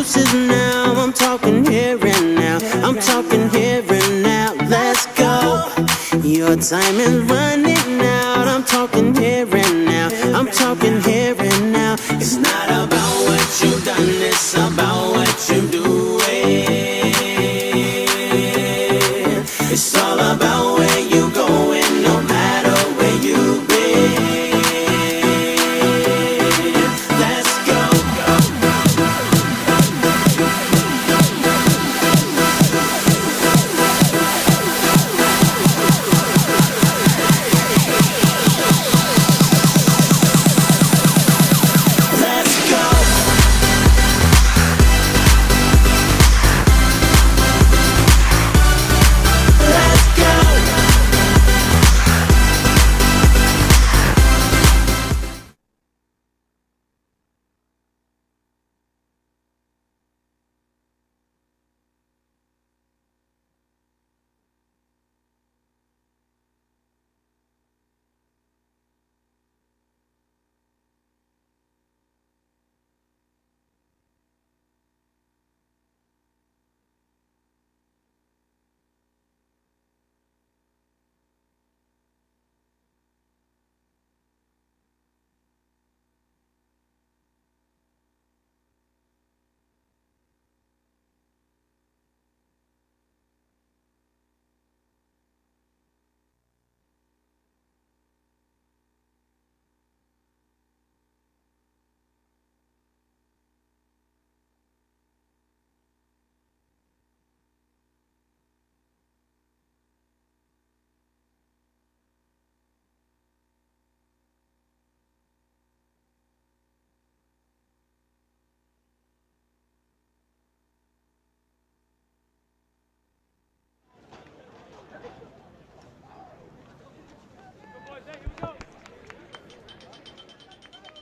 excuses now. I'm talking here and now. I'm talking here and now. Let's go. Your time is running out. I'm talking here and now. I'm talking here and now. It's not about what you've done, it's about what you do. It's all about where you going, no matter where you've been. Let's go.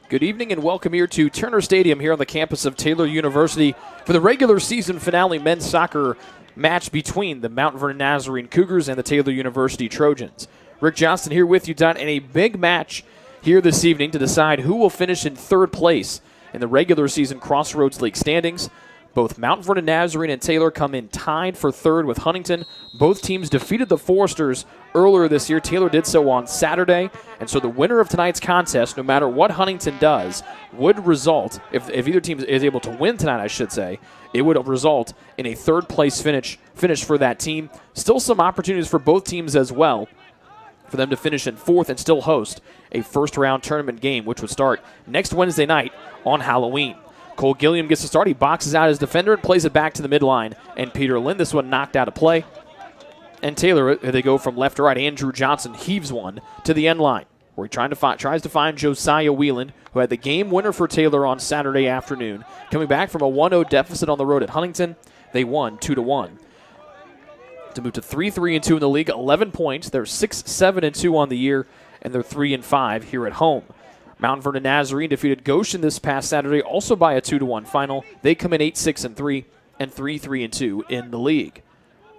Good evening and welcome here to Turner Stadium here on the campus of Taylor University for the regular season finale men's soccer match between the Mount Vernon Nazarene Cougars and the Taylor University Trojans. Rick Johnston here with you, Don, in a big match here this evening to decide who will finish in third place in the regular season Crossroads League standings. Both Mount Vernon Nazarene and Taylor come in tied for third with Huntington. Both teams defeated the Foresters earlier this year. Taylor did so on Saturday. And so the winner of tonight's contest, no matter what Huntington does, would result, if either team is able to win tonight, I should say, it would result in a third-place finish for that team. Still some opportunities for both teams as well for them to finish in fourth and still host a first-round tournament game, which would start next Wednesday night on Halloween. Cole Gilliam gets to start. He boxes out his defender and plays it back to the midline. And Peter Lind, this one knocked out of play. And Taylor, they go from left to right. Andrew Johnson heaves one to the end line, where he tries to find Josiah Wheeland, who had the game winner for Taylor on Saturday afternoon. Coming back from a 1-0 deficit on the road at Huntington, they won 2-1. To move to 3-3-2 in the league, 11 points. They're 6-7-2 on the year, and they're 3-5 here at home. Mount Vernon Nazarene defeated Goshen this past Saturday, also by a 2-1 final. They come in 8-6-3 and 3-3-2 in the league.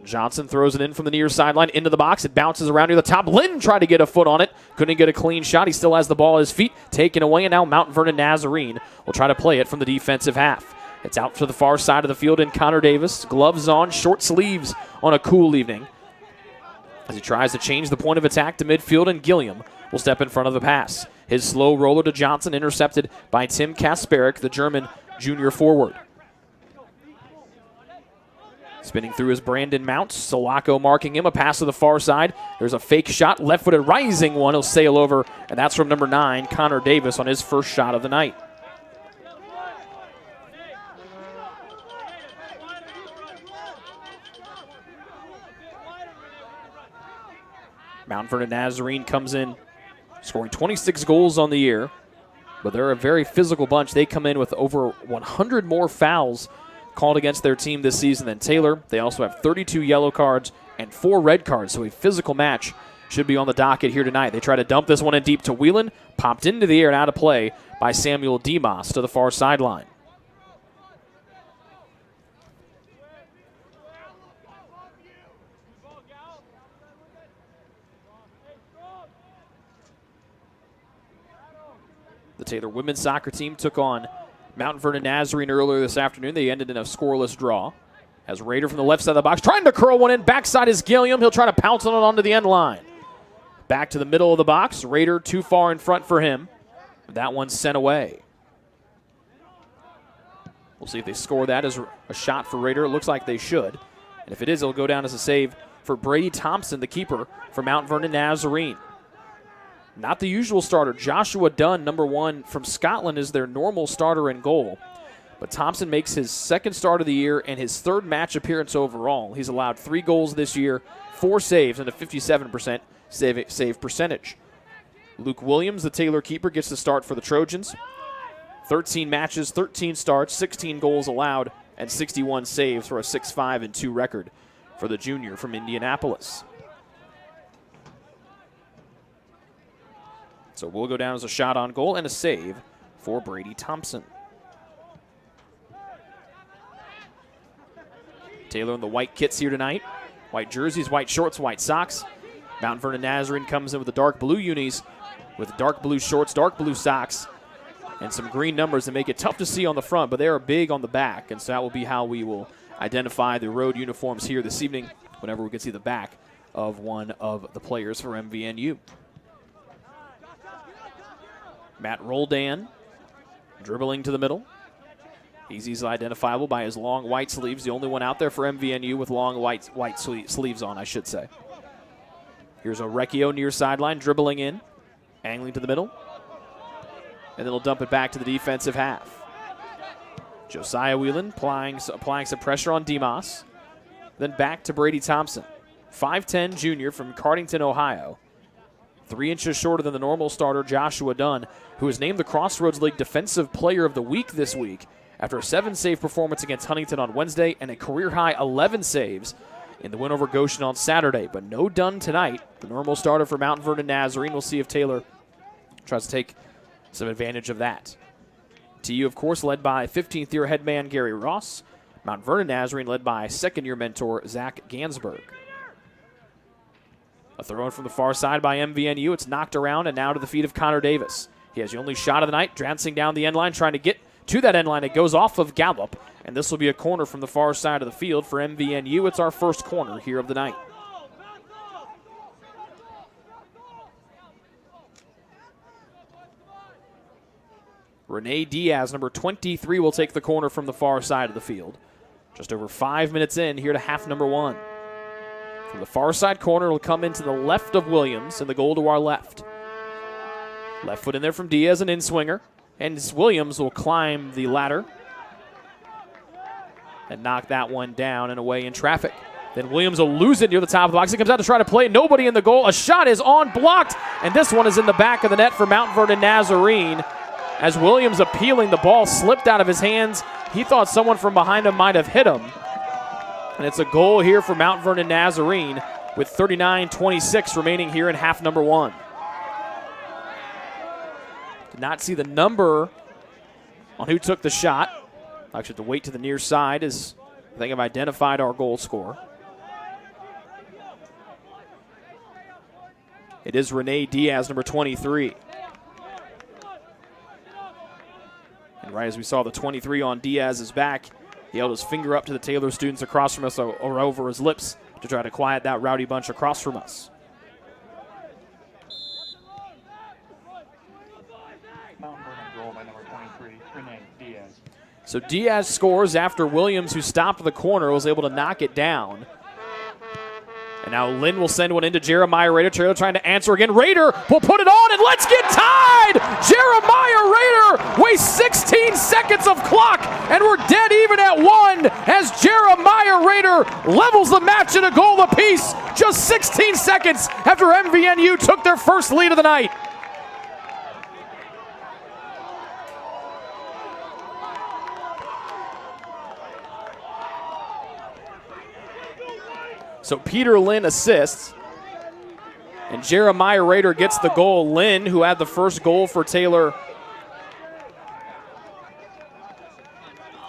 Johnson throws it in from the near sideline into the box. It bounces around near the top. Lynn tried to get a foot on it. Couldn't get a clean shot. He still has the ball at his feet. Taken away, and now Mount Vernon Nazarene will try to play it from the defensive half. It's out to the far side of the field in Connor Davis. Gloves on, short sleeves on a cool evening, as he tries to change the point of attack to midfield, and Gilliam will step in front of the pass. His slow roller to Johnson, intercepted by Tim Kasperik, the German junior forward. Spinning through is Brandon Mount. Sulaco marking him. A pass to the far side. There's a fake shot. Left-footed rising one. He'll sail over, and that's from number 9, Connor Davis, on his first shot of the night. Mount Vernon Nazarene comes in scoring 26 goals on the year, but they're a very physical bunch. They come in with over 100 more fouls called against their team this season than Taylor. They also have 32 yellow cards and 4 red cards, so a physical match should be on the docket here tonight. They try to dump this one in deep to Whelan, popped into the air and out of play by Samuel Demas to the far sideline. The Taylor women's soccer team took on Mount Vernon Nazarene earlier this afternoon. They ended in a scoreless draw. As Rader from the left side of the box, trying to curl one in. Backside is Gilliam. He'll try to pounce on it onto the end line. Back to the middle of the box. Rader too far in front for him. That one's sent away. We'll see if they score that as a shot for Rader. It looks like they should. And if it is, it'll go down as a save for Brady Thompson, the keeper for Mount Vernon Nazarene. Not the usual starter. Joshua Dunn, number 1 from Scotland, is their normal starter in goal. But Thompson makes his second start of the year and his third match appearance overall. He's allowed 3 goals this year, 4 saves, and a 57% save percentage. Luke Williams, the Taylor keeper, gets the start for the Trojans. 13 matches, 13 starts, 16 goals allowed, and 61 saves for a 6-5-2 record for the junior from Indianapolis. So we'll go down as a shot on goal and a save for Brady Thompson. Taylor in the white kits here tonight. White jerseys, white shorts, white socks. Mount Vernon Nazarene comes in with the dark blue unis with dark blue shorts, dark blue socks, and some green numbers that make it tough to see on the front, but they are big on the back, and so that will be how we will identify the road uniforms here this evening whenever we can see the back of one of the players for MVNU. Matt Roldan dribbling to the middle. He's easily identifiable by his long white sleeves, the only one out there for MVNU with long white sleeves on, I should say. Here's Orecchio near sideline, dribbling in, angling to the middle, and then he'll dump it back to the defensive half. Josiah Whelan applying some pressure on Demas, then back to Brady Thompson, 5'10" junior from Cardington, Ohio. 3 inches shorter than the normal starter, Joshua Dunn, who was named the Crossroads League Defensive Player of the Week this week after a 7-save performance against Huntington on Wednesday and a career-high 11 saves in the win over Goshen on Saturday. But no Dunn tonight, the normal starter for Mount Vernon Nazarene. We'll see if Taylor tries to take some advantage of that. TU, of course, led by 15th-year head man Gary Ross. Mount Vernon Nazarene led by second-year mentor Zach Gansberg. A throw in from the far side by MVNU. It's knocked around and now to the feet of Connor Davis. He has the only shot of the night, dancing down the end line, trying to get to that end line. It goes off of Gallup, and this will be a corner from the far side of the field for MVNU. It's our first corner here of the night. Rene Diaz, number 23, will take the corner from the far side of the field. Just over 5 minutes in here to half number 1. From the far side corner, will come into the left of Williams, and the goal to our left. Left foot in there from Diaz, an in-swinger. And Williams will climb the ladder and knock that one down and away in traffic. Then Williams will lose it near the top of the box. He comes out to try to play. Nobody in the goal. A shot is on, blocked, and this one is in the back of the net for Mount Vernon Nazarene. As Williams appealing, the ball slipped out of his hands. He thought someone from behind him might have hit him. And it's a goal here for Mount Vernon Nazarene with 39:26 remaining here in half number 1. Did not see the number on who took the shot. I actually have to wait to the near side as I think I've identified our goal scorer. It is Rene Diaz, number 23. And right as we saw the 23 on Diaz's back, he held his finger up to the Taylor students across from us or over his lips to try to quiet that rowdy bunch across from us. So Diaz scores after Williams, who stopped the corner, was able to knock it down. And now Lynn will send one into Jeremiah Rader. Taylor trying to answer again. Rader will put it on, and let's get tied! Jeremiah Rader wastes 16 seconds of clock, and we're dead even at 1 as Jeremiah Rader levels the match at a goal apiece just 16 seconds after MVNU took their first lead of the night. So Peter Lynn assists, and Jeremiah Rader gets the goal. Lynn, who had the first goal for Taylor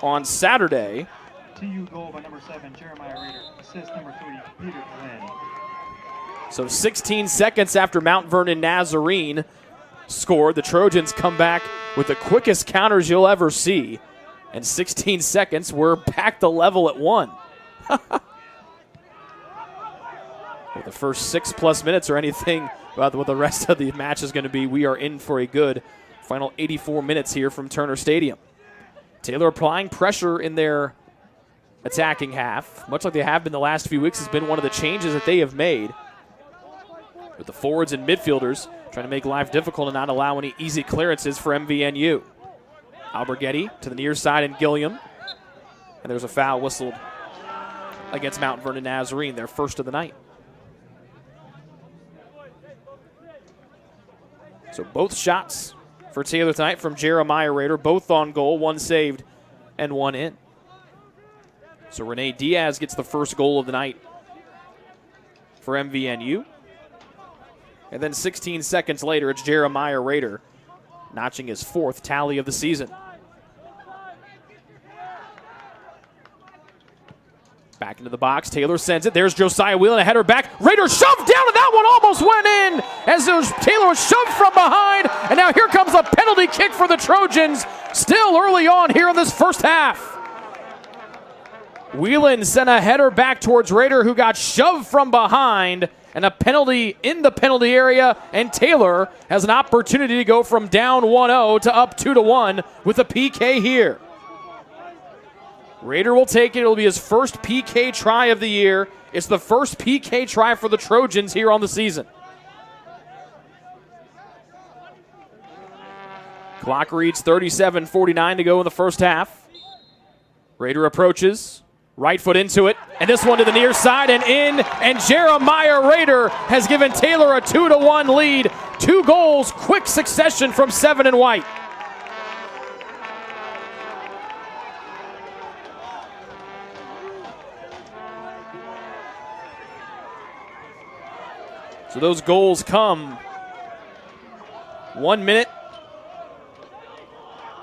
on Saturday. TU goal by number 7, Jeremiah Rader. Assist number 3, Peter Lynn. So 16 seconds after Mount Vernon Nazarene scored. The Trojans come back with the quickest counters you'll ever see. In 16 seconds, we're back to level at 1. With the first 6+ minutes or anything about what the rest of the match is going to be, we are in for a good final 84 minutes here from Turner Stadium. Taylor applying pressure in their attacking half, much like they have been the last few weeks, has been one of the changes that they have made. With the forwards and midfielders trying to make life difficult and not allow any easy clearances for MVNU. Alberghetti to the near side and Gilliam. And there's a foul whistled against Mount Vernon Nazarene, their first of the night. So both shots for Taylor tonight from Jeremiah Rader, both on goal, one saved and one in. So Rene Diaz gets the first goal of the night for MVNU. And then 16 seconds later, it's Jeremiah Rader notching his 4th tally of the season. Back into the box, Taylor sends it. There's Josiah Whelan, a header back. Rader shoved down, and that one almost went in as Taylor was shoved from behind. And now here comes a penalty kick for the Trojans, still early on here in this first half. Whelan sent a header back towards Rader, who got shoved from behind, and a penalty in the penalty area, and Taylor has an opportunity to go from down 1-0 to up 2-1 with a PK here. Rader will take it. It'll be his first PK try of the year. It's the first PK try for the Trojans here on the season. Clock reads 37:49 to go in the first half. Rader approaches. Right foot into it, and this one to the near side and in, and Jeremiah Rader has given Taylor a 2-1 lead. 2 goals, quick succession from Seven and White. So those goals come 1 minute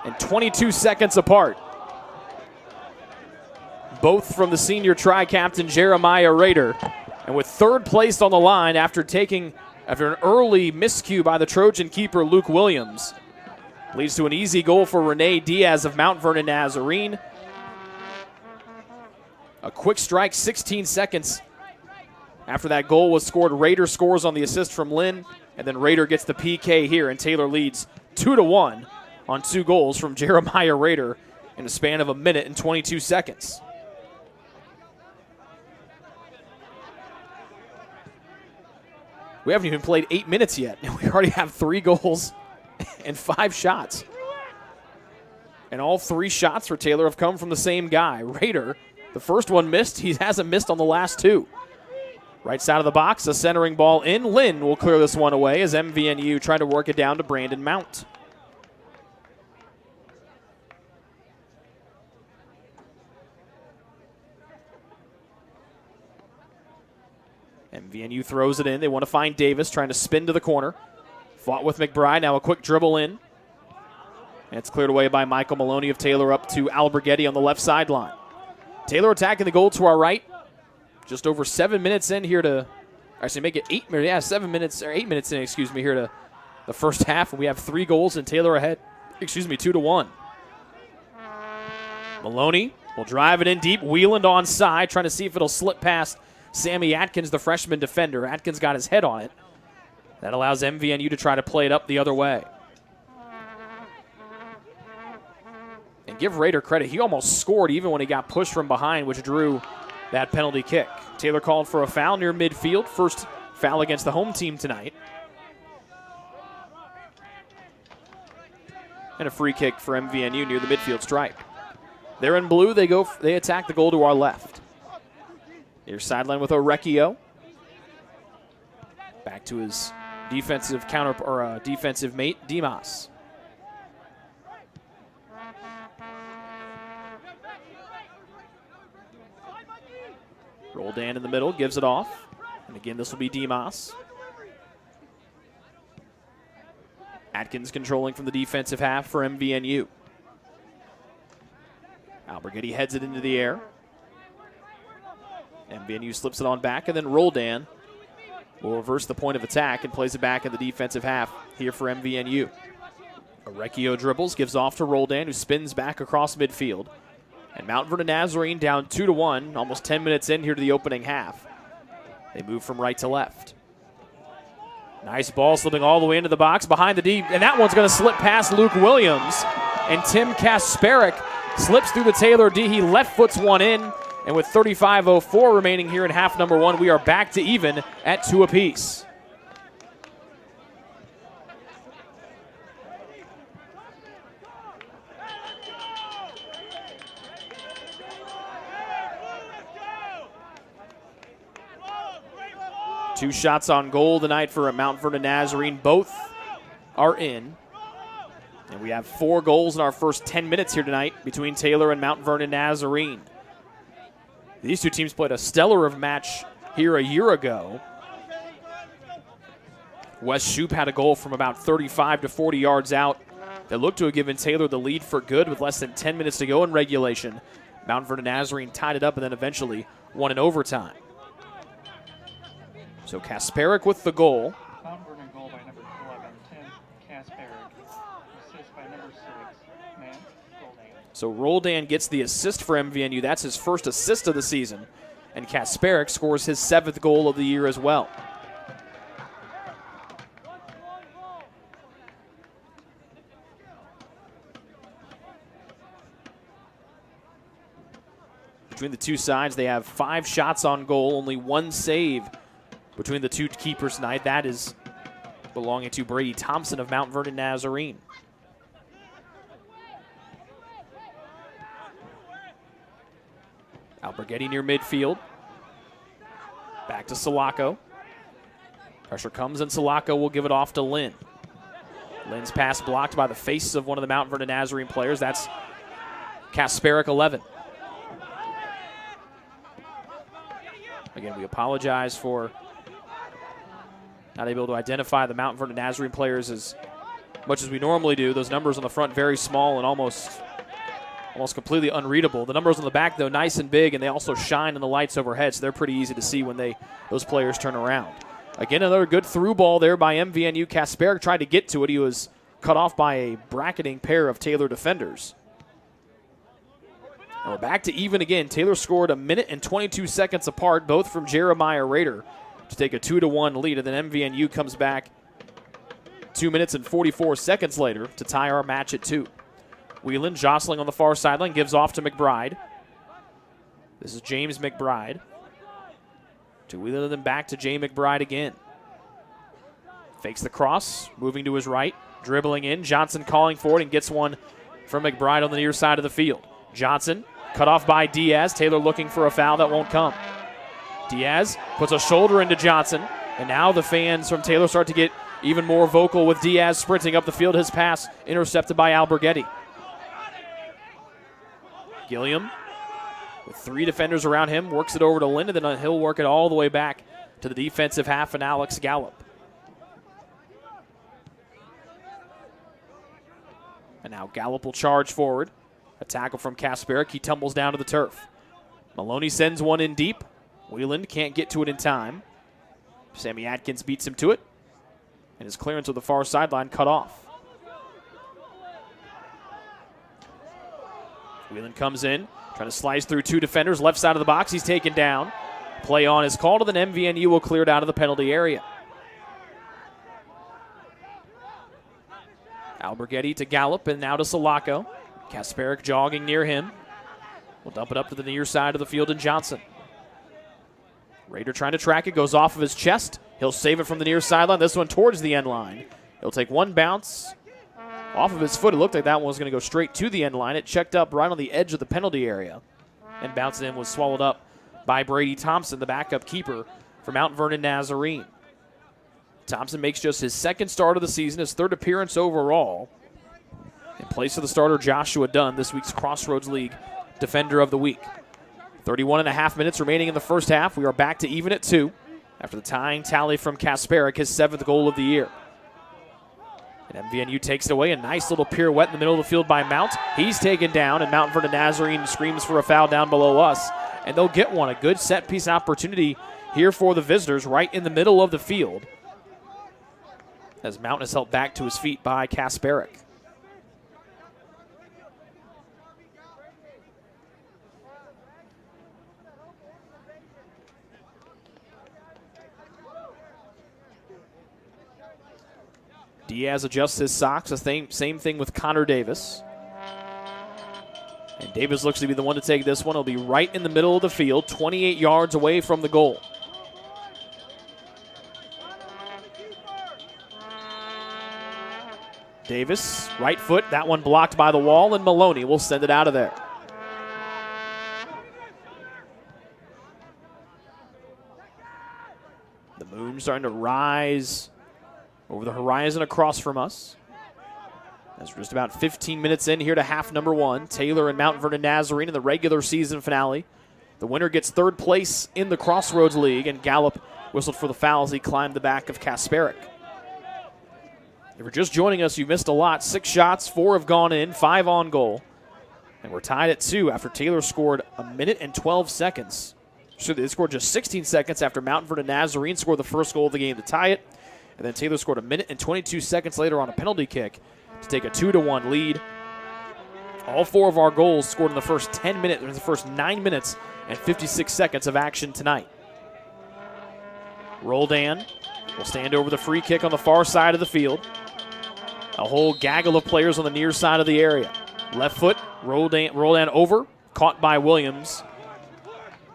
and 22 seconds apart. Both from the senior tri-captain Jeremiah Rader. And with 3rd place on the line after an early miscue by the Trojan keeper Luke Williams, leads to an easy goal for Rene Diaz of Mount Vernon Nazarene. A quick strike, 16 seconds after that goal was scored. Rader scores on the assist from Lynn, and then Rader gets the PK here, and Taylor leads 2-1 on 2 goals from Jeremiah Rader in a span of 1 minute and 22 seconds. We haven't even played 8 minutes yet, and we already have 3 goals and 5 shots. And all 3 shots for Taylor have come from the same guy, Rader. The first one missed. He hasn't missed on the last 2. Right side of the box, a centering ball in. Lynn will clear this one away as MVNU trying to work it down to Brandon Mount. MVNU throws it in. They want to find Davis, trying to spin to the corner. Fought with McBride. Now a quick dribble in. And it's cleared away by Michael Maloney of Taylor up to Alberghetti on the left sideline. Taylor attacking the goal to our right. Just over 7 minutes in here to actually make it 8 minutes. Yeah, 7 minutes or 8 minutes in, excuse me, here to the first half. And we have 3 goals and Taylor ahead. 2-1. Maloney will drive it in deep. Wheeland onside, trying to see if it'll slip past Sammy Atkins, the freshman defender. Atkins got his head on it. That allows MVNU to try to play it up the other way. And give Rader credit. He almost scored even when he got pushed from behind, which drew that penalty kick. Taylor called for a foul near midfield. First foul against the home team tonight. And a free kick for MVNU near the midfield stripe. They're in blue. They attack the goal to our left. Near sideline with Orecchio. Back to his defensive defensive mate, Dimas. Roldan in the middle, gives it off. And again, this will be Dimas. Atkins controlling from the defensive half for MVNU. Alberghetti heads it into the air. MVNU slips it on back, and then Roldan will reverse the point of attack and plays it back in the defensive half here for MVNU. Arecchio dribbles, gives off to Roldan, who spins back across midfield. And Mount Vernon Nazarene down 2-1, almost 10 minutes in here to the opening half. They move from right to left. Nice ball slipping all the way into the box behind the D, and that one's going to slip past Luke Williams. And Tim Kasparek slips through the Taylor D. He left foots one in, and with 35:04 remaining here in half number one, we are back to even at 2 apiece. Two shots on goal tonight for Mount Vernon Nazarene. Both are in. And we have 4 goals in our first 10 minutes here tonight between Taylor and Mount Vernon Nazarene. These two teams played a stellar of match here a year ago. Wes Shoup had a goal from about 35 to 40 yards out that looked to have given Taylor the lead for good with less than 10 minutes to go in regulation. Mount Vernon Nazarene tied it up and then eventually won in overtime. So Kasparek with the goal. Mount Vernon goal by number 11, Tim Kasparek. Assist by number 6, Roldan. So Roldan gets the assist for MVNU. That's his first assist of the season. And Kasparek scores his 7th goal of the year as well. Between the two sides, they have 5 shots on goal, only 1 save between the two keepers tonight. That is belonging to Brady Thompson of Mount Vernon Nazarene. Alberghetti near midfield. Back to Sulaco. Pressure comes and Sulaco will give it off to Lynn. Lynn's pass blocked by the face of one of the Mount Vernon Nazarene players. That's Kasparek, 11. Again, we apologize for not able to identify the Mount Vernon Nazarene players as much as we normally do. Those numbers on the front very small and almost completely unreadable. The numbers on the back, though, nice and big, and they also shine in the lights overhead, so they're pretty easy to see when those players turn around. Again, another good through ball there by MVNU. Kasparek tried to get to it. He was cut off by a bracketing pair of Taylor defenders. And we're back to even again. Taylor scored a minute and 22 seconds apart, both from Jeremiah Rader, to take a 2-1 lead, and then MVNU comes back 2 minutes and 44 seconds later to tie our match at 2. Whelan jostling on the far sideline, gives off to McBride. This is James McBride. To Whelan and then back to Jay McBride again. Fakes the cross, moving to his right, dribbling in. Johnson calling for it and gets one from McBride on the near side of the field. Johnson cut off by Diaz. Taylor looking for a foul that won't come. Diaz puts a shoulder into Johnson, and now the fans from Taylor start to get even more vocal with Diaz sprinting up the field. His pass intercepted by Alberghetti. Gilliam, with 3 defenders around him, works it over to Lynn, and then he'll work it all the way back to the defensive half and Alex Gallup. And now Gallup will charge forward. A tackle from Kasparek. He tumbles down to the turf. Maloney sends one in deep. Whelan can't get to it in time. Sammy Atkins beats him to it. And his clearance of the far sideline cut off. Whelan comes in, trying to slice through 2 defenders. Left side of the box, he's taken down. Play on is called, and then MVNU will clear it out of the penalty area. Alberghetti to Gallup, and now to Sulaco. Kasparek jogging near him. We'll dump it up to the near side of the field in Johnson. Rader trying to track it, goes off of his chest. He'll save it from the near sideline. This one towards the end line. He'll take one bounce off of his foot. It looked like that one was going to go straight to the end line. It checked up right on the edge of the penalty area. And bounced in, was swallowed up by Brady Thompson, the backup keeper for Mount Vernon Nazarene. Thompson makes just his 2nd start of the season, his 3rd appearance overall. In place of the starter Joshua Dunn, this week's Crossroads League Defender of the Week. 31.5 minutes remaining in the first half. We are back to even at 2 after the tying tally from Kasparek, his 7th goal of the year. And MVNU takes it away. A nice little pirouette in the middle of the field by Mount. He's taken down, and Mount Vernon Nazarene screams for a foul down below us. And they'll get one. A good set-piece opportunity here for the visitors, right in the middle of the field, as Mountain is helped back to his feet by Kasperick. Diaz adjusts his socks. The same thing with Connor Davis. And Davis looks to be the one to take this one. He'll be right in the middle of the field, 28 yards away from the goal. Davis, right foot, that one blocked by the wall, and Maloney will send it out of there. The moon starting to rise over the horizon across from us. As we're just about 15 minutes in here to half number one. Taylor and Mount Vernon Nazarene in the regular season finale. The winner gets third place in the Crossroads League, and Gallup whistled for the foul as he climbed the back of Kasperick. If you're just joining us, you missed a lot. 6 shots, 4 have gone in, 5 on goal. And we're tied at 2 after Taylor scored 1 minute and 12 seconds. So they scored just 16 seconds after Mount Vernon Nazarene scored the first goal of the game to tie it. And then Taylor scored 1 minute and 22 seconds later on a penalty kick to take a 2-1 lead. All 4 of our goals scored in the first 10 minutes, in the first 9 minutes and 56 seconds of action tonight. Roldan will stand over the free kick on the far side of the field. A whole gaggle of players on the near side of the area. Left foot, Roldan over, caught by Williams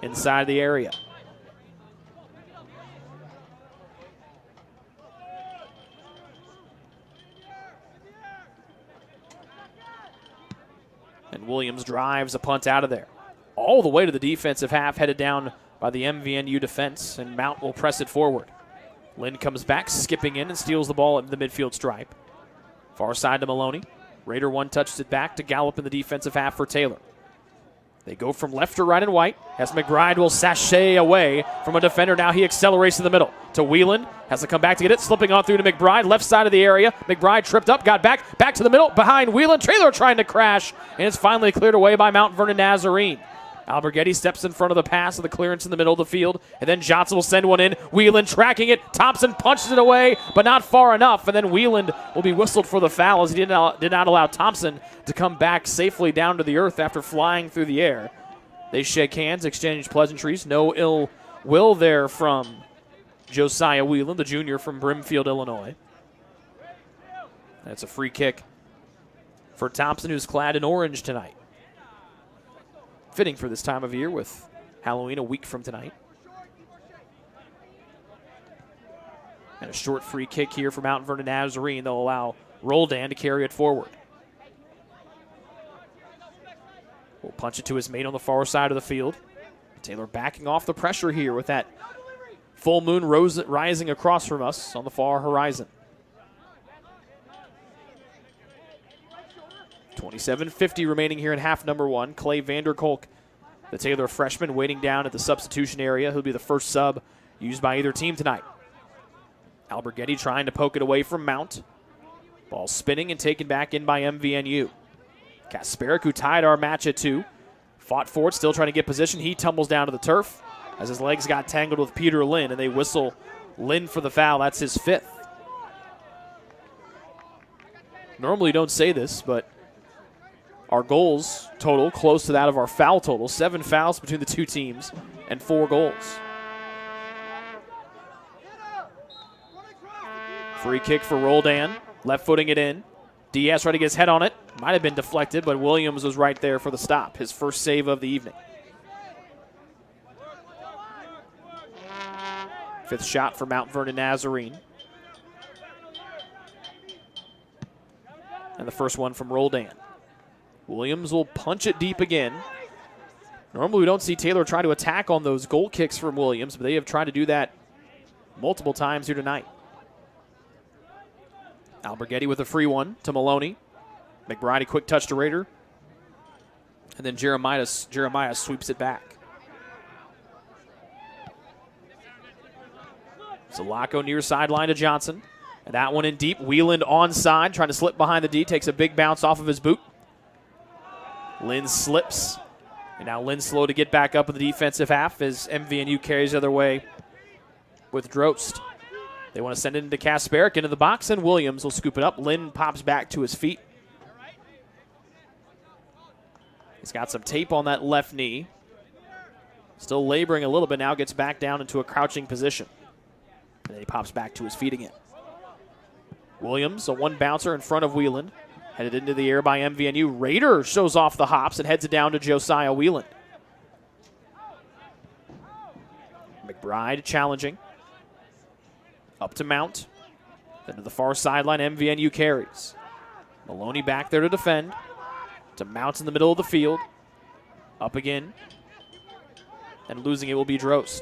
inside the area. And Williams drives a punt out of there. All the way to the defensive half, headed down by the MVNU defense, and Mount will press it forward. Lynn comes back, skipping in, and steals the ball at the midfield stripe. Far side to Maloney. Raider 1 touches it back to Gallup in the defensive half for Taylor. They go from left to right and white as McBride will sashay away from a defender. Now he accelerates to the middle to Whelan. Has to come back to get it. Slipping on through to McBride. Left side of the area. McBride tripped up, got back to the middle behind Whelan. Taylor trying to crash, and it's finally cleared away by Mount Vernon Nazarene. Alberghetti steps in front of the pass of the clearance in the middle of the field, and then Johnson will send one in. Whelan tracking it. Thompson punches it away, but not far enough, and then Whelan will be whistled for the foul as he did not allow Thompson to come back safely down to the earth after flying through the air. They shake hands, exchange pleasantries. No ill will there from Josiah Whelan, the junior from Brimfield, Illinois. That's a free kick for Thompson, who's clad in orange tonight. Fitting for this time of year with Halloween a week from tonight. And a short free kick here for Mount Vernon Nazarene. They'll allow Roldan to carry it forward. Will punch it to his mate on the far side of the field. Taylor backing off the pressure here with that full moon rising across from us on the far horizon. 27:50 remaining here in half number one. Clay Vanderkolk, the Taylor freshman, waiting down at the substitution area. He'll be the first sub used by either team tonight. Alberghetti trying to poke it away from Mount. Ball spinning and taken back in by MVNU. Kasperick, who tied our match at 2, fought for it, still trying to get position. He tumbles down to the turf as his legs got tangled with Peter Lynn, and they whistle Lynn for the foul. That's his 5th. Normally don't say this, but our goals total close to that of our foul total. 7 fouls between the two teams and 4 goals. Free kick for Roldan. Left footing it in. Diaz tried to get his head on it. Might have been deflected, but Williams was right there for the stop. His first save of the evening. 5th shot for Mount Vernon Nazarene. And the first one from Roldan. Williams will punch it deep again. Normally we don't see Taylor try to attack on those goal kicks from Williams, but they have tried to do that multiple times here tonight. Alberghetti with a free one to Maloney. McBride, a quick touch to Raider. And then Jeremiah sweeps it back. Zalaco near sideline to Johnson. And that one in deep. Whelan onside, trying to slip behind the D. Takes a big bounce off of his boot. Lynn slips. And now Lynn slow to get back up in the defensive half as MVNU carries the other way with Drost. They want to send it into Kasperick into the box, and Williams will scoop it up. Lynn pops back to his feet. He's got some tape on that left knee. Still laboring a little bit now, gets back down into a crouching position. And then he pops back to his feet again. Williams, a one bouncer in front of Wheeland. Headed into the air by MVNU. Raider shows off the hops and heads it down to Josiah Wheeland. McBride challenging. Up to Mount. Then to the far sideline, MVNU carries. Maloney back there to defend. To Mount in the middle of the field. Up again. And losing it will be Drost.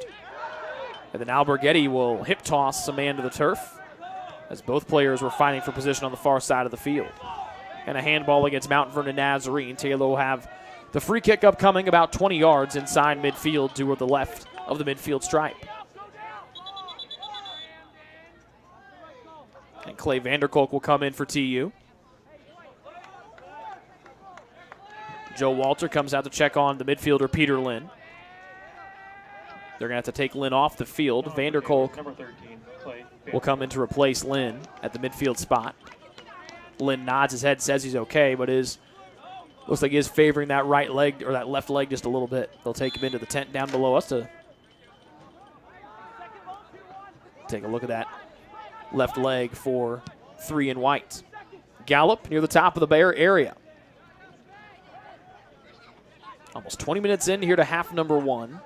And then Alberghetti will hip toss a man to the turf, as both players were fighting for position on the far side of the field. And a handball against Mount Vernon Nazarene. Taylor will have the free kick upcoming about 20 yards inside midfield toward the left of the midfield stripe. And Clay Vanderkolk will come in for TU. Joe Walter comes out to check on the midfielder Peter Lynn. They're going to have to take Lynn off the field. Vanderkolk Number 13, Clay. will come in to replace Lynn at the midfield spot. Lynn nods his head, says he's okay, but looks like he is favoring that right leg or that left leg just a little bit. They'll take him into the tent down below us to take a look at that left leg for 3 and white. Gallup near the top of the Bear area. Almost 20 minutes in here to half number 1.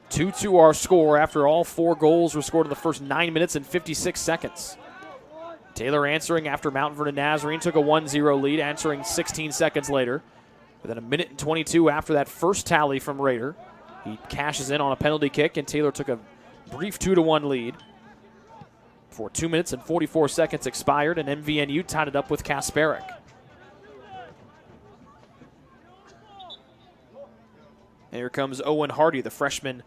2-2 our score after all 4 goals were scored in the first 9 minutes and 56 seconds. Taylor answering after Mount Vernon Nazarene took a 1-0 lead, answering 16 seconds later. But then a minute and 22 after that first tally from Raider, he cashes in on a penalty kick, and Taylor took a brief 2-1 lead. Before 2 minutes and 44 seconds expired, and MVNU tied it up with Kasperick. And here comes Owen Hardy, the freshman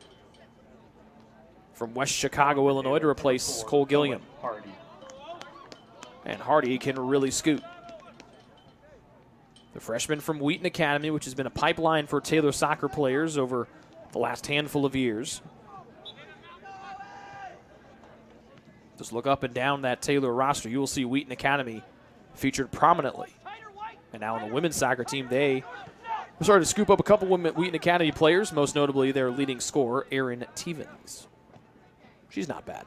from West Chicago, Illinois, to replace Cole Gilliam. And Hardy can really scoot. The freshman from Wheaton Academy, which has been a pipeline for Taylor soccer players over the last handful of years. Just look up and down that Taylor roster. You will see Wheaton Academy featured prominently. And now on the women's soccer team, they started to scoop up a couple Wheaton Academy players, most notably their leading scorer, Erin Tevens. She's not bad.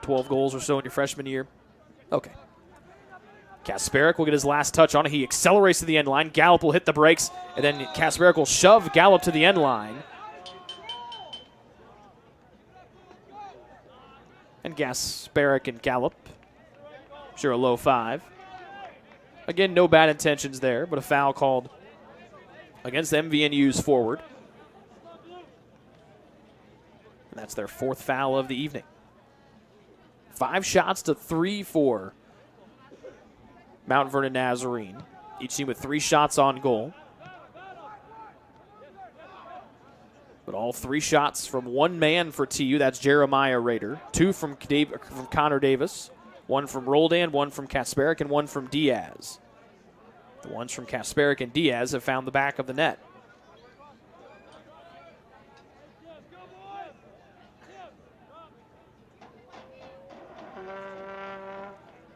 12 goals or so in your freshman year. Okay. Kasperick will get his last touch on it. He accelerates to the end line. Gallup will hit the brakes, and then Kasperick will shove Gallup to the end line. And Kasperick and Gallup share a low 5. Again, no bad intentions there, but a foul called against MVNU's forward. And that's their 4th foul of the evening. 5 shots to 3 for Mount Vernon Nazarene. Each team with 3 shots on goal. But all 3 shots from one man for TU. That's Jeremiah Raider. 2 from Connor Davis. 1 from Roldan, 1 from Kasperick, and 1 from Diaz. The ones from Kasperick and Diaz have found the back of the net.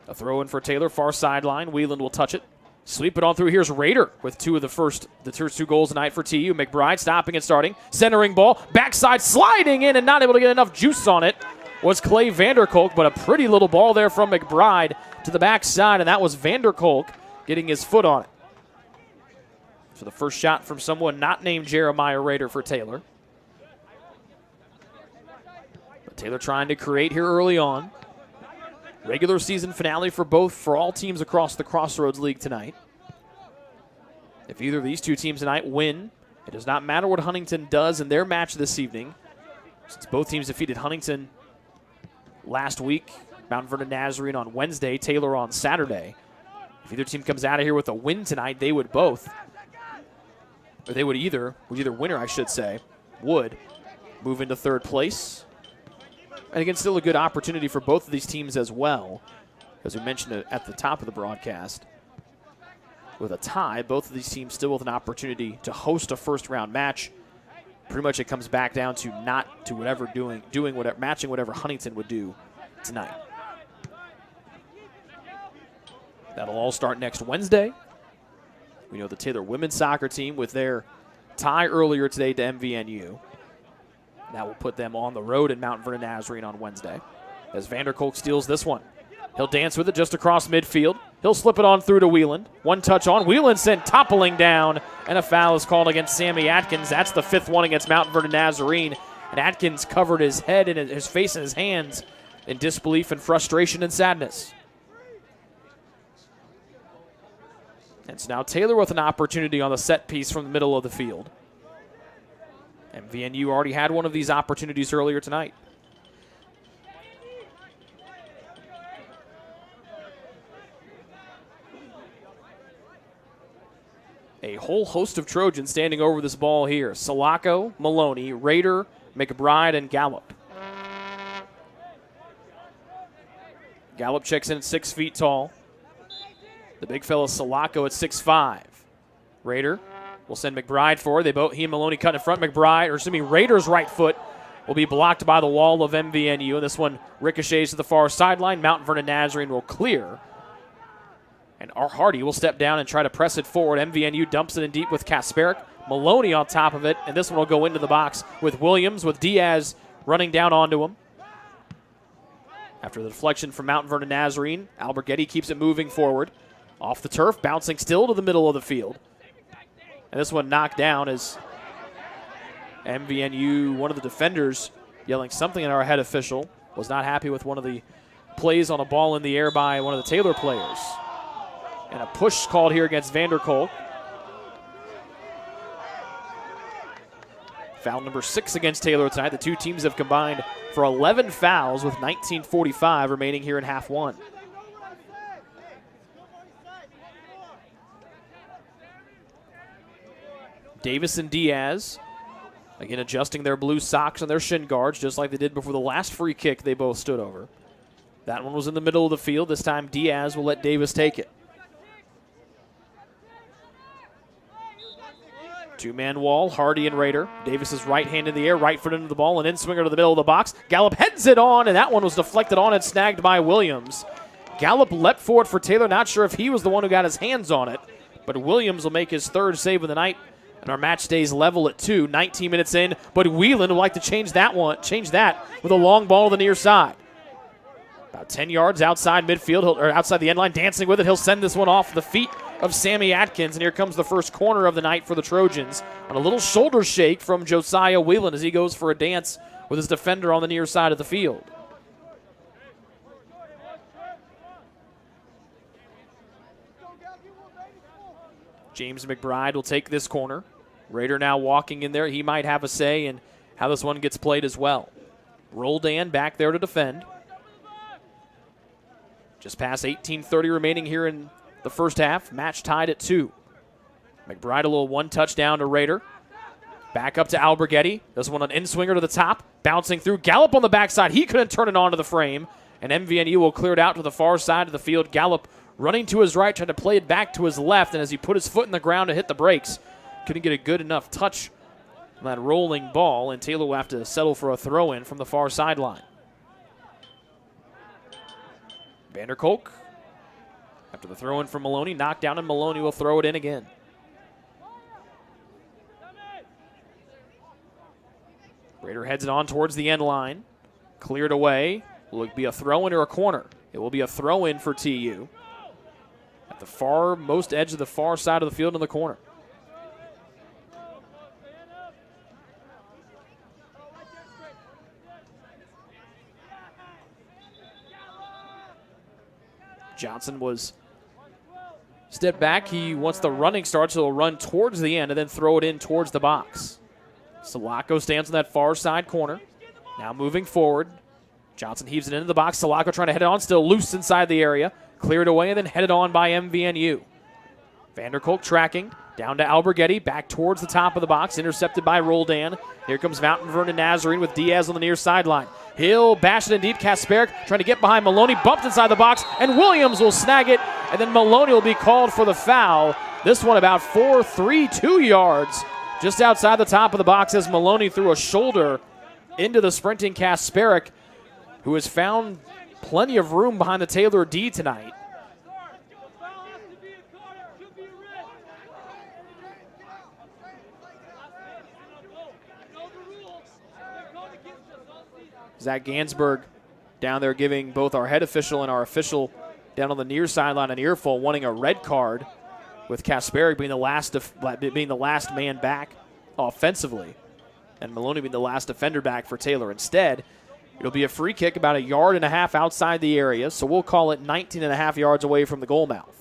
A throw in for Taylor, far sideline. Wheeland will touch it. Sweep it on through. Here's Raider with 2 of the first 2 goals tonight for TU. McBride stopping and starting. Centering ball. Backside sliding in and not able to get enough juice on it was Clay Vanderkolk, but a pretty little ball there from McBride to the backside, and that was Vanderkolk getting his foot on it. So the first shot from someone not named Jeremiah Raider for Taylor. But Taylor trying to create here early on. Regular season finale for all teams across the Crossroads League tonight. If either of these 2 teams tonight win, it does not matter what Huntington does in their match this evening. Since both teams defeated Huntington last week, Mount Vernon Nazarene on Wednesday, Taylor on Saturday. If either team comes out of here with a win tonight, they would both, or they would either winner, I should say, would move into 3rd place. And again, still a good opportunity for both of these teams as well. As we mentioned at the top of the broadcast, with a tie, both of these teams still with an opportunity to host a first-round match. pretty much it comes back down to not to whatever doing whatever, matching whatever Huntington would do tonight. That'll all start next Wednesday. We know the Taylor women's soccer team with their tie earlier today to MVNU. That will put them on the road in Mount Vernon Nazarene on Wednesday. As Vanderkolk steals this one. He'll dance with it just across midfield. He'll slip it on through to Wheeland. One touch on. Wheeland sent toppling down, and a foul is called against Sammy Atkins. That's the 5th one against Mount Vernon Nazarene. And Atkins covered his head and his face and his hands in disbelief and frustration and sadness. And so now Taylor with an opportunity on the set piece from the middle of the field. MVNU already had one of these opportunities earlier tonight. A whole host of Trojans standing over this ball here. Salako, Maloney, Rader, McBride, and Gallup. Gallup checks in at 6 feet tall. The big fella Salako at 6'5". Rader will send McBride forward. He and Maloney cut in front. Rader's right foot will be blocked by the wall of MVNU. And this one ricochets to the far sideline. Mount Vernon Nazarene will clear. And Hardy will step down and try to press it forward. MVNU dumps it in deep with Kasperic. Maloney on top of it. And this one will go into the box with Williams, with Diaz running down onto him. After the deflection from Mount Vernon Nazarene, Alberghetti keeps it moving forward. Off the turf, bouncing still to the middle of the field. And this one knocked down as MVNU, one of the defenders, yelling something at our head official, was not happy with one of the plays on a ball in the air by one of the Taylor players. And a push called here against Vanderkolk. Foul number 6 against Taylor tonight. The two teams have combined for 11 fouls with 19:45 remaining here in half one. Davis and Diaz, again adjusting their blue socks and their shin guards, just like they did before the last free kick they both stood over. That one was in the middle of the field. This time Diaz will let Davis take it. Two-man wall, Hardy and Rader. Davis's right hand in the air, right foot into the ball, and in-swinger to the middle of the box. Gallup heads it on, and that one was deflected on and snagged by Williams. Gallup leapt forward for Taylor, not sure if he was the one who got his hands on it, but Williams will make his 3rd save of the night. And our match stays level at 2, 19 minutes in. But Wheeland would like to change that with a long ball to the near side. About 10 yards outside midfield, or outside the end line, dancing with it. He'll send this one off the feet of Sammy Atkins. And here comes the first corner of the night for the Trojans. On a little shoulder shake from Josiah Wheeland as he goes for a dance with his defender on the near side of the field. James McBride will take this corner. Rader now walking in there. He might have a say in how this one gets played as well. Roldan back there to defend. Just past 18:30 remaining here in the first half. Match tied at 2. McBride a little one touchdown to Rader. Back up to Alberghetti. This one an in-swinger to the top. Bouncing through. Gallup on the backside. He couldn't turn it onto the frame. And MVNU will clear it out to the far side of the field. Gallup running to his right, trying to play it back to his left. And as he put his foot in the ground to hit the brakes, couldn't get a good enough touch on that rolling ball. And Taylor will have to settle for a throw-in from the far sideline. Vanderkolk, after the throw-in from Maloney, knocked down, and Maloney will throw it in again. Rader heads it on towards the end line. Cleared away. Will it be a throw-in or a corner? It will be a throw-in for TU. At the far most edge of the far side of the field in the corner. Johnson was stepped back. He, once the running starts, he'll run towards the end and then throw it in towards the box. Salako stands on that far side corner. Now moving forward. Johnson heaves it into the box. Salako trying to head it on, still loose inside the area. Cleared away and then headed on by MVNU. Vanderkolk tracking down to Alberghetti, back towards the top of the box, intercepted by Roldan. Here comes Mount Vernon Nazarene with Diaz on the near sideline. He'll bash it in deep. Kasperic trying to get behind Maloney, bumped inside the box, and Williams will snag it, and then Maloney will be called for the foul. This one about 2 yards just outside the top of the box as Maloney threw a shoulder into the sprinting Kasperick, who has found plenty of room behind the Taylor D tonight. Zach Gansberg down there giving both our head official and our official down on the near sideline an earful, wanting a red card, with Kasperick being the last man back offensively, and Maloney being the last defender back for Taylor. Instead, it'll be a free kick about 1.5 yards outside the area, so we'll call it 19.5 yards away from the goal mouth.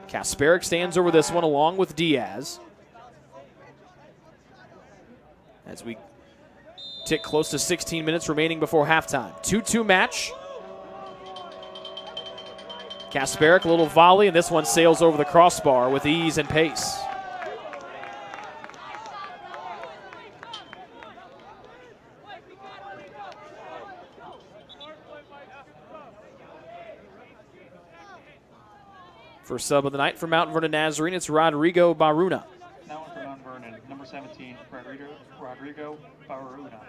Kasperick stands over this one along with Diaz. As we tick close to 16 minutes remaining before halftime. 2-2 match. Kasperick, a little volley, and this one sails over the crossbar with ease and pace. First sub of the night for Mount Vernon Nazarene, it's Rodrigo Baruna. Now for Mount Vernon, number 17, Rodrigo Baruna.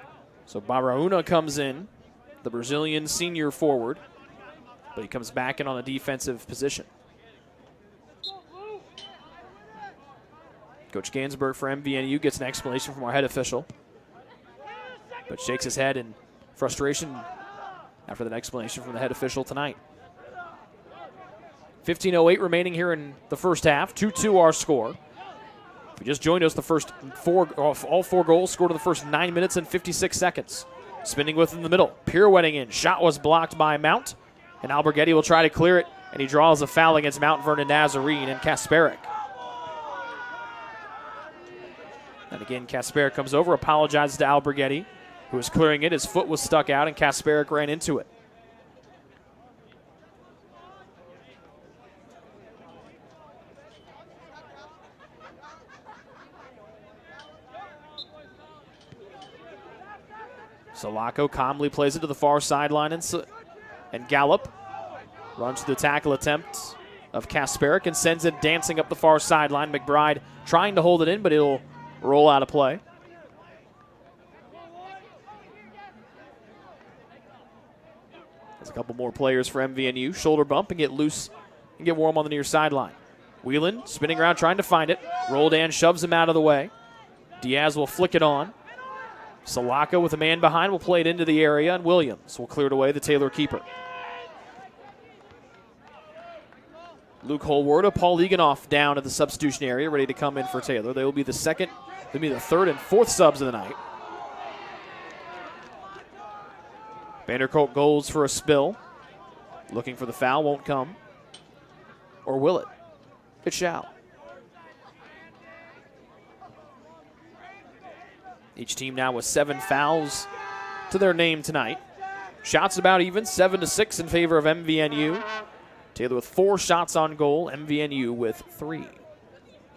So Baruna comes in, the Brazilian senior forward, but he comes back in on a defensive position. Coach Gansberg for MVNU gets an explanation from our head official, but shakes his head in frustration after that explanation from the head official tonight. 15:08 remaining here in the first half. 2-2 our score. If you just joined us, the first all four goals scored in the first 9 minutes and 56 seconds. Spinning with in the middle, pirouetting in. Shot was blocked by Mount, and Alberghetti will try to clear it, and he draws a foul against Mount Vernon Nazarene and Kasperick. And again, Kasperick comes over, apologizes to Alberghetti, who was clearing it. His foot was stuck out, and Kasperick ran into it. Sulaco calmly plays it to the far sideline, and Gallup runs to the tackle attempt of Kasperick and sends it dancing up the far sideline. McBride trying to hold it in, but it'll roll out of play. There's a couple more players for MVNU. Shoulder bump and get loose and get warm on the near sideline. Whelan spinning around trying to find it. Roldan shoves him out of the way. Diaz will flick it on. Sulaco with a man behind will play it into the area, and Williams will clear it away, the Taylor keeper. Luke Holwarda, Paul Eganoff down at the substitution area, ready to come in for Taylor. They will be the third and fourth subs of the night. Vanderkolk goes for a spill. Looking for the foul, won't come. Or will it? It shall. Each team now with 7 fouls to their name tonight. Shots about even, 7-6 in favor of MVNU. Taylor with 4 shots on goal, MVNU with 3.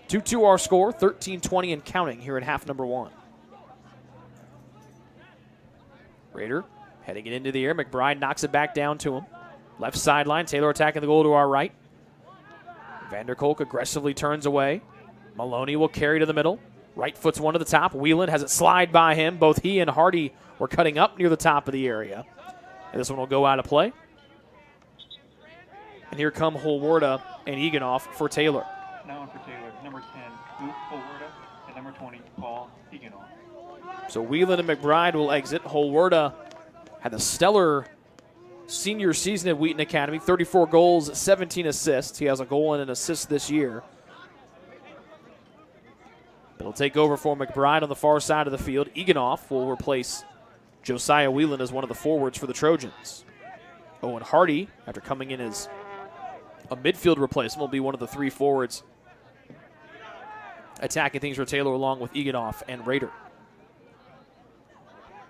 2-2 our score, 13-20 and counting here in half number 1. Raider heading it into the air. McBride knocks it back down to him. Left sideline, Taylor attacking the goal to our right. Vanderkolk aggressively turns away. Maloney will carry to the middle. Right foot's one to the top. Whelan has it slide by him. Both he and Hardy were cutting up near the top of the area. And this one will go out of play. And here come Holwarda and Eganoff for Taylor. Now in for Taylor, number 10, Luke Holwarda, and number 20, Paul Eganoff. So Whelan and McBride will exit. Holwarda had a stellar senior season at Wheaton Academy. 34 goals, 17 assists. He has a goal and an assist this year. It'll take over for McBride on the far side of the field. Eganoff will replace Josiah Whelan as one of the forwards for the Trojans. Owen Hardy, after coming in as a midfield replacement, will be one of the 3 forwards attacking things for Taylor along with Eganoff and Raider.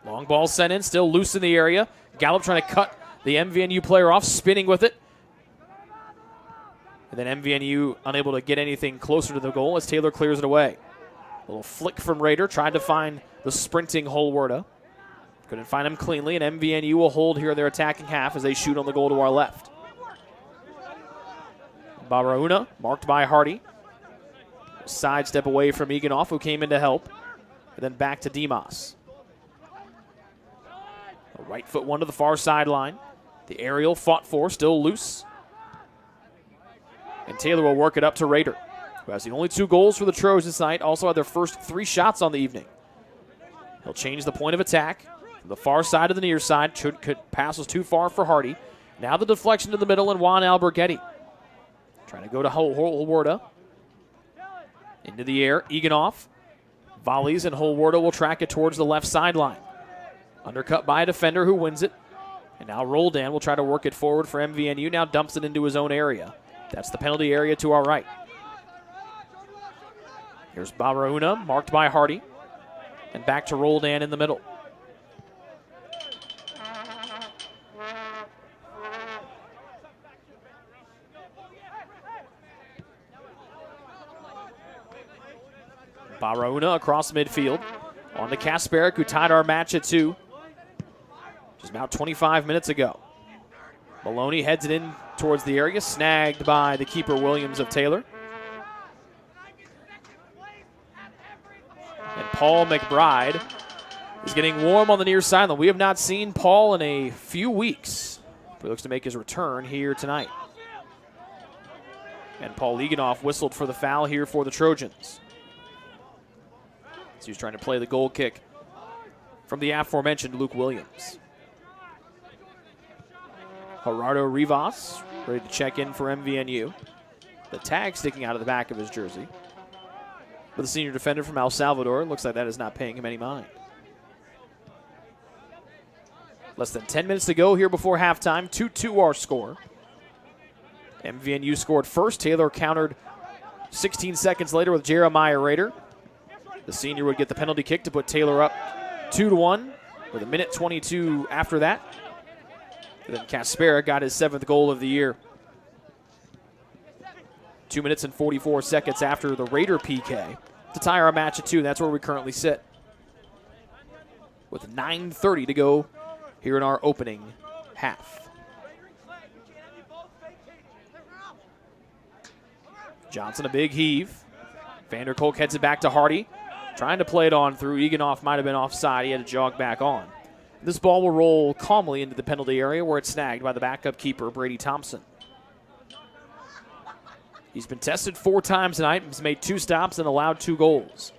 Long ball sent in, still loose in the area. Gallup trying to cut the MVNU player off, spinning with it. And then MVNU unable to get anything closer to the goal as Taylor clears it away. A little flick from Raider, tried to find the sprinting Holwarda. Couldn't find him cleanly, and MVNU will hold here in their attacking half as they shoot on the goal to our left. Barauna marked by Hardy. Sidestep away from Eganoff, who came in to help. And then back to Dimas. A right foot one to the far sideline. The aerial fought for, still loose. And Taylor will work it up to Rader, who has the only 2 goals for the Trojans tonight. Also had their first 3 shots on the evening. He'll change the point of attack from the far side to the near side. Pass was too far for Hardy. Now the deflection to the middle and Juan Alberghetti. Trying to go to Holwarda. Into the air, Eganoff. Volleys, and Holwarda will track it towards the left sideline. Undercut by a defender who wins it. And now Roldan will try to work it forward for MVNU. Now dumps it into his own area. That's the penalty area to our right. Here's Barauna, marked by Hardy. And back to Roldan in the middle. Barauna across midfield. On to Kasperic, who tied our match at 2. Just about 25 minutes ago. Maloney heads it in towards the area, snagged by the keeper Williams of Taylor. And Paul McBride is getting warm on the near sideline. We have not seen Paul in a few weeks. He looks to make his return here tonight. And Paul Eganoff whistled for the foul here for the Trojans. So he's trying to play the goal kick from the aforementioned Luke Williams. Gerardo Rivas ready to check in for MVNU. The tag sticking out of the back of his jersey. But the senior defender from El Salvador, looks like that is not paying him any mind. Less than 10 minutes to go here before halftime. 2-2 our score. MVNU scored first. Taylor countered 16 seconds later with Jeremiah Rader. The senior would get the penalty kick to put Taylor up 2-1 with 1:22 after that. And then Kasperic got his 7th goal of the year. 2 minutes and 44 seconds after the Raider PK to tie our match at 2. That's where we currently sit. With 9:30 to go here in our opening half. Johnson a big heave. Vanderkolk heads it back to Hardy. Trying to play it on through. Eganoff might have been offside. He had to jog back on. This ball will roll calmly into the penalty area where it's snagged by the backup keeper, Brady Thompson. He's been tested 4 times tonight. He's made 2 stops and allowed 2 goals.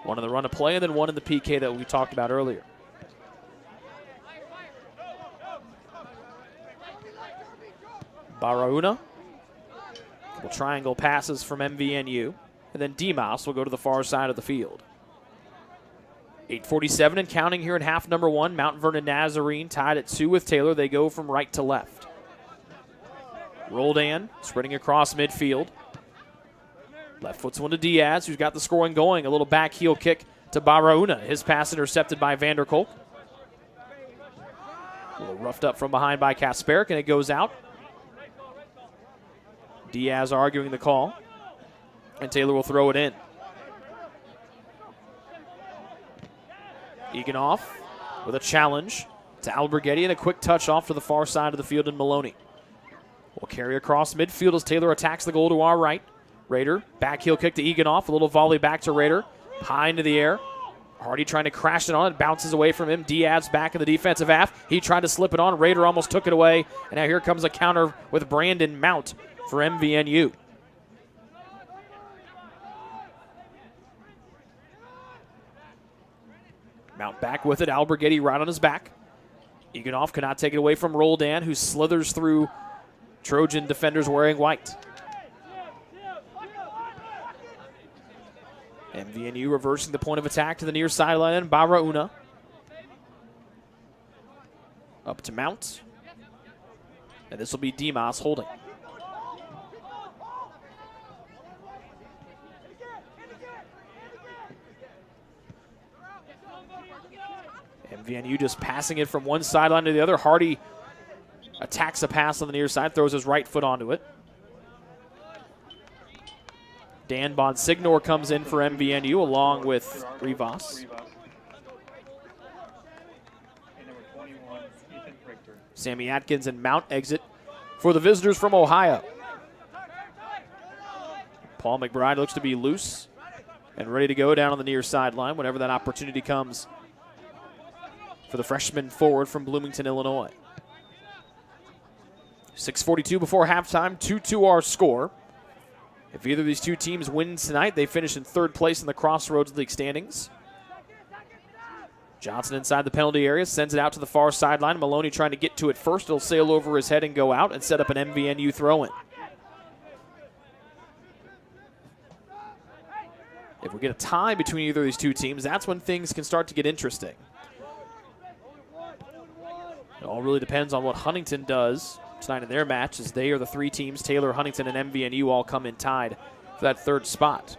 One in the run of play and then one in the PK that we talked about earlier. Barauna. Couple triangle passes from MVNU. And then Dimas will go to the far side of the field. 8:47 and counting here in half number 1. Mount Vernon Nazarene tied at 2 with Taylor. They go from right to left. Roldan spreading across midfield. Left foot's one to Diaz, who's got the scoring going. A little back heel kick to Barauna. His pass intercepted by Vanderkolk. A little roughed up from behind by Kasperic, and it goes out. Diaz arguing the call. And Taylor will throw it in. Eganoff with a challenge to Alberghetti and a quick touch off to the far side of the field in Maloney. Will carry across midfield as Taylor attacks the goal to our right. Rader, back heel kick to Eganoff. A little volley back to Rader. High into the air. Hardy trying to crash it on it. Bounces away from him. Diaz back in the defensive half. He tried to slip it on. Rader almost took it away. And now here comes a counter with Brandon Mount for MVNU. Mount back with it. Alberghetti right on his back. Eganoff cannot take it away from Roldan, who slithers through Trojan defenders wearing white. MVNU reversing the point of attack to the near sideline, and Barauna. Up to Mount. And this will be Dimas holding. MVNU just passing it from one sideline to the other. Hardy attacks a pass on the near side, throws his right foot onto it. Dan Bonsignor comes in for MVNU along with Rivas. Sammy Atkins and Mount exit for the visitors from Ohio. Paul McBride looks to be loose and ready to go down on the near sideline whenever that opportunity comes for the freshman forward from Bloomington, Illinois. 6:42 before halftime, 2-2 our score. If either of these two teams wins tonight, they finish in third place in the Crossroads League standings. Johnson inside the penalty area, sends it out to the far sideline. Maloney trying to get to it first. It'll sail over his head and go out and set up an MVNU throw-in. If we get a tie between either of these two teams, that's when things can start to get interesting. It all really depends on what Huntington does tonight in their match, as they are the three teams, Taylor, Huntington, and MVNU, all come in tied for that third spot.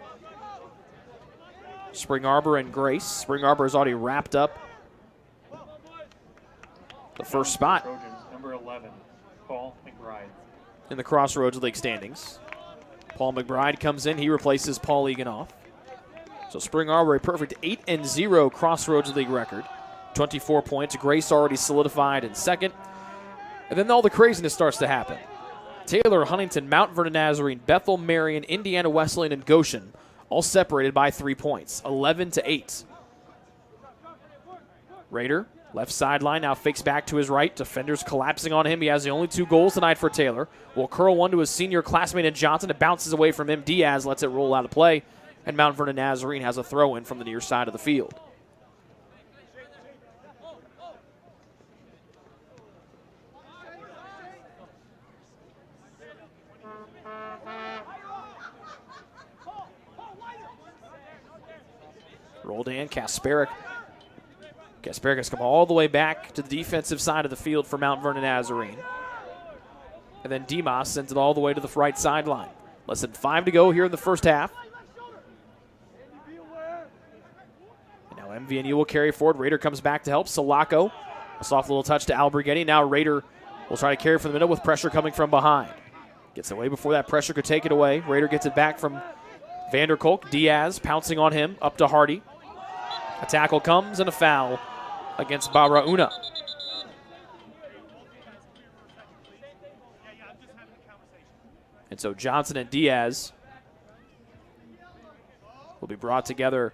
Spring Arbor and Grace. Spring Arbor has already wrapped up the first spot Trojans, number 11, Paul McBride. in the Crossroads League standings. Paul McBride comes in. He replaces Paul Eganoff. So Spring Arbor, a perfect 8-0 Crossroads League record. 24 points. Grace already solidified in second. And then all the craziness starts to happen. Taylor, Huntington, Mount Vernon Nazarene, Bethel, Marion, Indiana Wesleyan, and Goshen all separated by 3 points, 11-8. Rader, left sideline, now fakes back to his right. Defenders collapsing on him. He has the only 2 goals tonight for Taylor. Will curl one to his senior classmate in Johnson. It bounces away from him. Diaz lets it roll out of play. And Mount Vernon Nazarene has a throw-in from the near side of the field. Rolled in, Kasperic. Kasperic has come all the way back to the defensive side of the field for Mount Vernon Nazarene. And then Demas sends it all the way to the right sideline. Less than 5 to go here in the first half. And now MVNU will carry forward. Rader comes back to help. Sulaco, a soft little touch to Alberghetti. Now Rader will try to carry from the middle with pressure coming from behind. Gets away before that pressure could take it away. Rader gets it back from Vanderkolk. Diaz pouncing on him, up to Hardy. A tackle comes and a foul against Barahona. And so Johnson and Diaz will be brought together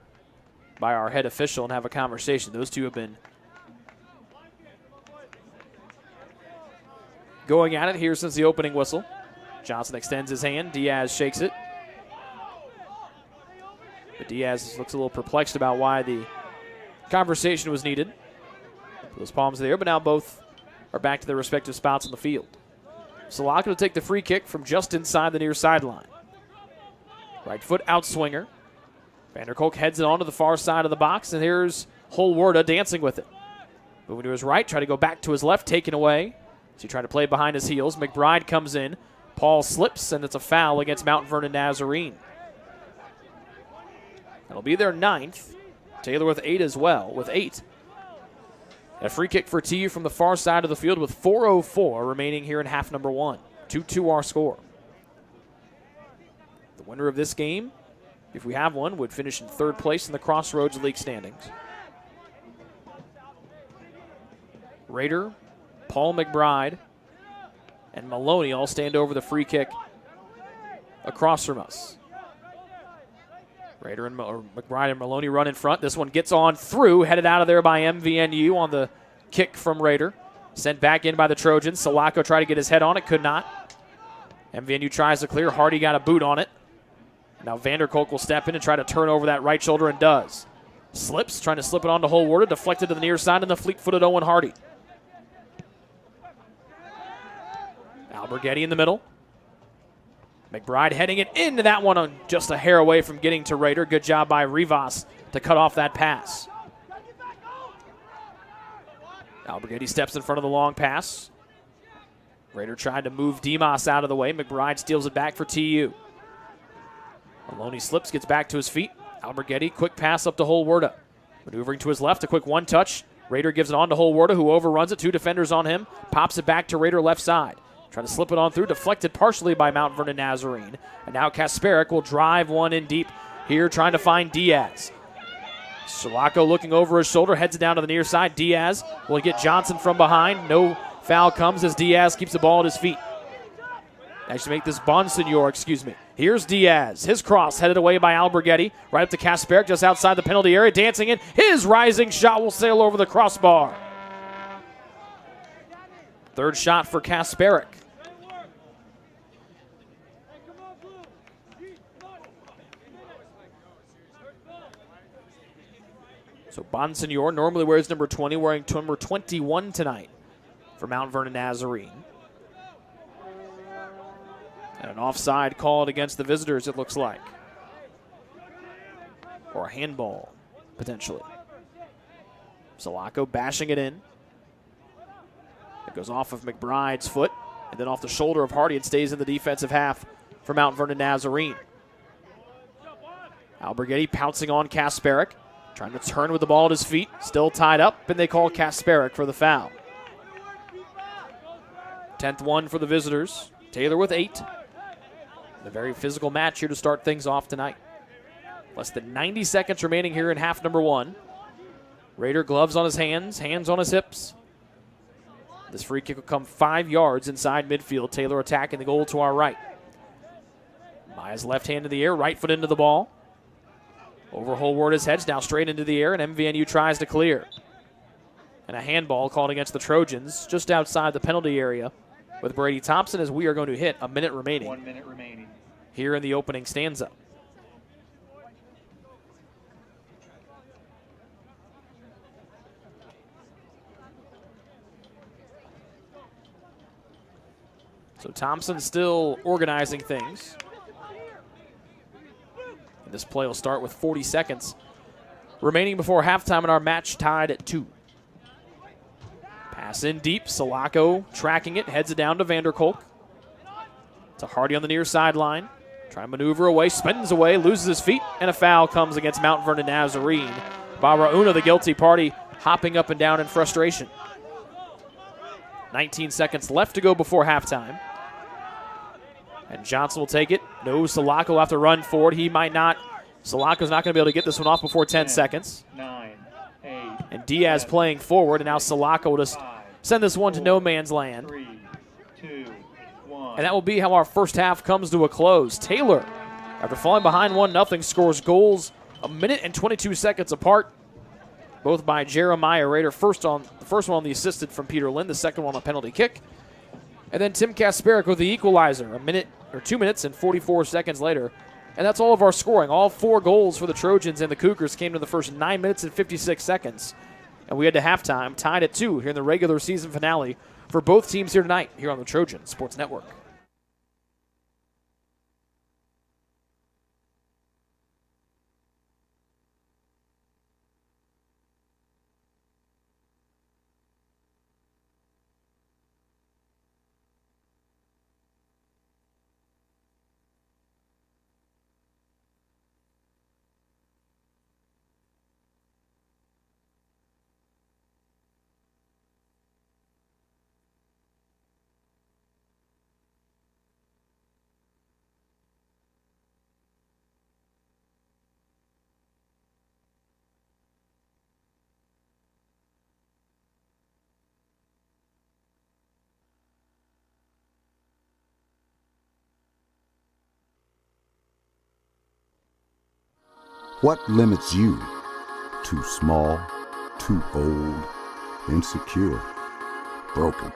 by our head official and have a conversation. Those two have been going at it here since the opening whistle. Johnson extends his hand. Diaz shakes it. But Diaz looks a little perplexed about why the conversation was needed. Those palms there, but now both are back to their respective spots on the field. Sulaco to take the free kick from just inside the near sideline. Right foot outswinger. Vanderkolk heads it onto the far side of the box, and here's Holwarda dancing with it. Moving to his right, try to go back to his left, taken away. So he tried to play behind his heels. McBride comes in. Paul slips, and it's a foul against Mount Vernon Nazarene. That'll be their 9th. Taylor with 8 as well, with 8. A free kick for TU from the far side of the field with 4:04 remaining here in half number 1. 2-2 our score. The winner of this game, if we have one, would finish in third place in the Crossroads League standings. Rader, Paul McBride, and Maloney all stand over the free kick across from us. Rader and McBride and Maloney run in front. This one gets on through, headed out of there by MVNU on the kick from Rader. Sent back in by the Trojans. Sulaco tried to get his head on it, could not. MVNU tries to clear. Hardy got a boot on it. Now Vanderkolk will step in and try to turn over that right shoulder and does. Slips, trying to slip it onto Holwarda, deflected to the near side, and the fleet-footed Owen Hardy. Alberghetti in the middle. McBride heading it into that one on just a hair away from getting to Rader. Good job by Rivas to cut off that pass. Alberghetti steps in front of the long pass. Rader tried to move Demas out of the way. McBride steals it back for TU. Maloney slips, gets back to his feet. Alberghetti, quick pass up to Holwarda. Maneuvering to his left, a quick one-touch. Rader gives it on to Holwarda, who overruns it. 2 defenders on him. Pops it back to Rader left side. Trying to slip it on through, deflected partially by Mount Vernon Nazarene. And now Kasperic will drive one in deep here, trying to find Diaz. Sulaco looking over his shoulder, heads it down to the near side. Diaz will get Johnson from behind. No foul comes as Diaz keeps the ball at his feet. Actually, make this Bonsignor, excuse me. Here's Diaz. His cross headed away by Alberghetti. Right up to Kasperek, just outside the penalty area. Dancing in. His rising shot will sail over the crossbar. Third shot for Kasperek. So Bonsignor normally wears number 20, wearing number 21 tonight for Mount Vernon Nazarene. And an offside called against the visitors, it looks like. Or a handball, potentially. Salako bashing it in. It goes off of McBride's foot and then off the shoulder of Hardy and stays in the defensive half for Mount Vernon Nazarene. Alberghetti pouncing on Kasperek, trying to turn with the ball at his feet, still tied up, and they call Kasperek for the foul. 10th one for the visitors. Taylor with 8. A very physical match here to start things off tonight. Less than 90 seconds remaining here in half number 1. Raider gloves on his hands on his hips. This free kick will come 5 yards inside midfield. Taylor attacking the goal to our right. Maya's left hand in the air, right foot into the ball. Over Holward his heads, now straight into the air, and MVNU tries to clear. And a handball called against the Trojans just outside the penalty area with Brady Thompson, as we are going to hit a minute remaining. 1 minute remaining. Here in the opening stanza. So Thompson still organizing things. And this play will start with 40 seconds remaining before halftime, and our match tied at 2. Pass in deep. Salako tracking it, heads it down to Vanderkolk. To Hardy on the near sideline. Trying to maneuver away, spins away, loses his feet, and a foul comes against Mount Vernon Nazarene. Barauna, the guilty party, hopping up and down in frustration. 19 seconds left to go before halftime. And Johnson will take it. No, Salako will have to run forward. He might not. Salako's not going to be able to get this one off before 10 seconds. 9, 8, And Diaz 7, playing forward, and now Salako will just 5, send this one to no man's land. 3, 2, 1. And that will be how our first half comes to a close. Taylor, after falling behind 1-0, scores goals a minute and 22 seconds apart, both by Jeremiah Rader. The first one on the assisted from Peter Lynn, the second one on a penalty kick. And then Tim Kasperek with the equalizer 2 minutes and 44 seconds later. And that's all of our scoring. All 4 goals for the Trojans and the Cougars came in the first 9 minutes and 56 seconds. And we had to halftime, tied at 2 here in the regular season finale for both teams here tonight here on the Trojan Sports Network. What limits you? Too small, too old, insecure, broken.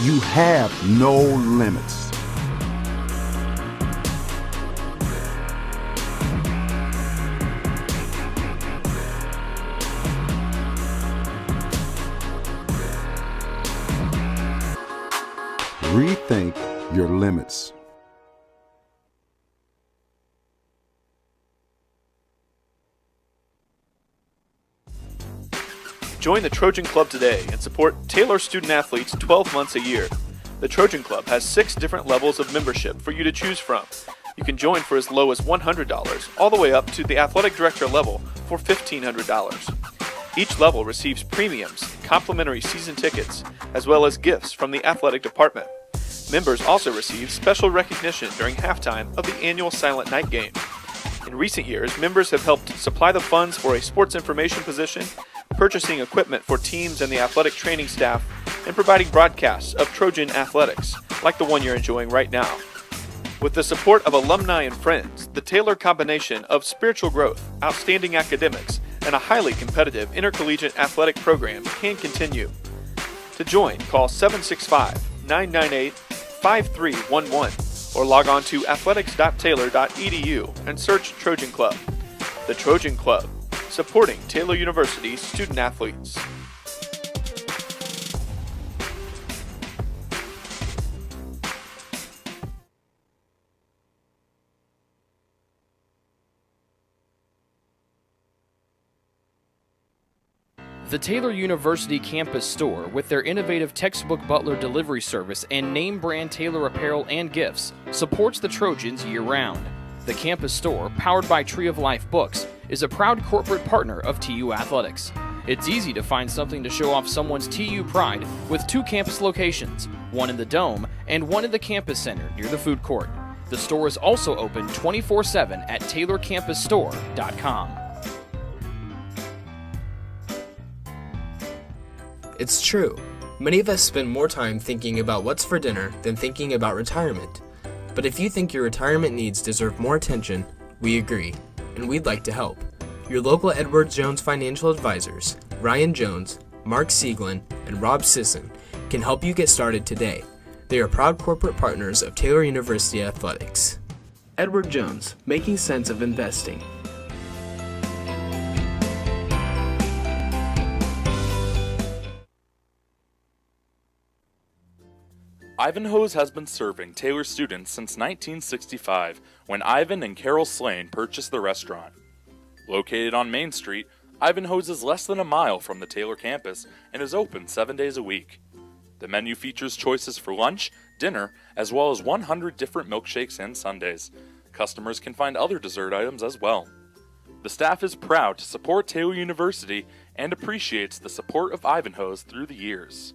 You have no limits. Rethink your limits. Join the Trojan Club today and support Taylor student-athletes 12 months a year. The Trojan Club has 6 different levels of membership for you to choose from. You can join for as low as $100, all the way up to the athletic director level for $1,500. Each level receives premiums, complimentary season tickets, as well as gifts from the athletic department. Members also receive special recognition during halftime of the annual Silent Night game. In recent years, members have helped supply the funds for a sports information position, purchasing equipment for teams and the athletic training staff, and providing broadcasts of Trojan athletics, like the one you're enjoying right now. With the support of alumni and friends, the Taylor combination of spiritual growth, outstanding academics, and a highly competitive intercollegiate athletic program can continue. To join, call 765-998-5311 or log on to athletics.taylor.edu and search Trojan Club. The Trojan Club, supporting Taylor University student athletes. The Taylor University campus store, with their innovative textbook butler delivery service and name brand Taylor apparel and gifts, supports the Trojans year-round. The campus store, powered by Tree of Life Books, is a proud corporate partner of TU Athletics. It's easy to find something to show off someone's TU pride with 2 campus locations, one in the Dome and one in the campus center near the food court. The store is also open 24/7 at taylorcampusstore.com. It's true. Many of us spend more time thinking about what's for dinner than thinking about retirement. But if you think your retirement needs deserve more attention, we agree, and we'd like to help. Your local Edward Jones financial advisors, Ryan Jones, Mark Sieglin, and Rob Sisson, can help you get started today. They are proud corporate partners of Taylor University Athletics. Edward Jones, making sense of investing. Ivanhoe's has been serving Taylor students since 1965, when Ivan and Carol Slane purchased the restaurant. Located on Main Street, Ivanhoe's is less than a mile from the Taylor campus and is open 7 days a week. The menu features choices for lunch, dinner, as well as 100 different milkshakes and sundaes. Customers can find other dessert items as well. The staff is proud to support Taylor University and appreciates the support of Ivanhoe's through the years.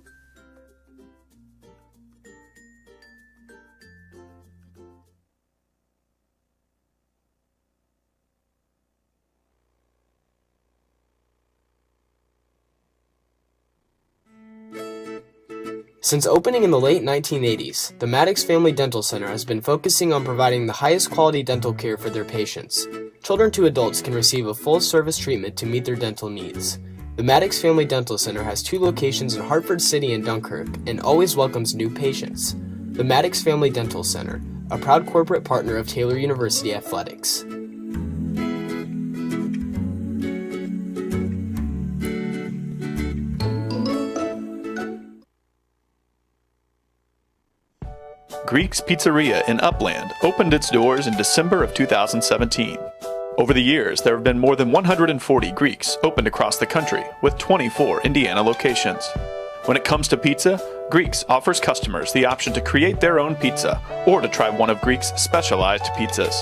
Since opening in the late 1980s, the Maddox Family Dental Center has been focusing on providing the highest quality dental care for their patients. Children to adults can receive a full-service treatment to meet their dental needs. The Maddox Family Dental Center has 2 locations in Hartford City and Dunkirk and always welcomes new patients. The Maddox Family Dental Center, a proud corporate partner of Taylor University Athletics. Greek's Pizzeria in Upland opened its doors in December of 2017. Over the years, there have been more than 140 Greeks opened across the country, with 24 Indiana locations. When it comes to pizza, Greeks offers customers the option to create their own pizza or to try one of Greek's specialized pizzas.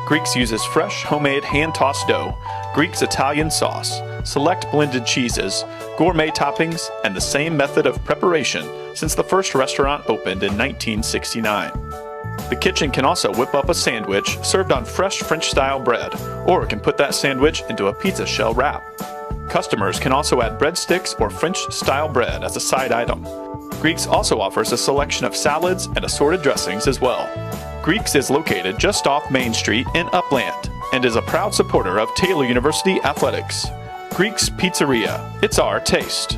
Greeks uses fresh, homemade, hand-tossed dough, Greek's Italian sauce, select blended cheeses, gourmet toppings, and the same method of preparation since the first restaurant opened in 1969. The kitchen can also whip up a sandwich served on fresh French-style bread, or can put that sandwich into a pizza shell wrap. Customers can also add breadsticks or French-style bread as a side item. Greeks also offers a selection of salads and assorted dressings as well. Greeks is located just off Main Street in Upland and is a proud supporter of Taylor University Athletics. Greek's Pizzeria. It's our taste.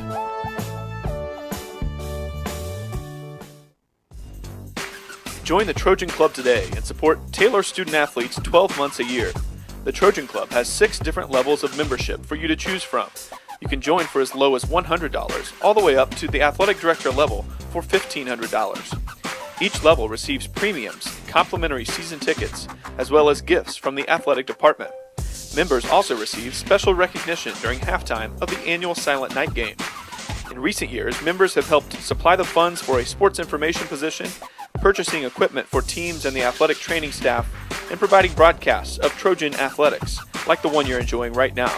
Join the Trojan Club today and support Taylor student athletes 12 months a year. The Trojan Club has 6 different levels of membership for you to choose from. You can join for as low as $100, all the way up to the athletic director level for $1,500. Each level receives premiums, complimentary season tickets, as well as gifts from the athletic department. Members also receive special recognition during halftime of the annual Silent Night game. In recent years, members have helped supply the funds for a sports information position, purchasing equipment for teams and the athletic training staff, and providing broadcasts of Trojan athletics, like the one you're enjoying right now.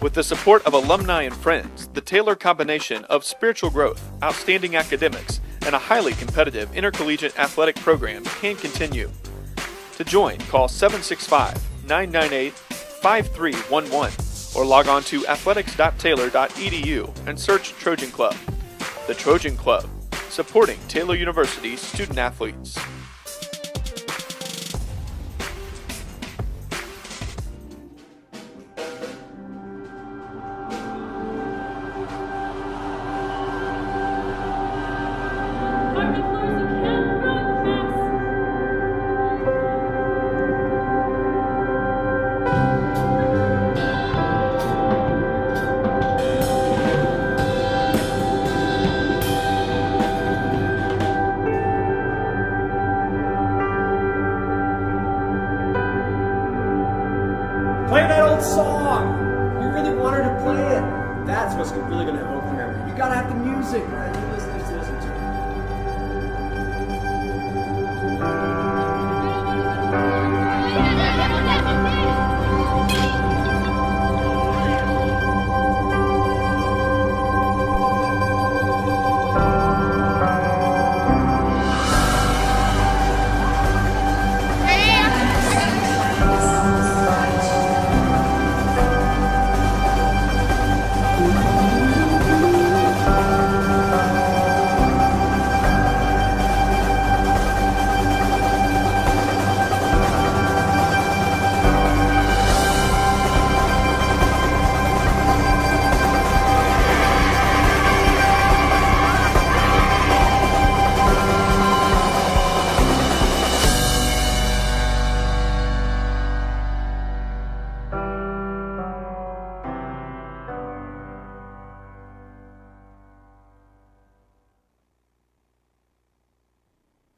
With the support of alumni and friends, the Taylor combination of spiritual growth, outstanding academics, and a highly competitive intercollegiate athletic program can continue. To join, call 765-998-5311 or log on to athletics.taylor.edu and search Trojan Club. The Trojan Club, supporting Taylor University student athletes. Play that old song! You really want her to play it. That's what's really going to evoke the memory. You gotta have the music, right? You listen to it.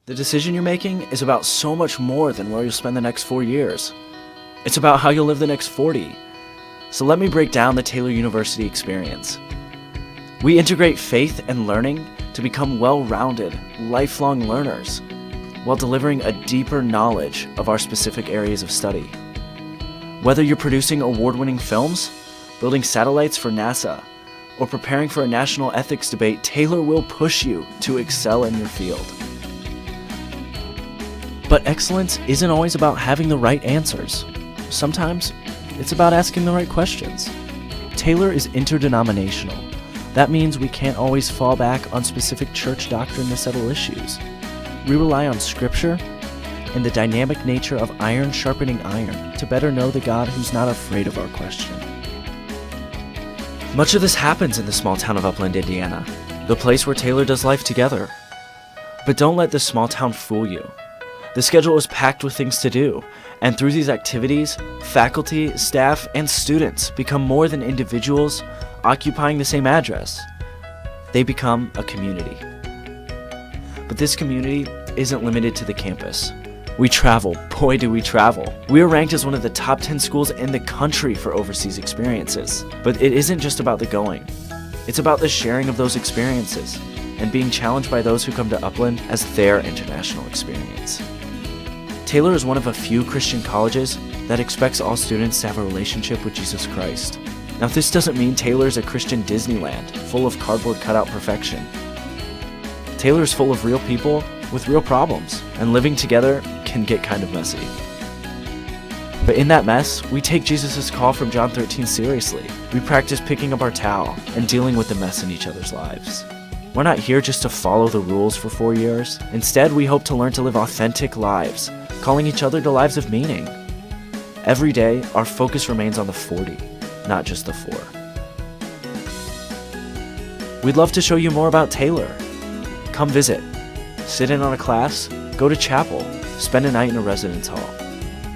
The decision you're making is about so much more than where you'll spend the next 4 years. It's about how you'll live the next 40. So let me break down the Taylor University experience. We integrate faith and learning to become well-rounded, lifelong learners, while delivering a deeper knowledge of our specific areas of study. Whether you're producing award-winning films, building satellites for NASA, or preparing for a national ethics debate, Taylor will push you to excel in your field. But excellence isn't always about having the right answers. Sometimes it's about asking the right questions. Taylor is interdenominational. That means we can't always fall back on specific church doctrine to settle issues. We rely on scripture and the dynamic nature of iron sharpening iron to better know the God who's not afraid of our question. Much of this happens in the small town of Upland, Indiana, the place where Taylor does life together. But don't let this small town fool you. The schedule is packed with things to do, and through these activities, faculty, staff, and students become more than individuals occupying the same address. They become a community. But this community isn't limited to the campus. We travel. Boy, do we travel. We are ranked as one of the top 10 schools in the country for overseas experiences. But it isn't just about the going. It's about the sharing of those experiences and being challenged by those who come to Upland as their international experience. Taylor is one of a few Christian colleges that expects all students to have a relationship with Jesus Christ. Now, this doesn't mean Taylor is a Christian Disneyland full of cardboard cutout perfection. Taylor is full of real people with real problems, and living together can get kind of messy. But in that mess, we take Jesus' call from John 13 seriously. We practice picking up our towel and dealing with the mess in each other's lives. We're not here just to follow the rules for 4 years. Instead, we hope to learn to live authentic lives, calling each other to lives of meaning. Every day, our focus remains on the 40, not just the 4. We'd love to show you more about Taylor. Come visit, sit in on a class, go to chapel, spend a night in a residence hall.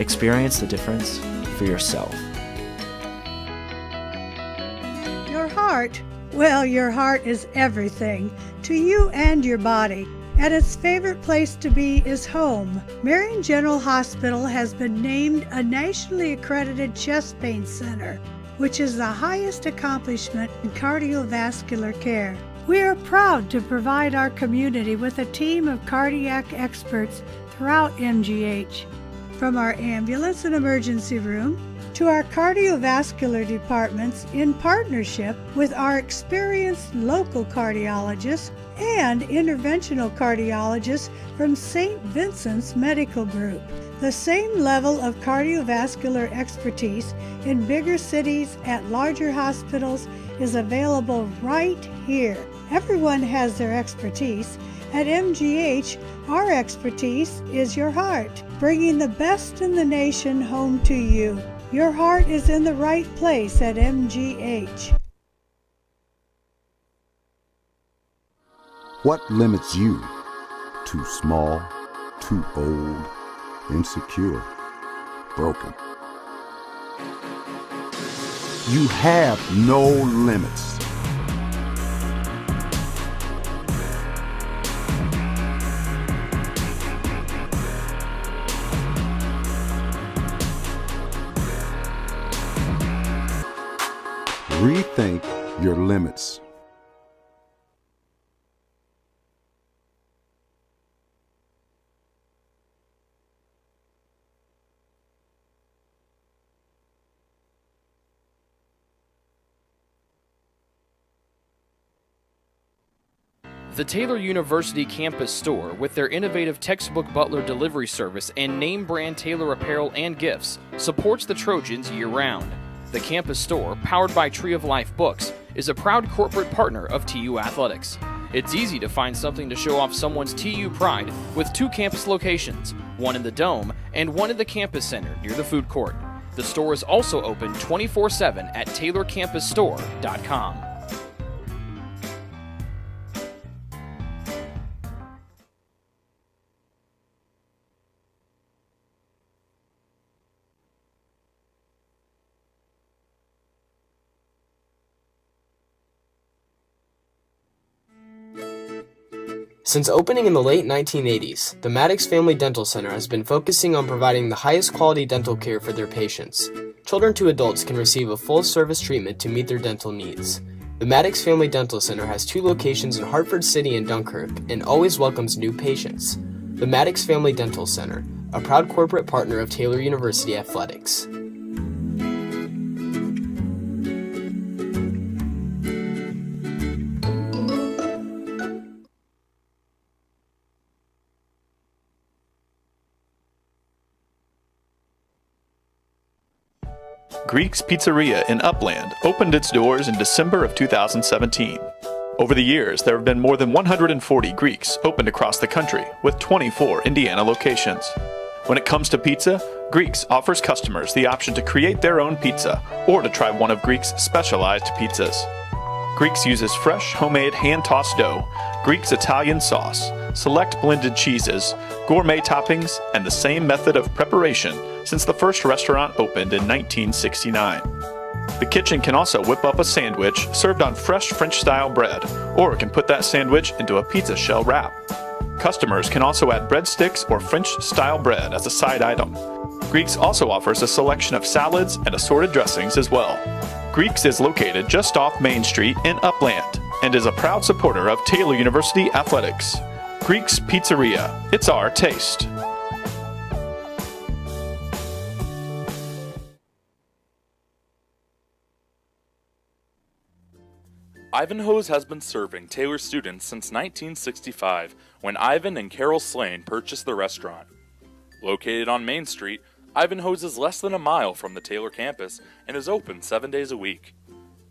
Experience the difference for yourself. Your heart? Well, your heart is everything to you and your body. And its favorite place to be is home. Marion General Hospital has been named a nationally accredited chest pain center, which is the highest accomplishment in cardiovascular care. We are proud to provide our community with a team of cardiac experts throughout MGH. From our ambulance and emergency room to our cardiovascular departments in partnership with our experienced local cardiologists and interventional cardiologists from St. Vincent's Medical Group. The same level of cardiovascular expertise in bigger cities at larger hospitals is available right here. Everyone has their expertise. At MGH, our expertise is your heart, bringing the best in the nation home to you. Your heart is in the right place at MGH. What limits you? Too small, too old, insecure, broken. You have no limits. Rethink your limits. The Taylor University campus store, with their innovative textbook butler delivery service and name brand Taylor apparel and gifts, supports the Trojans year-round. The campus store, powered by Tree of Life Books, is a proud corporate partner of TU Athletics. It's easy to find something to show off someone's TU pride with 2 campus locations, one in the Dome and one in the campus center near the food court. The store is also open 24/7 at taylorcampusstore.com. Since opening in the late 1980s, the Maddox Family Dental Center has been focusing on providing the highest quality dental care for their patients. Children to adults can receive a full-service treatment to meet their dental needs. The Maddox Family Dental Center has 2 locations in Hartford City and Dunkirk and always welcomes new patients. The Maddox Family Dental Center, a proud corporate partner of Taylor University Athletics. Greek's Pizzeria in Upland opened its doors in December of 2017. Over the years, there have been more than 140 Greeks opened across the country, with 24 Indiana locations. When it comes to pizza, Greeks offers customers the option to create their own pizza or to try one of Greek's specialized pizzas. Greeks uses fresh, homemade, hand-tossed dough, Greek's Italian sauce, select blended cheeses, gourmet toppings, and the same method of preparation since the first restaurant opened in 1969. The kitchen can also whip up a sandwich served on fresh French-style bread, or it can put that sandwich into a pizza shell wrap. Customers can also add breadsticks or French-style bread as a side item. Greeks also offers a selection of salads and assorted dressings as well. Greeks is located just off Main Street in Upland and is a proud supporter of Taylor University Athletics. Greek's Pizzeria. It's our taste. Ivanhoe's has been serving Taylor students since 1965, when Ivan and Carol Slane purchased the restaurant. Located on Main Street, Ivanhoe's is less than a mile from the Taylor campus and is open 7 days a week.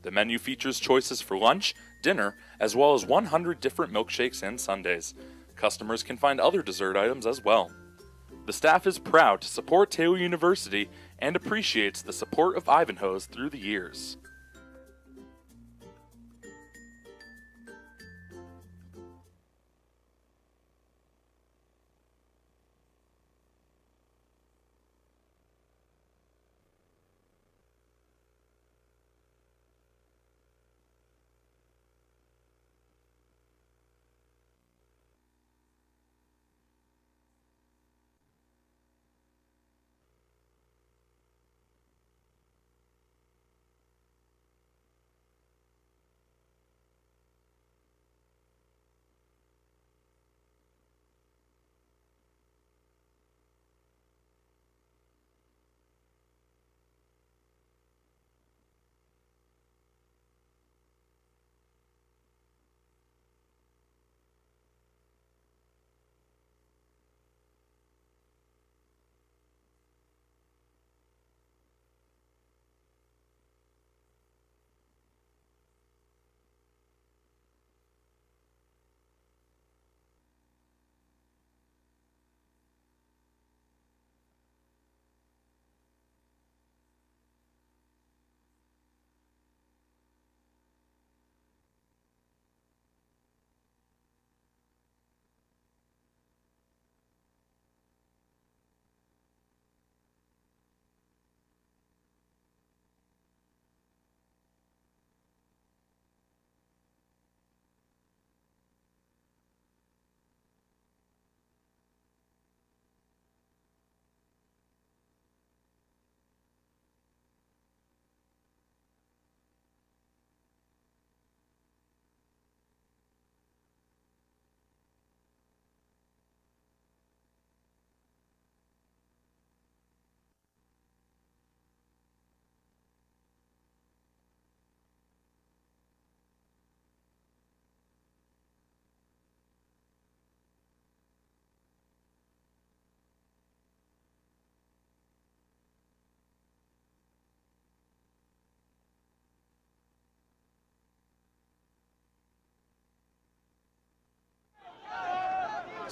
The menu features choices for lunch, dinner, as well as 100 different milkshakes and sundaes. Customers can find other dessert items as well. The staff is proud to support Taylor University and appreciates the support of Ivanhoe's through the years.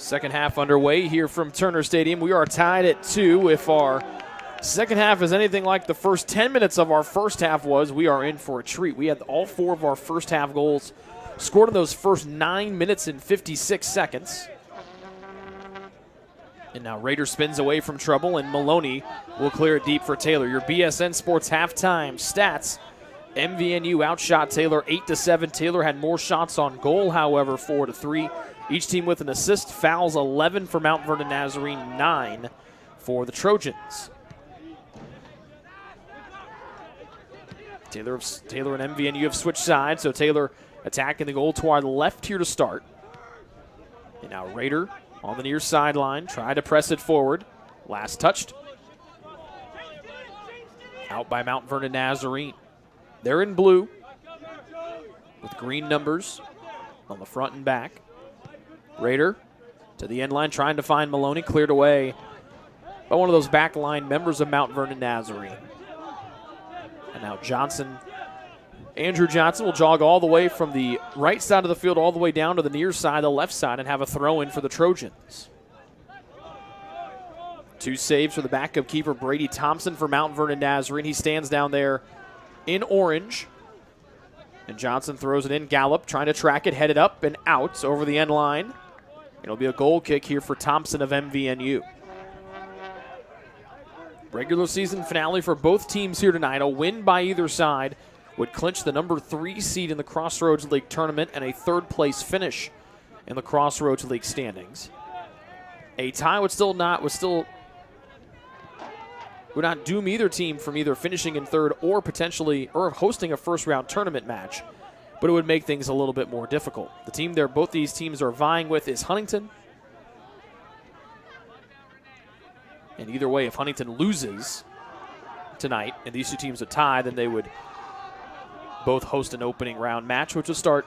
Second half underway here from Turner Stadium. We are tied at 2. If our second half is anything like the first 10 minutes of our first half was, we are in for a treat. We had all 4 of our first half goals scored in those first 9 minutes and 56 seconds. And now Rader spins away from trouble, and Maloney will clear it deep for Taylor. Your BSN Sports halftime stats. MVNU outshot Taylor 8-7. Taylor had more shots on goal, however, 4-3. Each team with an assist. Fouls 11 for Mount Vernon Nazarene, 9 for the Trojans. Taylor and MVNU have switched sides, so Taylor attacking the goal to our left here to start. And now Rader on the near sideline, try to press it forward. Last touched. Out by Mount Vernon Nazarene. They're in blue with green numbers on the front and back. Rader to the end line, trying to find Maloney, cleared away by one of those back line members of Mount Vernon Nazarene. And now Andrew Johnson will jog all the way from the right side of the field all the way down to the near side, the left side, and have a throw in for the Trojans. 2 saves for the backup keeper, Brady Thompson, for Mount Vernon Nazarene. He stands down there in orange. And Johnson throws it in. Gallup trying to track it, headed up and out over the end line. It'll be a goal kick here for Thompson of MVNU. Regular season finale for both teams here tonight. A win by either side would clinch the number 3 seed in the Crossroads League tournament and a 3rd place finish in the Crossroads League standings. A tie would not doom either team from either finishing in 3rd or hosting a first round tournament match, but it would make things a little bit more difficult. The team both these teams are vying with is Huntington. And either way, if Huntington loses tonight and these 2 teams are tied, then they would both host an opening round match, which the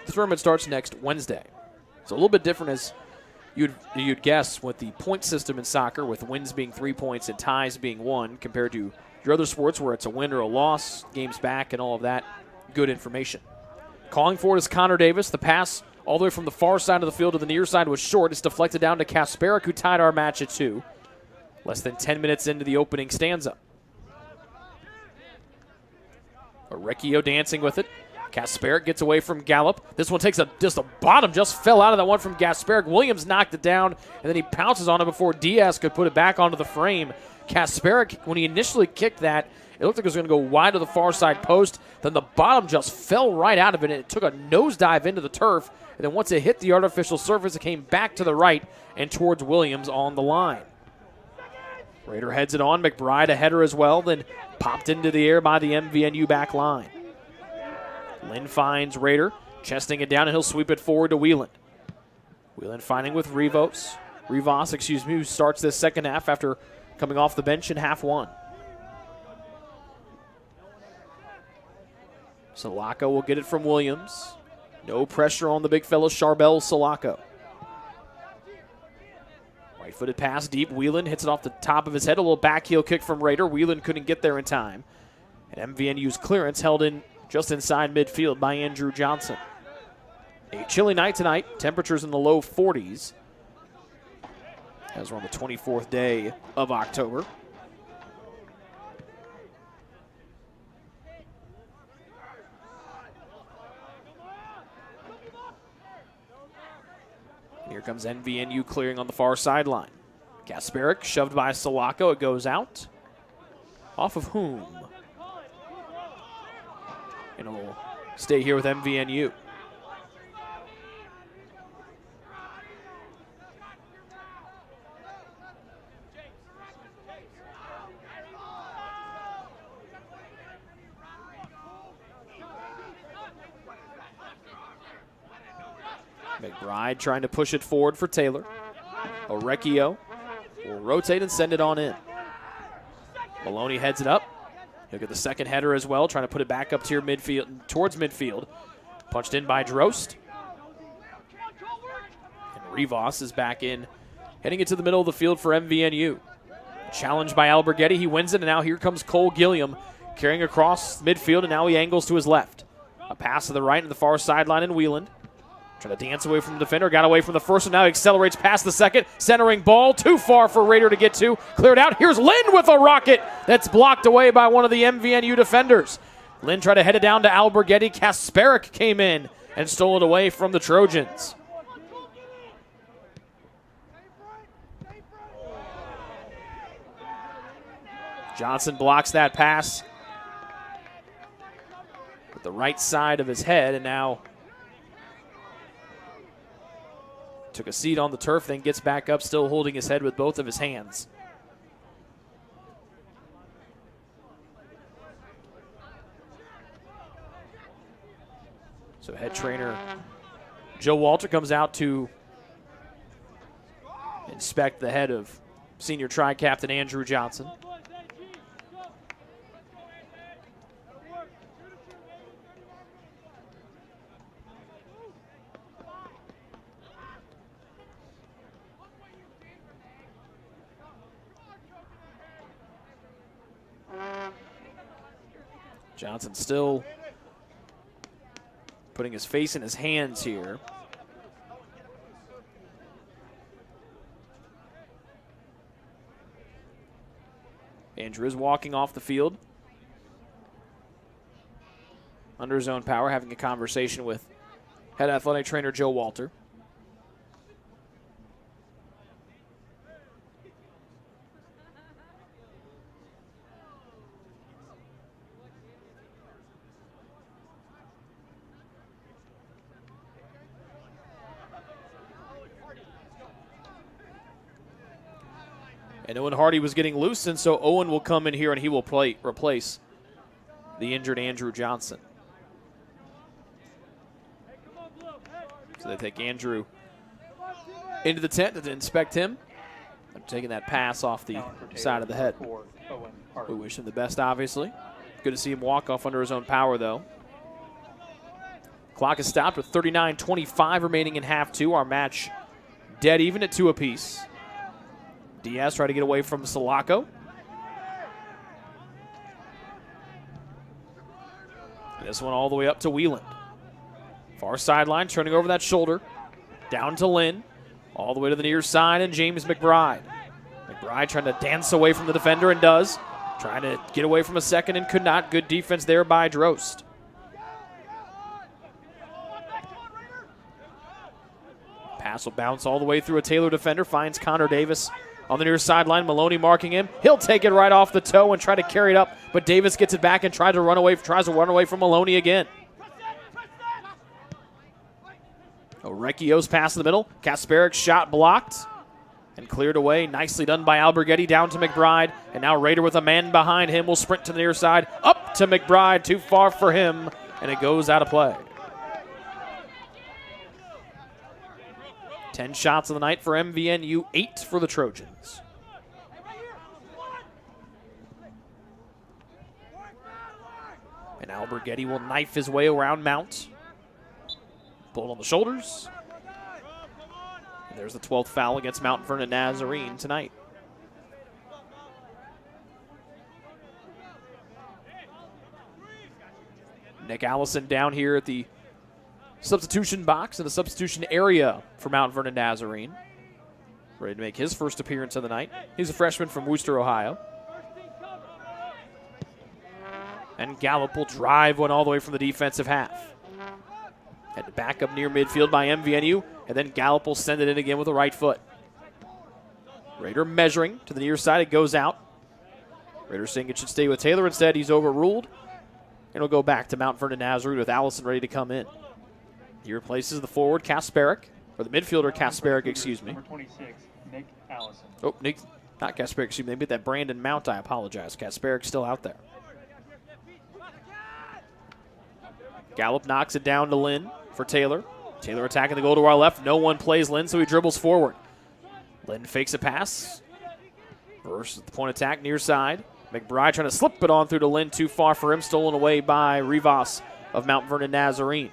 tournament starts next Wednesday. It's a little bit different, as you'd guess, with the point system in soccer, with wins being 3 points and ties being 1, compared to your other sports where it's a win or a loss, games back, and all of that. Good information. Calling for it is Connor Davis. The pass all the way from the far side of the field to the near side was short. It's deflected down to Kasperick, who tied our match at 2. Less than 10 minutes into the opening stanza. Orecchio dancing with it. Kasperick gets away from Gallup. This one takes just a bottom, just fell out of that one from Kasperick. Williams knocked it down, and then he pounces on it before Diaz could put it back onto the frame. Kasperick, when he initially kicked that, it looked like it was going to go wide to the far side post. Then the bottom just fell right out of it, and it took a nosedive into the turf. And then once it hit the artificial surface, it came back to the right and towards Williams on the line. Rader heads it on. McBride a header as well, then popped into the air by the MVNU back line. Lynn finds Rader, chesting it down, and he'll sweep it forward to Whelan. Whelan finding with Rivas, who starts this second half after coming off the bench in half 1. Salako will get it from Williams. No pressure on the big fella, Charbel Salako. Right-footed pass deep. Whelan hits it off the top of his head. A little back heel kick from Rader. Whelan couldn't get there in time. And MVNU's clearance held in just inside midfield by Andrew Johnson. A chilly night tonight. Temperatures in the low 40s as we're on the 24th day of October. Here comes MVNU clearing on the far sideline. Kasperick shoved by Salako. It goes out. Off of whom? And it'll stay here with MVNU. McBride trying to push it forward for Taylor. Orecchio will rotate and send it on in. Maloney heads it up. He'll get the second header as well, trying to put it back up to midfield, towards midfield. Punched in by Drost. And Rivas is back in, heading it to the middle of the field for MVNU. Challenged by Alberghetti. He wins it, and now here comes Cole Gilliam carrying across midfield, and now he angles to his left. A pass to the right and the far sideline in Wheeland. Trying to dance away from the defender. Got away from the first one. Now accelerates past the second. Centering ball. Too far for Raider to get to. Cleared out. Here's Lynn with a rocket. That's blocked away by one of the MVNU defenders. Lynn tried to head it down to Alberghetti. Kasparic came in and stole it away from the Trojans. Johnson blocks that pass with the right side of his head, and now took a seat on the turf, then gets back up, still holding his head with both of his hands. So head trainer Joe Walter comes out to inspect the head of senior tri-captain Andrew Johnson. Johnson still putting his face in his hands here. Andrew is walking off the field under his own power, having a conversation with head athletic trainer Joe Walter. And Owen Hardy was getting loose, and so Owen will come in here and he will replace the injured Andrew Johnson. So they take Andrew into the tent to inspect him. They're taking that pass off the side of the head. We wish him the best, obviously. Good to see him walk off under his own power, though. Clock is stopped with 39:25 remaining in half two. Our match dead even at 2 apiece. Diaz tried to get away from Sulaco. This one all the way up to Wieland. Far sideline, turning over that shoulder. Down to Lynn. All the way to the near side, and James McBride. McBride trying to dance away from the defender and does. Trying to get away from a second and could not. Good defense there by Drost. Pass will bounce all the way through a Taylor defender. Finds Connor Davis on the near sideline. Maloney marking him. He'll take it right off the toe and try to carry it up, but Davis gets it back and tries to run away from Maloney again. Orecchio's pass in the middle. Kasparic's shot blocked and cleared away. Nicely done by Alberghetti down to McBride. And now Raider with a man behind him will sprint to the near side. Up to McBride. Too far for him, and it goes out of play. 10 shots of the night for MVNU, 8 for the Trojans. And Alberghetti will knife his way around Mount. Pulled on the shoulders. And there's the 12th foul against Mount Vernon Nazarene tonight. Nick Allison down here at the substitution box in the substitution area for Mount Vernon Nazarene. Ready to make his first appearance of the night. He's a freshman from Wooster, Ohio. And Gallup will drive one all the way from the defensive half. Had to back up near midfield by MVNU, and then Gallup will send it in again with the right foot. Raider measuring to the near side. It goes out. Raider saying it should stay with Taylor. Instead, he's overruled. And it'll go back to Mount Vernon Nazarene with Allison ready to come in. He replaces the forward, Kasparic, or the midfielder, Kasparic, excuse me. Number 26, Nick Allison. Oh, Nick, not Kasparic, excuse me. They beat that Brandon Mount, I apologize. Kasparic's still out there. Gallup knocks it down to Lynn for Taylor. Taylor attacking the goal to our left. No one plays Lynn, so he dribbles forward. Lynn fakes a pass. Versus the point attack near side. McBride trying to slip it on through to Lynn. Too far for him. Stolen away by Rivas of Mount Vernon Nazarene.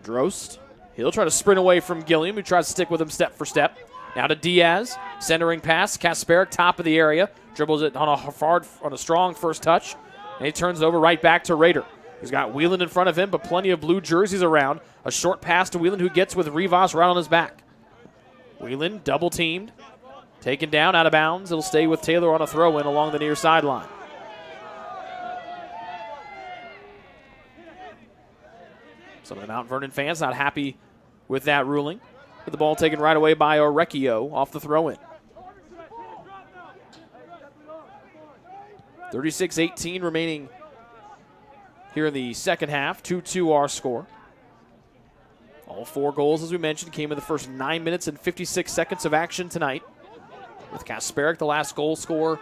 Drost. He'll try to sprint away from Gilliam, who tries to stick with him step for step. Now to Diaz. Centering pass. Kasparic, top of the area. Dribbles it on a strong first touch. And he turns it over right back to Raider. He's got Whelan in front of him, but plenty of blue jerseys around. A short pass to Whelan, who gets with Rivas right on his back. Whelan double teamed, taken down, out of bounds. It'll stay with Taylor on a throw-in along the near sideline. Some of the Mount Vernon fans not happy with that ruling. With the ball taken right away by Orecchio off the throw-in. 36-18 remaining here in the second half. 2-2 our score. All 4 goals, as we mentioned, came in the first 9 minutes and 56 seconds of action tonight. With Kasperic, the last goal scorer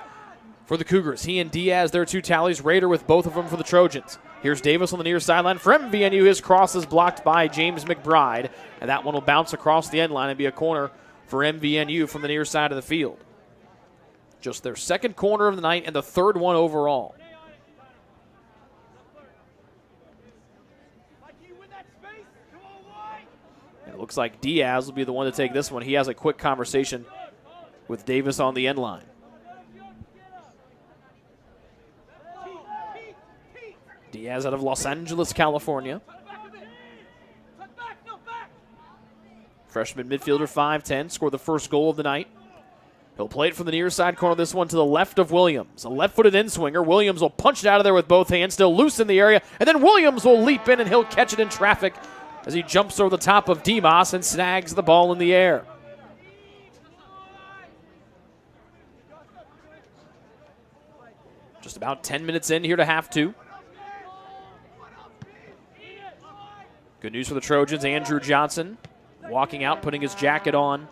for the Cougars. He and Diaz, their 2 tallies. Rader with both of them for the Trojans. Here's Davis on the near sideline for MVNU. His cross is blocked by James McBride, and that one will bounce across the end line and be a corner for MVNU from the near side of the field. Just their second corner of the night and the third one overall. And it looks like Diaz will be the one to take this one. He has a quick conversation with Davis on the end line. Diaz out of Los Angeles, California. Freshman midfielder, 5'10", scored the first goal of the night. He'll play it from the near side corner, this one to the left of Williams. A left-footed in-swinger. Williams will punch it out of there with both hands, still loose in the area, and then Williams will leap in and he'll catch it in traffic as he jumps over the top of Dimas and snags the ball in the air. Just about 10 minutes in here to half 2. Good news for the Trojans. Andrew Johnson walking out, putting his jacket on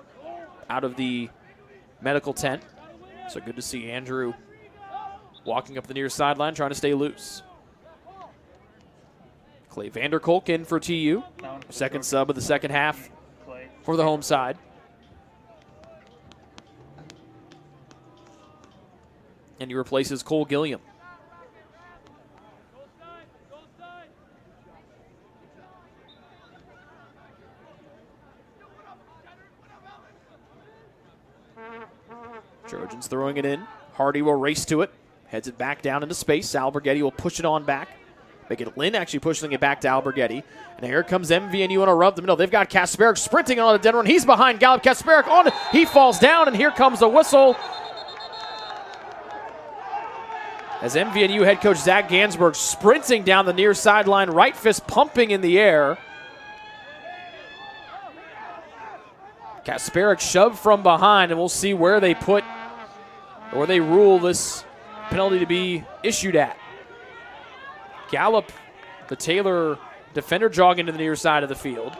out of the medical tent. So good to see Andrew walking up the near sideline, trying to stay loose. Clay Vanderkolk in for TU. Second sub of the second half for the home side. And he replaces Cole Gilliam. Trojans throwing it in. Hardy will race to it. Heads it back down into space. Alberghetti will push it on back. Make it Lynn actually pushing it back to Alberghetti. And here comes MVNU on a rub the middle. They've got Kasperic sprinting on to Denver, and he's behind Gallup. Kasperic on it. He falls down, and here comes the whistle. As MVNU head coach Zach Gansberg sprinting down the near sideline, right fist pumping in the air. Kasperic shoved from behind, and we'll see where they put or they rule this penalty to be issued at. Gallup, the Taylor defender, jogging to the near side of the field.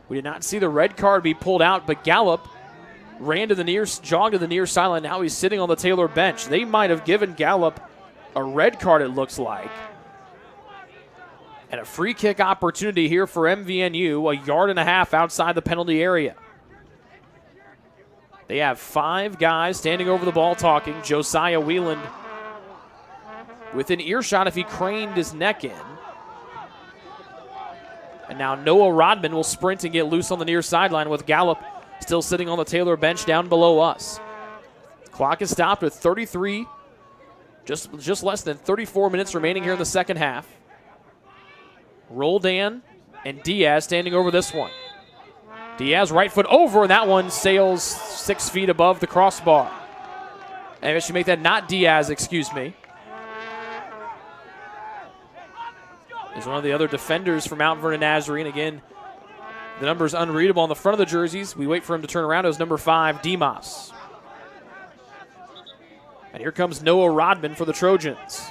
We did not see the red card be pulled out, but Gallup ran to the near, jogged to the near sideline. Now he's sitting on the Taylor bench. They might have given Gallup a red card, it looks like. And a free kick opportunity here for MVNU, a yard and a half outside the penalty area. They have 5 guys standing over the ball talking. Josiah Wieland within earshot if he craned his neck in. And now Noah Rodman will sprint and get loose on the near sideline with Gallup still sitting on the Taylor bench down below us. Clock is stopped with 33, just less than 34 minutes remaining here in the second half. Roldan and Diaz standing over this one. Diaz right foot over, and that one sails 6 feet above the crossbar. And I should make that not Diaz, excuse me. Is one of the other defenders for Mount Vernon Nazarene. Again, the number is unreadable on the front of the jerseys. We wait for him to turn around. It was number 5, Dimas. And here comes Noah Rodman for the Trojans.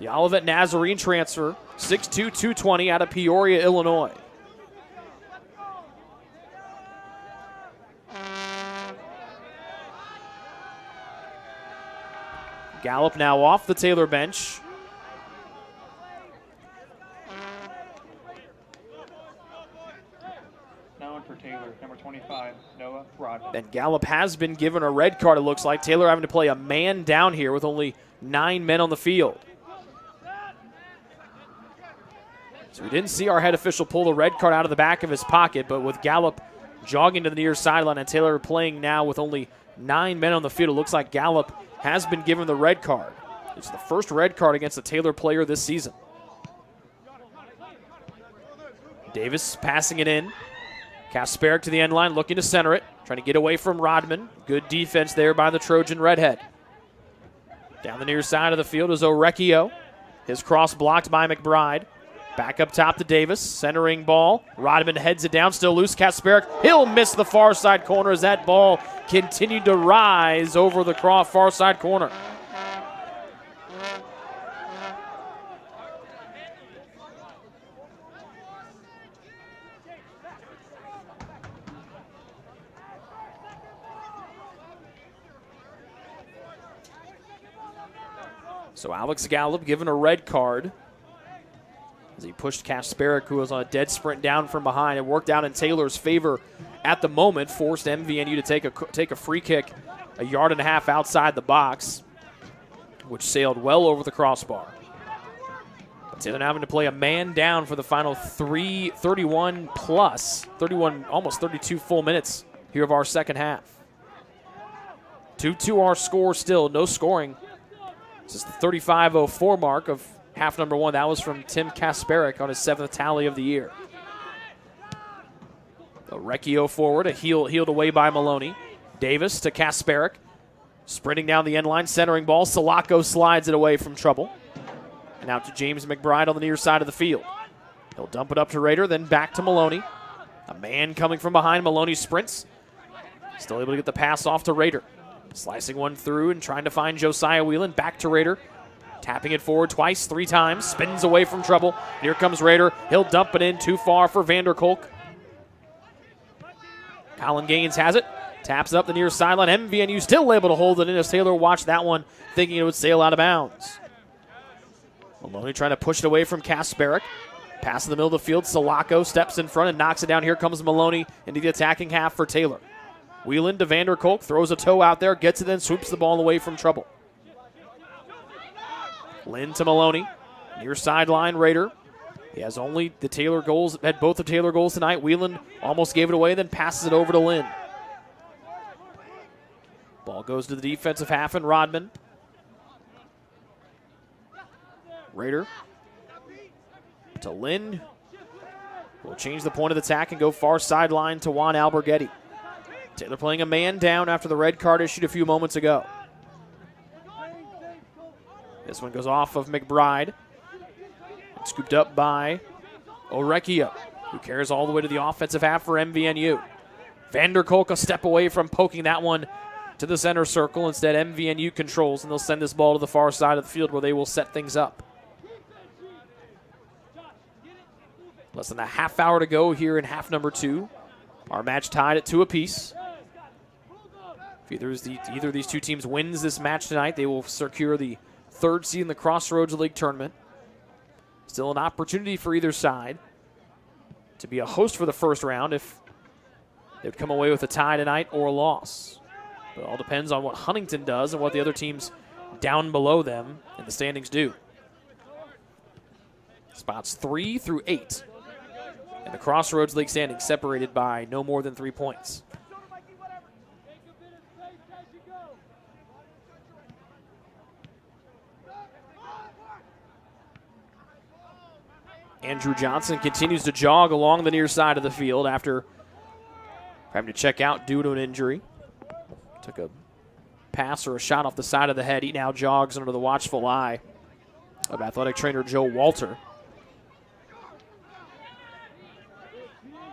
The Olivet Nazarene transfer, 6'2", 220 out of Peoria, Illinois. Gallup now off the Taylor bench. Now in for Taylor, number 25, Noah Rodman. And Gallup has been given a red card, it looks like. Taylor having to play a man down here with only 9 men on the field. So We didn't see our head official pull the red card out of the back of his pocket, but with Gallup jogging to the near sideline and Taylor playing now with only 9 men on the field, it looks like Gallup has been given the red card. It's the first red card against a Taylor player this season. Davis passing it in. Kasperick to the end line, looking to center it, trying to get away from Rodman. Good defense there by the Trojan redhead. Down the near side of the field is Orecchio. His cross blocked by McBride. Back up top to Davis, centering ball. Rodman heads it down, still loose. Kasperick, he'll miss the far side corner as that ball continued to rise over the far side corner. So Alex Gallup given a red card as he pushed Kasperick, who was on a dead sprint down from behind. It worked out in Taylor's favor at the moment, forced MVNU to take a free kick 1.5 yards outside the box, which sailed well over the crossbar. But Taylor now having to play a man down for the final 31, almost 32 full minutes here of our second half. 2-2 our score still, no scoring. This is the 35:04 mark of half number one. That was from Tim Kasperick on his 7th tally of the year. Orecchio forward, healed away by Maloney. Davis to Kasperick. Sprinting down the end line, centering ball. Salako slides it away from trouble. And out to James McBride on the near side of the field. He'll dump it up to Rader, then back to Maloney. A man coming from behind. Maloney sprints. Still able to get the pass off to Rader. Slicing one through and trying to find Josiah Whelan. Back to Rader. Tapping it forward twice, 3 times. Spins away from trouble. Here comes Rader. He'll dump it in too far for Vanderkolk. Colin Gaines has it. Taps up the near sideline. MVNU still able to hold it in as Taylor watched that one, thinking it would sail out of bounds. Maloney trying to push it away from Kasperick. Pass in the middle of the field. Salako steps in front and knocks it down. Here comes Maloney into the attacking half for Taylor. Whelan to Vanderkolk, throws a toe out there, gets it in, swoops the ball away from trouble. Lynn to Maloney, near sideline, Rader. He has only the Taylor goals, had both the Taylor goals tonight. Whelan almost gave it away, then passes it over to Lynn. Ball goes to the defensive half and Rodman. Rader to Lynn. Will change the point of the attack and go far sideline to Juan Alberghetti. Taylor playing a man down after the red card issued a few moments ago. This one goes off of McBride. Scooped up by Orecchio, who carries all the way to the offensive half for MVNU. Vanderkolk a step away from poking that one to the center circle. Instead, MVNU controls, and they'll send this ball to the far side of the field where they will set things up. Less than a half hour to go here in half number 2. Our match tied at 2 apiece. If either of these two teams wins this match tonight, they will secure the 3rd seed in the Crossroads League tournament. Still an opportunity for either side to be a host for the first round if they would come away with a tie tonight or a loss. But it all depends on what Huntington does and what the other teams down below them in the standings do. Spots 3 through 8 in the Crossroads League standings, separated by no more than 3 points. Andrew Johnson continues to jog along the near side of the field after having to check out due to an injury. Took a pass or a shot off the side of the head. He now jogs under the watchful eye of athletic trainer Joe Walter.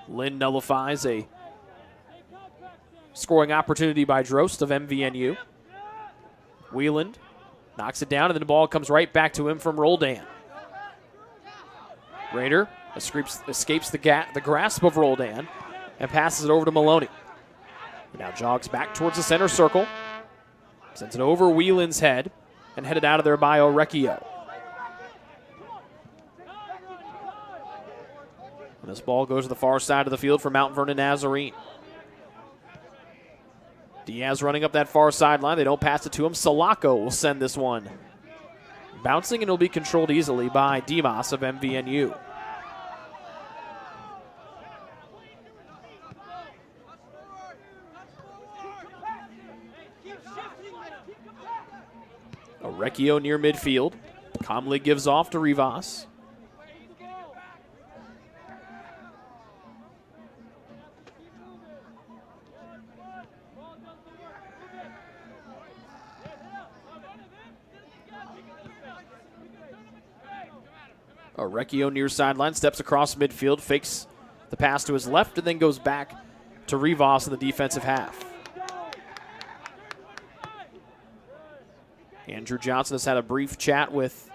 Lynn nullifies a scoring opportunity by Drost of MVNU. Wheeland knocks it down, and then the ball comes right back to him from Roldan. Rader escapes the grasp of Roldan and passes it over to Maloney. He now jogs back towards the center circle, sends it over Whelan's head, and headed out of there by Orecchio. And this ball goes to the far side of the field for Mount Vernon Nazarene. Diaz running up that far sideline. They don't pass it to him. Salako will send this one bouncing, and it'll be controlled easily by Dimas of MVNU. Orecchio near midfield. Calmly gives off to Rivas. Orecchio near sideline, steps across midfield, fakes the pass to his left, and then goes back to Rivas in the defensive half. Andrew Johnson has had a brief chat with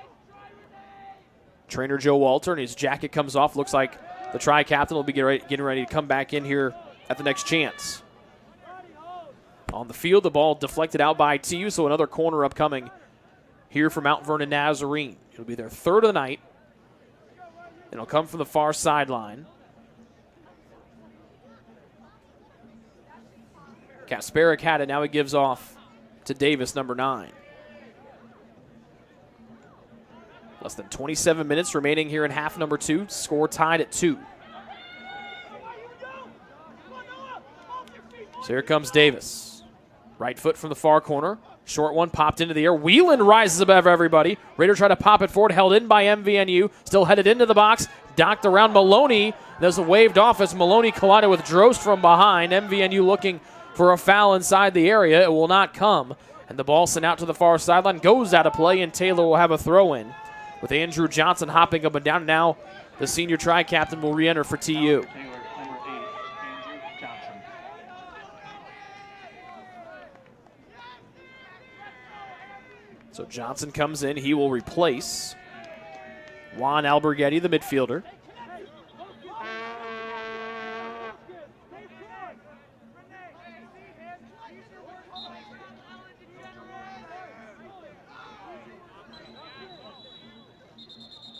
trainer Joe Walter, and his jacket comes off. Looks like the tri-captain will be getting ready to come back in here at the next chance. On the field, the ball deflected out by TU, so another corner upcoming here for Mount Vernon Nazarene. It'll be their third of the night. It'll come from the far sideline. Kasperic had it. Now he gives off to Davis, number 9. Less than 27 minutes remaining here in half number 2. Score tied at 2. So here comes Davis. Right foot from the far corner. Short one popped into the air. Whelan rises above everybody. Raider try to pop it forward. Held in by MVNU. Still headed into the box. Docked around Maloney. There's a waved off as Maloney collided with Drost from behind. MVNU looking for a foul inside the area. It will not come. And the ball sent out to the far sideline. Goes out of play, and Taylor will have a throw in. With Andrew Johnson hopping up and down. Now the senior tri-captain will re-enter for TU. Taylor, number 8, Andrew Johnson. So Johnson comes in. He will replace Juan Alberghetti, the midfielder.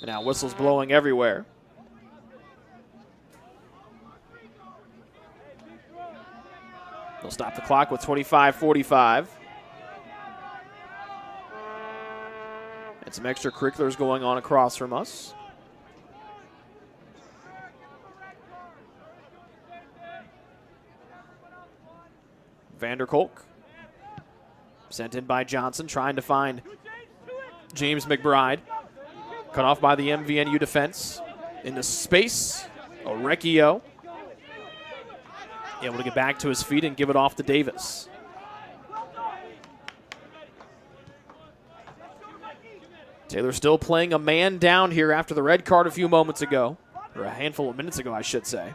And now whistles blowing everywhere. They'll stop the clock with 25:45. And some extracurriculars going on across from us. Vanderkolk sent in by Johnson, trying to find James McBride. Cut off by the MVNU defense. Into space, Orecchio able to get back to his feet and give it off to Davis. Taylor still playing a man down here after the red card a few moments ago, or a handful of minutes ago, I should say.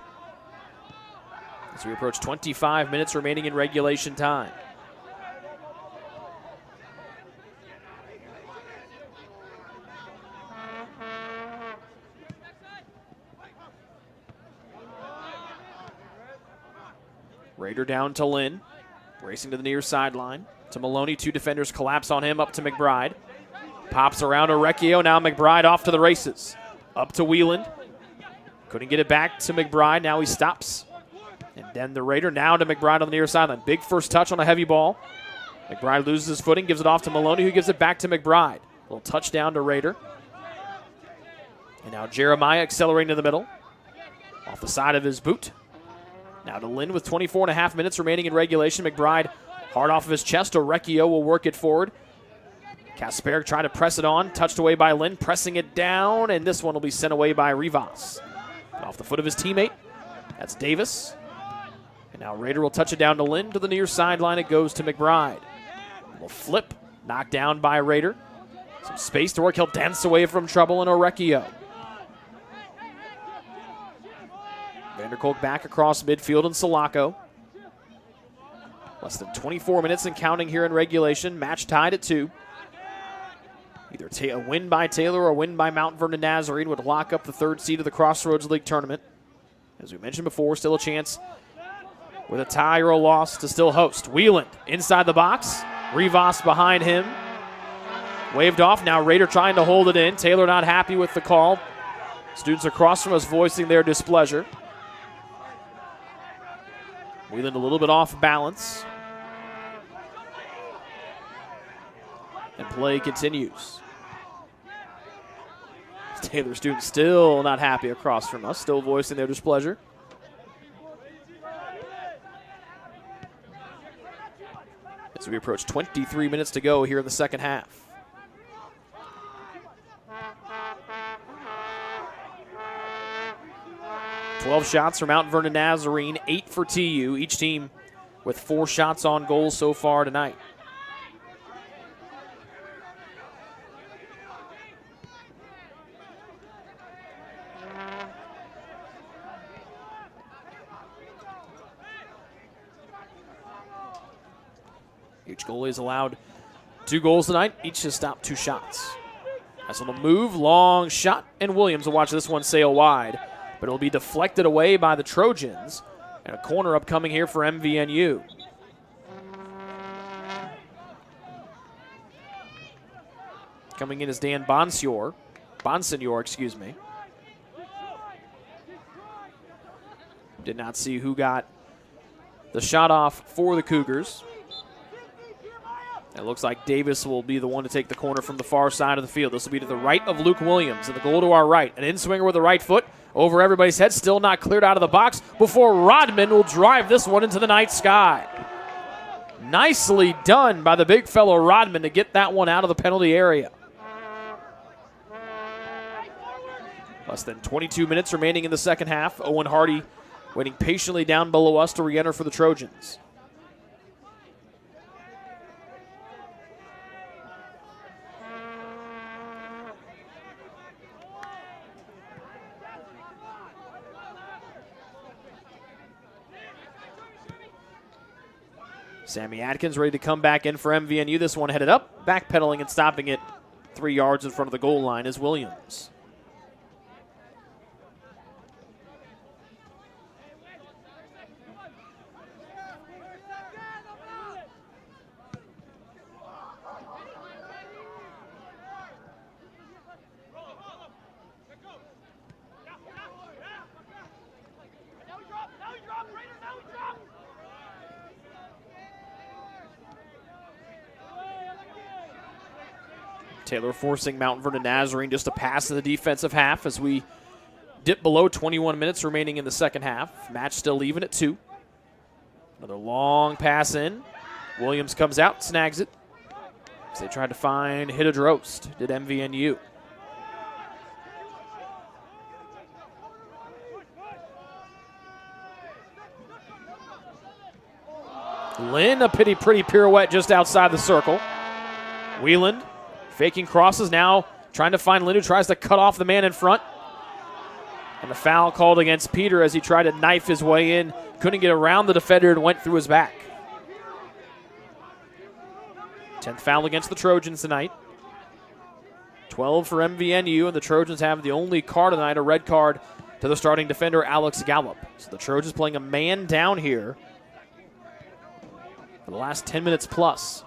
As we approach 25 minutes remaining in regulation time. Raider down to Lynn, racing to the near sideline. To Maloney, 2 defenders collapse on him, up to McBride. Pops around Orecchio, now McBride off to the races. Up to Whelan. Couldn't get it back to McBride, now he stops. And then the Raider now to McBride on the near sideline. Big first touch on a heavy ball. McBride loses his footing, gives it off to Maloney, who gives it back to McBride. A little touchdown to Raider. And now Jeremiah accelerating to the middle. Off the side of his boot. Now to Lynn with 24.5 minutes remaining in regulation. McBride hard off of his chest. Orecchio will work it forward. Kasperic trying to press it on. Touched away by Lynn. Pressing it down. And this one will be sent away by Rivas. Off the foot of his teammate. That's Davis. And now Raider will touch it down to Lynn. To the near sideline it goes to McBride. Will flip. Knocked down by Raider. Some space to work. He'll dance away from trouble in Orecchio. Vanderkolk back across midfield and Sulaco. Less than 24 minutes and counting here in regulation. Match tied at 2. Either a win by Taylor or a win by Mount Vernon Nazarene would lock up the 3rd seed of the Crossroads League tournament. As we mentioned before, still a chance with a tie or a loss to still host. Whelan inside the box. Rivas behind him. Waved off. Now Raider trying to hold it in. Taylor not happy with the call. Students across from us voicing their displeasure. Whelan a little bit off balance. And play continues. Taylor students still not happy across from us, still voicing their displeasure. As we approach 23 minutes to go here in the second half. 12 shots for Mount Vernon Nazarene, 8 for TU. Each team with 4 shots on goal so far tonight. Each goalie is allowed 2 goals tonight. Each has stopped 2 shots. Nice little move, long shot, and Williams will watch this one sail wide, but it'll be deflected away by the Trojans. And a corner upcoming here for MVNU. Coming in is Dan Bonsignor, excuse me. Did not see who got the shot off for the Cougars. It looks like Davis will be the one to take the corner from the far side of the field. This will be to the right of Luke Williams, and the goal to our right. An in-swinger with the right foot over everybody's head, still not cleared out of the box before Rodman will drive this one into the night sky. Nicely done by the big fellow Rodman to get that one out of the penalty area. Less than 22 minutes remaining in the second half. Owen Hardy waiting patiently down below us to re-enter for the Trojans. Sammy Atkins ready to come back in for MVNU. This one headed up, backpedaling and stopping it 3 yards in front of the goal line is Williams. Taylor forcing Mount Vernon Nazarene just to pass in the defensive half as we dip below 21 minutes remaining in the second half. Match still even at 2. Another long pass in. Williams comes out, snags it. As they tried to find Hidadrost, did MVNU. Lynn, a pretty pirouette just outside the circle. Wieland faking crosses now, trying to find Lynn, who tries to cut off the man in front. And a foul called against Peter as he tried to knife his way in. Couldn't get around the defender and went through his back. 10th foul against the Trojans tonight. 12 for MVNU, and the Trojans have the only card tonight, a red card to the starting defender, Alex Gallup. So the Trojans playing a man down here for the last 10 minutes plus.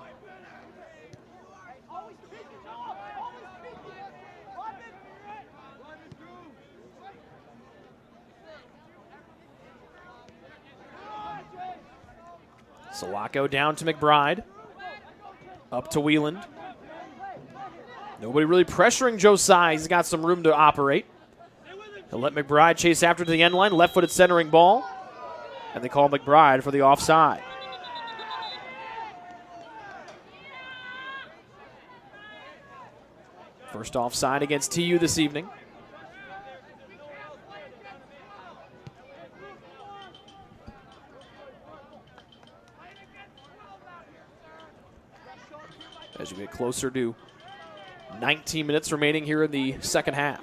Sawako down to McBride. Up to Wieland. Nobody really pressuring Josiah. He's got some room to operate. He'll let McBride chase after to the end line. Left-footed centering ball. And they call McBride for the offside. First offside against TU this evening. As you get closer to 19 minutes remaining here in the second half.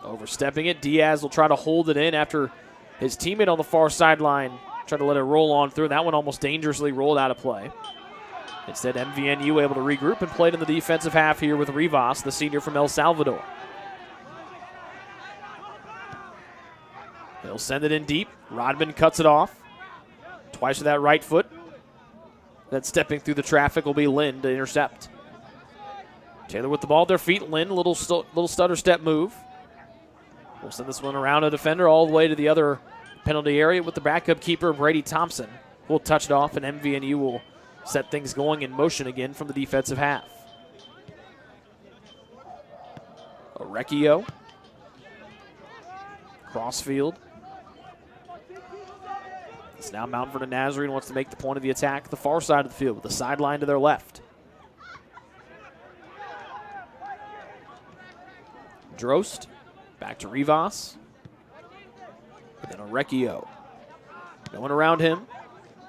Overstepping it, Diaz will try to hold it in after his teammate on the far sideline tried to let it roll on through. That one almost dangerously rolled out of play. Instead, MVNU able to regroup and played in the defensive half here with Rivas, the senior from El Salvador. He'll send it in deep. Rodman cuts it off. Twice with that right foot. Then stepping through the traffic will be Lynn to intercept. Taylor with the ball at their feet. Lynn, little stutter step move. We'll send this one around a defender all the way to the other penalty area with the backup keeper, Brady Thompson. We'll touch it off, and MVNU will set things going in motion again from the defensive half. Orecchio. Crossfield. It's now Mount Vernon Nazarene wants to make the point of the attack the far side of the field with the sideline to their left. Drost, back to Rivas. And then Orecchio. No one around him.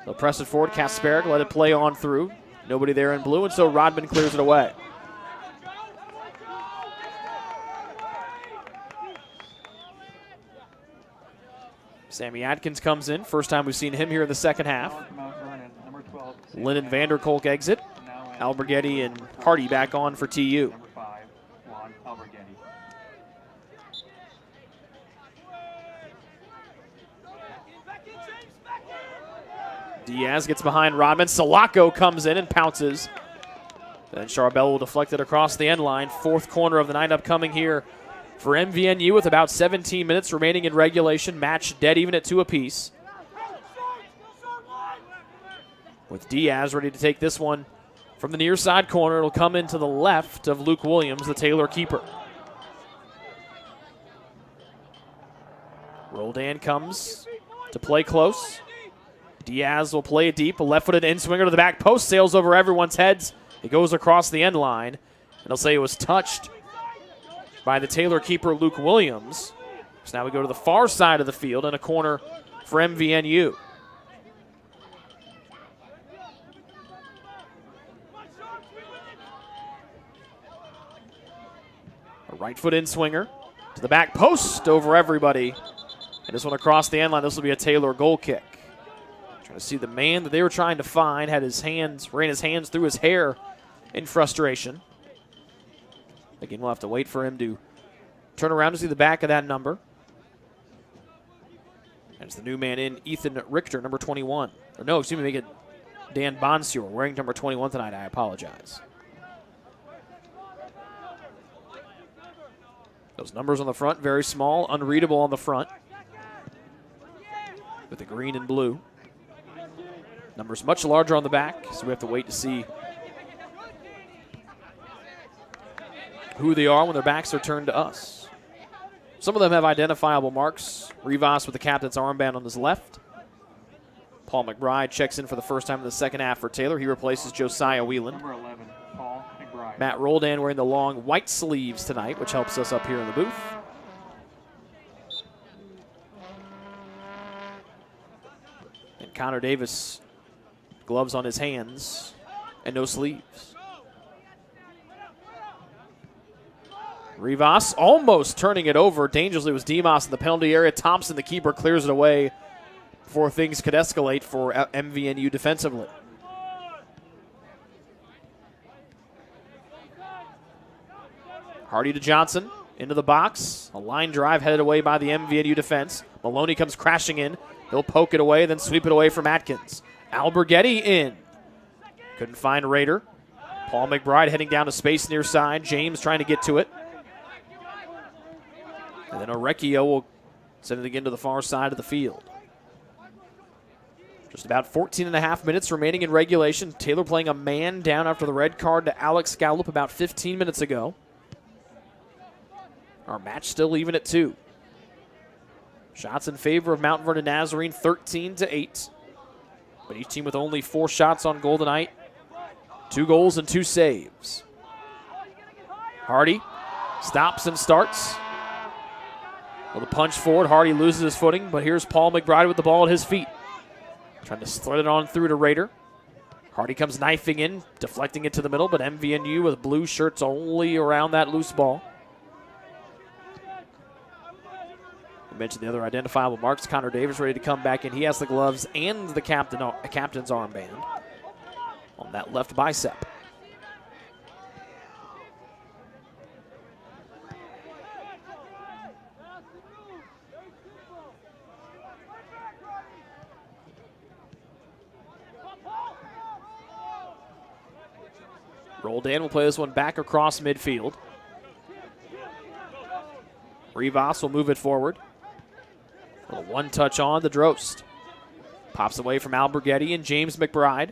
They'll press it forward. Kasperek let it play on through. Nobody there in blue, and so Rodman clears it away. Sammy Atkins comes in. First time we've seen him here in the second half. Mount Vernon, number 12. Lennon Vanderkolk exit. Now in Alberghetti and Hardy back on for TU. number 5, Juan Alberghetti. Diaz gets behind Rodman. Salako comes in and pounces. Then Charbel will deflect it across the end line. Fourth corner of the night upcoming here for MVNU with about 17 minutes remaining in regulation. Match dead even at 2 apiece. With Diaz ready to take this one from the near side corner. It'll come into the left of Luke Williams, the Taylor keeper. Roldan comes to play close. Diaz will play it deep. A left-footed in-swinger to the back post. Sails over everyone's heads. It goes across the end line. And they'll say it was touched by the Taylor keeper, Luke Williams. So now we go to the far side of the field and a corner for MVNU. A right foot in-swinger to the back post over everybody. And this one across the end line. This will be a Taylor goal kick. Trying to see the man that they were trying to find ran his hands through his hair in frustration. Again, we'll have to wait for him to turn around to see the back of that number. And it's the new man in, Ethan Richter, number 21. Or no, excuse me, make it Dan Bonsior, wearing number 21 tonight. I apologize. Those numbers on the front, very small, unreadable on the front. With the green and blue. Numbers much larger on the back, so we have to wait to see who they are when their backs are turned to us. Some of them have identifiable marks. Rivas with the captain's armband on his left. Paul McBride checks in for the first time in the second half for Taylor. He replaces Josiah Whelan. Number 11, Paul McBride. Matt Roldan wearing the long white sleeves tonight, which helps us up here in the booth. And Connor Davis, gloves on his hands and no sleeves. Rivas almost turning it over. Dangerously was Demas in the penalty area. Thompson, the keeper, clears it away before things could escalate for MVNU defensively. Hardy to Johnson, into the box. A line drive headed away by the MVNU defense. Maloney comes crashing in. He'll poke it away, then sweep it away from Atkins. Alberghetti in. Couldn't find Rader. Paul McBride heading down to space near side. James trying to get to it. And then Orecchio will send it again to the far side of the field. Just about 14 and a half minutes remaining in regulation. Taylor playing a man down after the red card to Alex Gallup about 15 minutes ago. Our match still even at 2. Shots in favor of Mount Vernon Nazarene, 13-8. But each team with only 4 shots on goal tonight. 2 goals and 2 saves. Hardy stops and starts. With a punch forward, Hardy loses his footing, but here's Paul McBride with the ball at his feet. Trying to thread it on through to Rader. Hardy comes knifing in, deflecting it to the middle, but MVNU with blue shirts only around that loose ball. We mentioned the other identifiable marks. Connor Davis ready to come back in. He has the gloves and the captain's armband on that left bicep. Roldan will play this one back across midfield. Rivas will move it forward. A one-touch on the Drost. Pops away from Alberghetti and James McBride.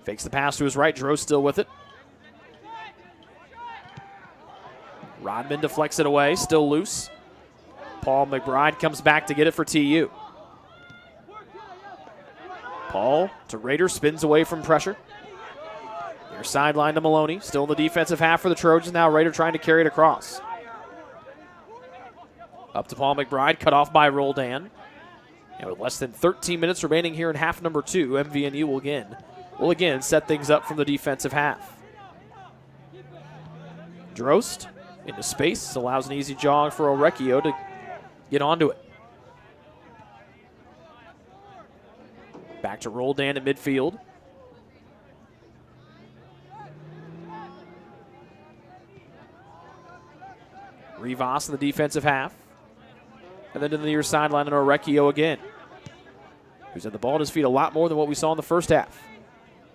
Fakes the pass to his right. Drost still with it. Rodman deflects it away, still loose. Paul McBride comes back to get it for TU. Paul to Rader, spins away from pressure. Near sideline to Maloney. Still in the defensive half for the Trojans. Now Rader trying to carry it across. Up to Paul McBride, cut off by Roldan. And with less than 13 minutes remaining here in half number 2, MVNU will again set things up from the defensive half. Drost into space, allows an easy jog for Orecchio to get onto it. Back to Roldan at midfield. Rivas in the defensive half. And then to the near sideline and Orecchio again, who's had the ball at his feet a lot more than what we saw in the first half.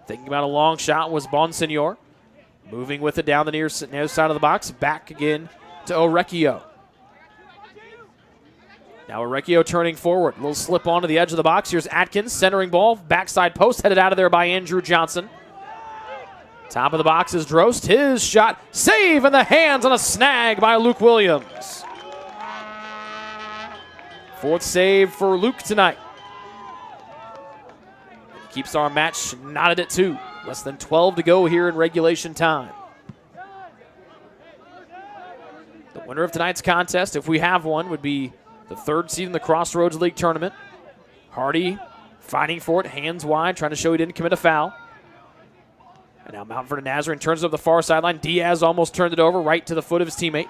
Thinking about a long shot was Bonsignor. Moving with it down the near side of the box. Back again to Orecchio. Now Orecchio turning forward. A little slip onto the edge of the box. Here's Atkins, centering ball. Backside post, headed out of there by Andrew Johnson. Top of the box is Drost. His shot, save in the hands on a snag by Luke Williams. Fourth save for Luke tonight. Keeps our match knotted at 2. Less than 12 to go here in regulation time. The winner of tonight's contest, if we have one, would be the 3rd seed in the Crossroads League tournament. Hardy fighting for it, hands wide, trying to show he didn't commit a foul. And now Mount Vernon Nazarene turns it up the far sideline. Diaz almost turned it over right to the foot of his teammate.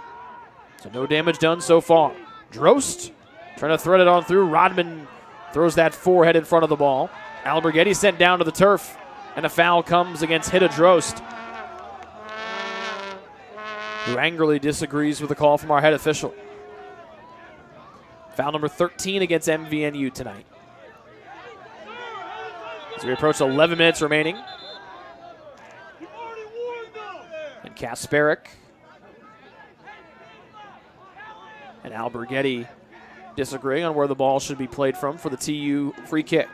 So no damage done so far. Drost trying to thread it on through. Rodman throws that forehead in front of the ball. Alberghetti sent down to the turf, and a foul comes against Hida Drost, who angrily disagrees with the call from our head official. Foul number 13 against MVNU tonight. As we approach 11 minutes remaining. And Kasperic and Alberghetti disagreeing on where the ball should be played from for the TU free kick.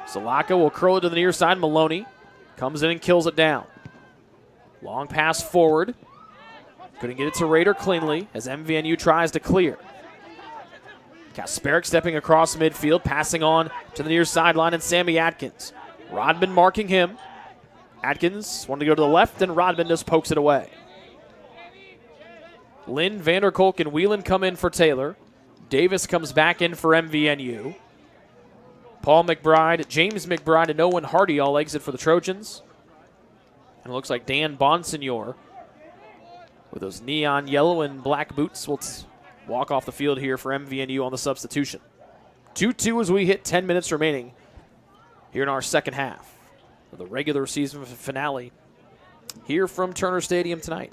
Salaka will curl it to the near side. Maloney comes in and kills it down. Long pass forward. Couldn't get it to Rader cleanly as MVNU tries to clear. Kasperic stepping across midfield, passing on to the near sideline, and Sammy Atkins. Rodman marking him. Atkins wanted to go to the left, and Rodman just pokes it away. Lynn, Vanderkolk, and Whelan come in for Taylor. Davis comes back in for MVNU. Paul McBride, James McBride, and Owen Hardy all exit for the Trojans. And it looks like Dan Bonsignor, with those neon yellow and black boots, will walk off the field here for MVNU on the substitution. 2-2 as we hit 10 minutes remaining here in our second half of the regular season finale here from Turner Stadium tonight.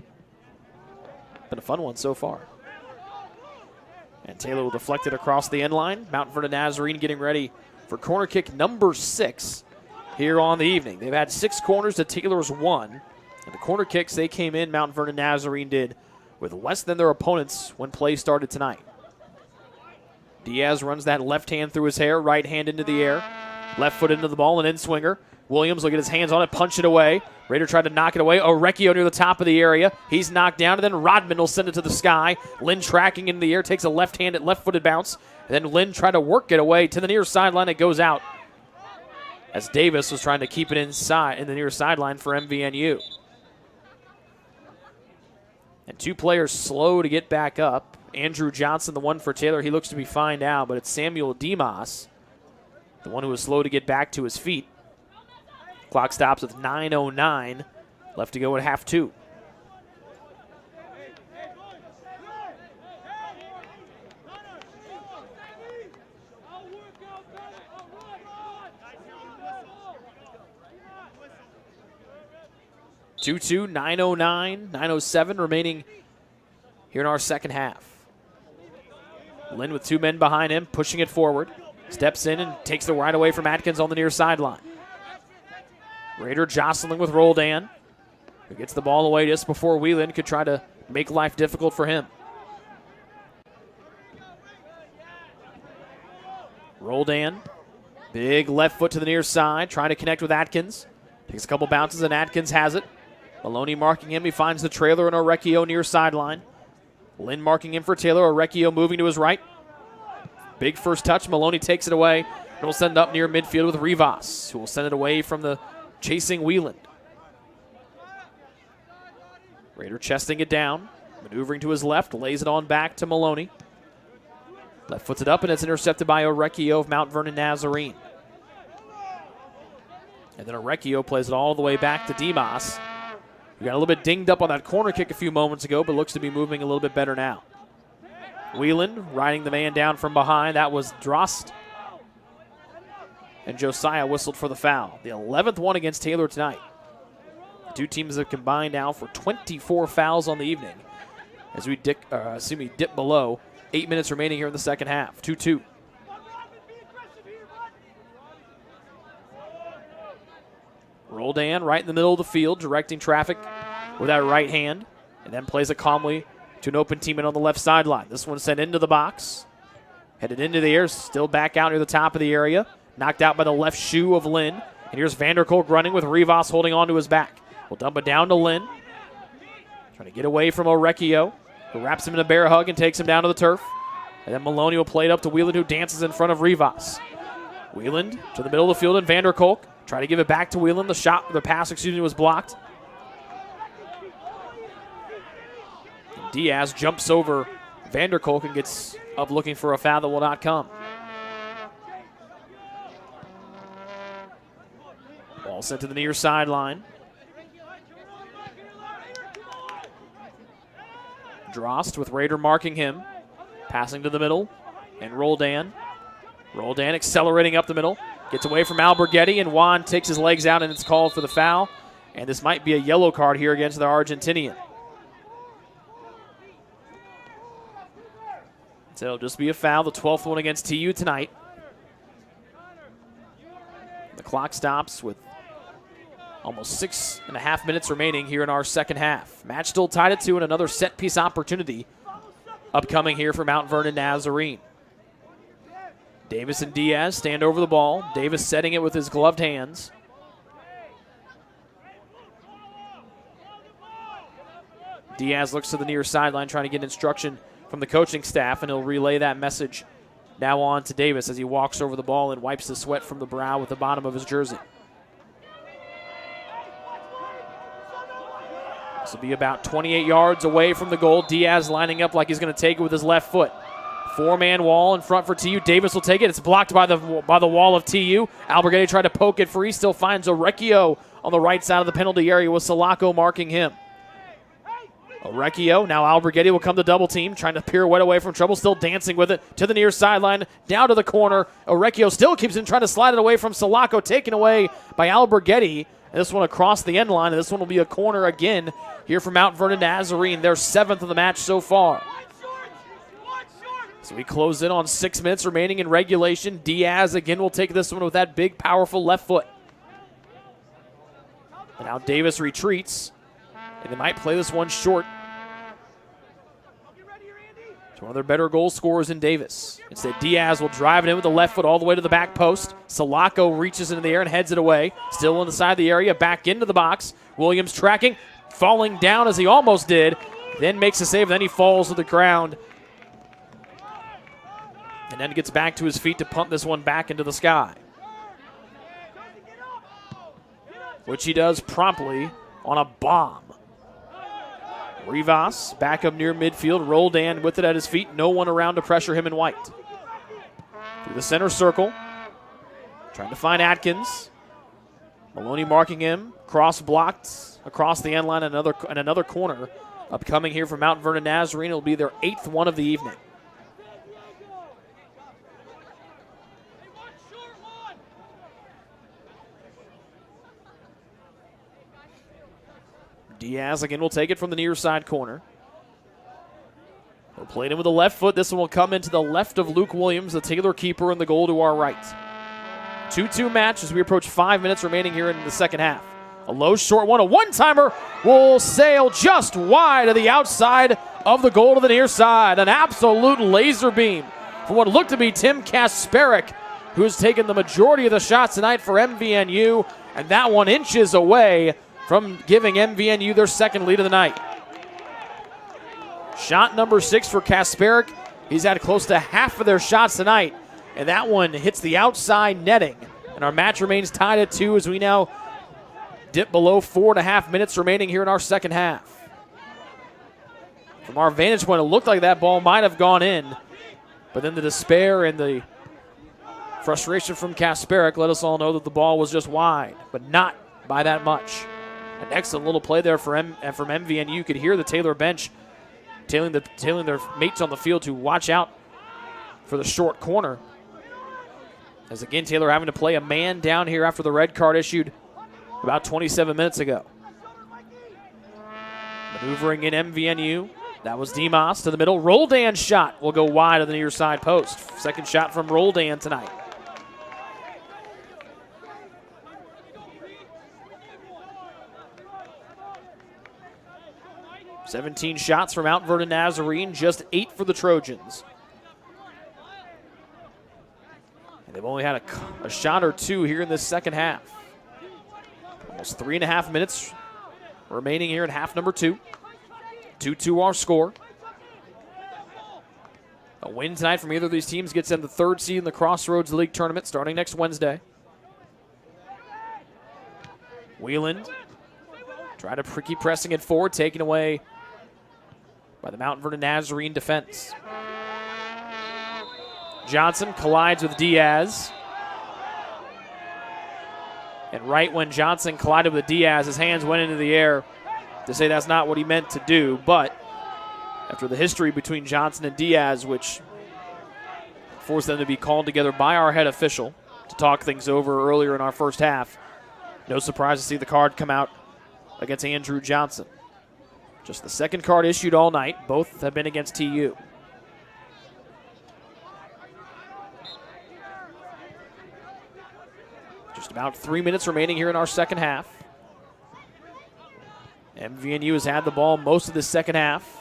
Been a fun one so far. And Taylor will deflect it across the end line. Mount Vernon Nazarene getting ready for corner kick number 6 here on the evening. They've had 6 corners to Taylor's 1. And the corner kicks they came in, Mount Vernon Nazarene did, with less than their opponents when play started tonight. Diaz runs that left hand through his hair, right hand into the air, left foot into the ball, and in-swinger. Williams will get his hands on it, punch it away. Raider tried to knock it away. Orecchio near the top of the area. He's knocked down, and then Rodman will send it to the sky. Lynn tracking in the air, takes a left-handed, left-footed bounce. And then Lynn tried to work it away to the near sideline. It goes out as Davis was trying to keep it inside in the near sideline for MVNU. And 2 players slow to get back up. Andrew Johnson, the one for Taylor, he looks to be fine now, but it's Samuel Demas, the one who was slow to get back to his feet. Clock stops with 9:09 left to go at half 2. (2-2), 9:09, 9:07 remaining here in our second half. Lynn with 2 men behind him, pushing it forward. Steps in and takes the right away from Atkins on the near sideline. Raider jostling with Roldan, who gets the ball away just before Whelan could try to make life difficult for him. Roldan, big left foot to the near side, trying to connect with Atkins. Takes a couple bounces and Atkins has it. Maloney marking him. He finds the trailer and Orecchio near sideline. Lynn marking in for Taylor. Orecchio moving to his right. Big first touch. Maloney takes it away and will send it up near midfield with Rivas, who will send it away from the chasing Wieland. Raider chesting it down. Maneuvering to his left. Lays it on back to Maloney. Left foots it up, and it's intercepted by Orecchio of Mount Vernon Nazarene. And then Orecchio plays it all the way back to Dimas. We got a little bit dinged up on that corner kick a few moments ago, but looks to be moving a little bit better now. Wieland riding the man down from behind. That was Drost. And Josiah whistled for the foul. The 11th one against Taylor tonight. The two teams have combined now for 24 fouls on the evening as we dip below. 8 minutes remaining here in the second half. 2-2. Roldan right in the middle of the field, directing traffic with that right hand, and then plays it calmly to an open teammate on the left sideline. This one sent into the box. Headed into the air, still back out near the top of the area. Knocked out by the left shoe of Lynn. And here's Vanderkolk running with Rivas holding on to his back. We'll dump it down to Lynn. Trying to get away from Orecchio, who wraps him in a bear hug and takes him down to the turf. And then Maloney will play it up to Wieland, who dances in front of Rivas. Wieland to the middle of the field, and Vanderkolk try to give it back to Wieland. The pass was blocked. And Diaz jumps over Vanderkolk and gets up looking for a foul that will not come. Ball sent to the near sideline. Drost with Raider marking him. Passing to the middle. And Roldan. Roldan accelerating up the middle. Gets away from Alberghetti, and Juan takes his legs out, and it's called for the foul. And this might be a yellow card here against the Argentinian. So it'll just be a foul, the 12th one against TU tonight. The clock stops with almost 6.5 minutes remaining here in our second half. Match still tied at 2, and another set-piece opportunity upcoming here for Mount Vernon Nazarene. Davis and Diaz stand over the ball. Davis setting it with his gloved hands. Diaz looks to the near sideline trying to get instruction from the coaching staff, and he'll relay that message now on to Davis as he walks over the ball and wipes the sweat from the brow with the bottom of his jersey. This will be about 28 yards away from the goal. Diaz lining up like he's going to take it with his left foot. Four-man wall in front for TU. Davis will take it. It's blocked by the wall of TU. Alberghetti tried to poke it free. Still finds Orecchio on the right side of the penalty area with Sulaco marking him. Orecchio, now Alberghetti will come to double team, trying to pirouette away from trouble, still dancing with it to the near sideline, down to the corner. Orecchio still keeps in trying to slide it away from Sulaco, taken away by Alberghetti. And this one across the end line, and this one will be a corner again here for Mount Vernon Nazarene, their 7th of the match so far. So we close in on 6 minutes remaining in regulation. Diaz again will take this one with that big, powerful left foot. And now Davis retreats, and they might play this one short. It's one of their better goal scorers in Davis. Instead, Diaz will drive it in with the left foot all the way to the back post. Sulaco reaches into the air and heads it away. Still on the side of the area, back into the box. Williams tracking, falling down as he almost did. Then makes a save, then he falls to the ground. And then gets back to his feet to punt this one back into the sky. Which he does promptly on a bomb. Rivas back up near midfield. Roldan with it at his feet. No one around to pressure him in white. Through the center circle. Trying to find Atkins. Maloney marking him. Cross blocked across the end line. Another corner upcoming here from Mount Vernon Nazarene. It'll be their 8th one of the evening. Diaz again will take it from the near side corner. He'll play it in with the left foot. This one will come into the left of Luke Williams, the Taylor keeper, in the goal to our right. 2-2 match as we approach 5 minutes remaining here in the second half. A low short one, a one-timer will sail just wide of the outside of the goal to the near side. An absolute laser beam from what looked to be Tim Kasparek, who has taken the majority of the shots tonight for MVNU, and that one inches away from giving MVNU their second lead of the night. Shot number 6 for Kasperick. He's had close to half of their shots tonight, and that one hits the outside netting. And our match remains tied at 2 as we now dip below 4.5 minutes remaining here in our second half. From our vantage point, it looked like that ball might have gone in, but then the despair and the frustration from Kasperick let us all know that the ball was just wide, but not by that much. An excellent little play there from MVNU. You could hear the Taylor bench telling their mates on the field to watch out for the short corner. As again, Taylor having to play a man down here after the red card issued about 27 minutes ago. Maneuvering in MVNU. That was Demas to the middle. Roldan's shot will go wide of the near side post. Second shot from Roldan tonight. "17 shots from Mount Vernon Nazarene, just 8 for the Trojans. And they've only had a shot or 2 here in this second half. Almost 3.5 minutes remaining here in half number 2. 2-2 our score. A win tonight from either of these teams gets them the 3rd seed in the Crossroads League tournament starting next Wednesday. Wheeland trying to keep pressing it forward, taken away by the Mount Vernon Nazarene defense. Johnson collides with Diaz. And right when Johnson collided with Diaz, his hands went into the air to say that's not what he meant to do. But after the history between Johnson and Diaz, which forced them to be called together by our head official to talk things over earlier in our first half, no surprise to see the card come out against Andrew Johnson. Just the second card issued all night. Both have been against TU. Just about 3 minutes remaining here in our second half. MVNU has had the ball most of the second half.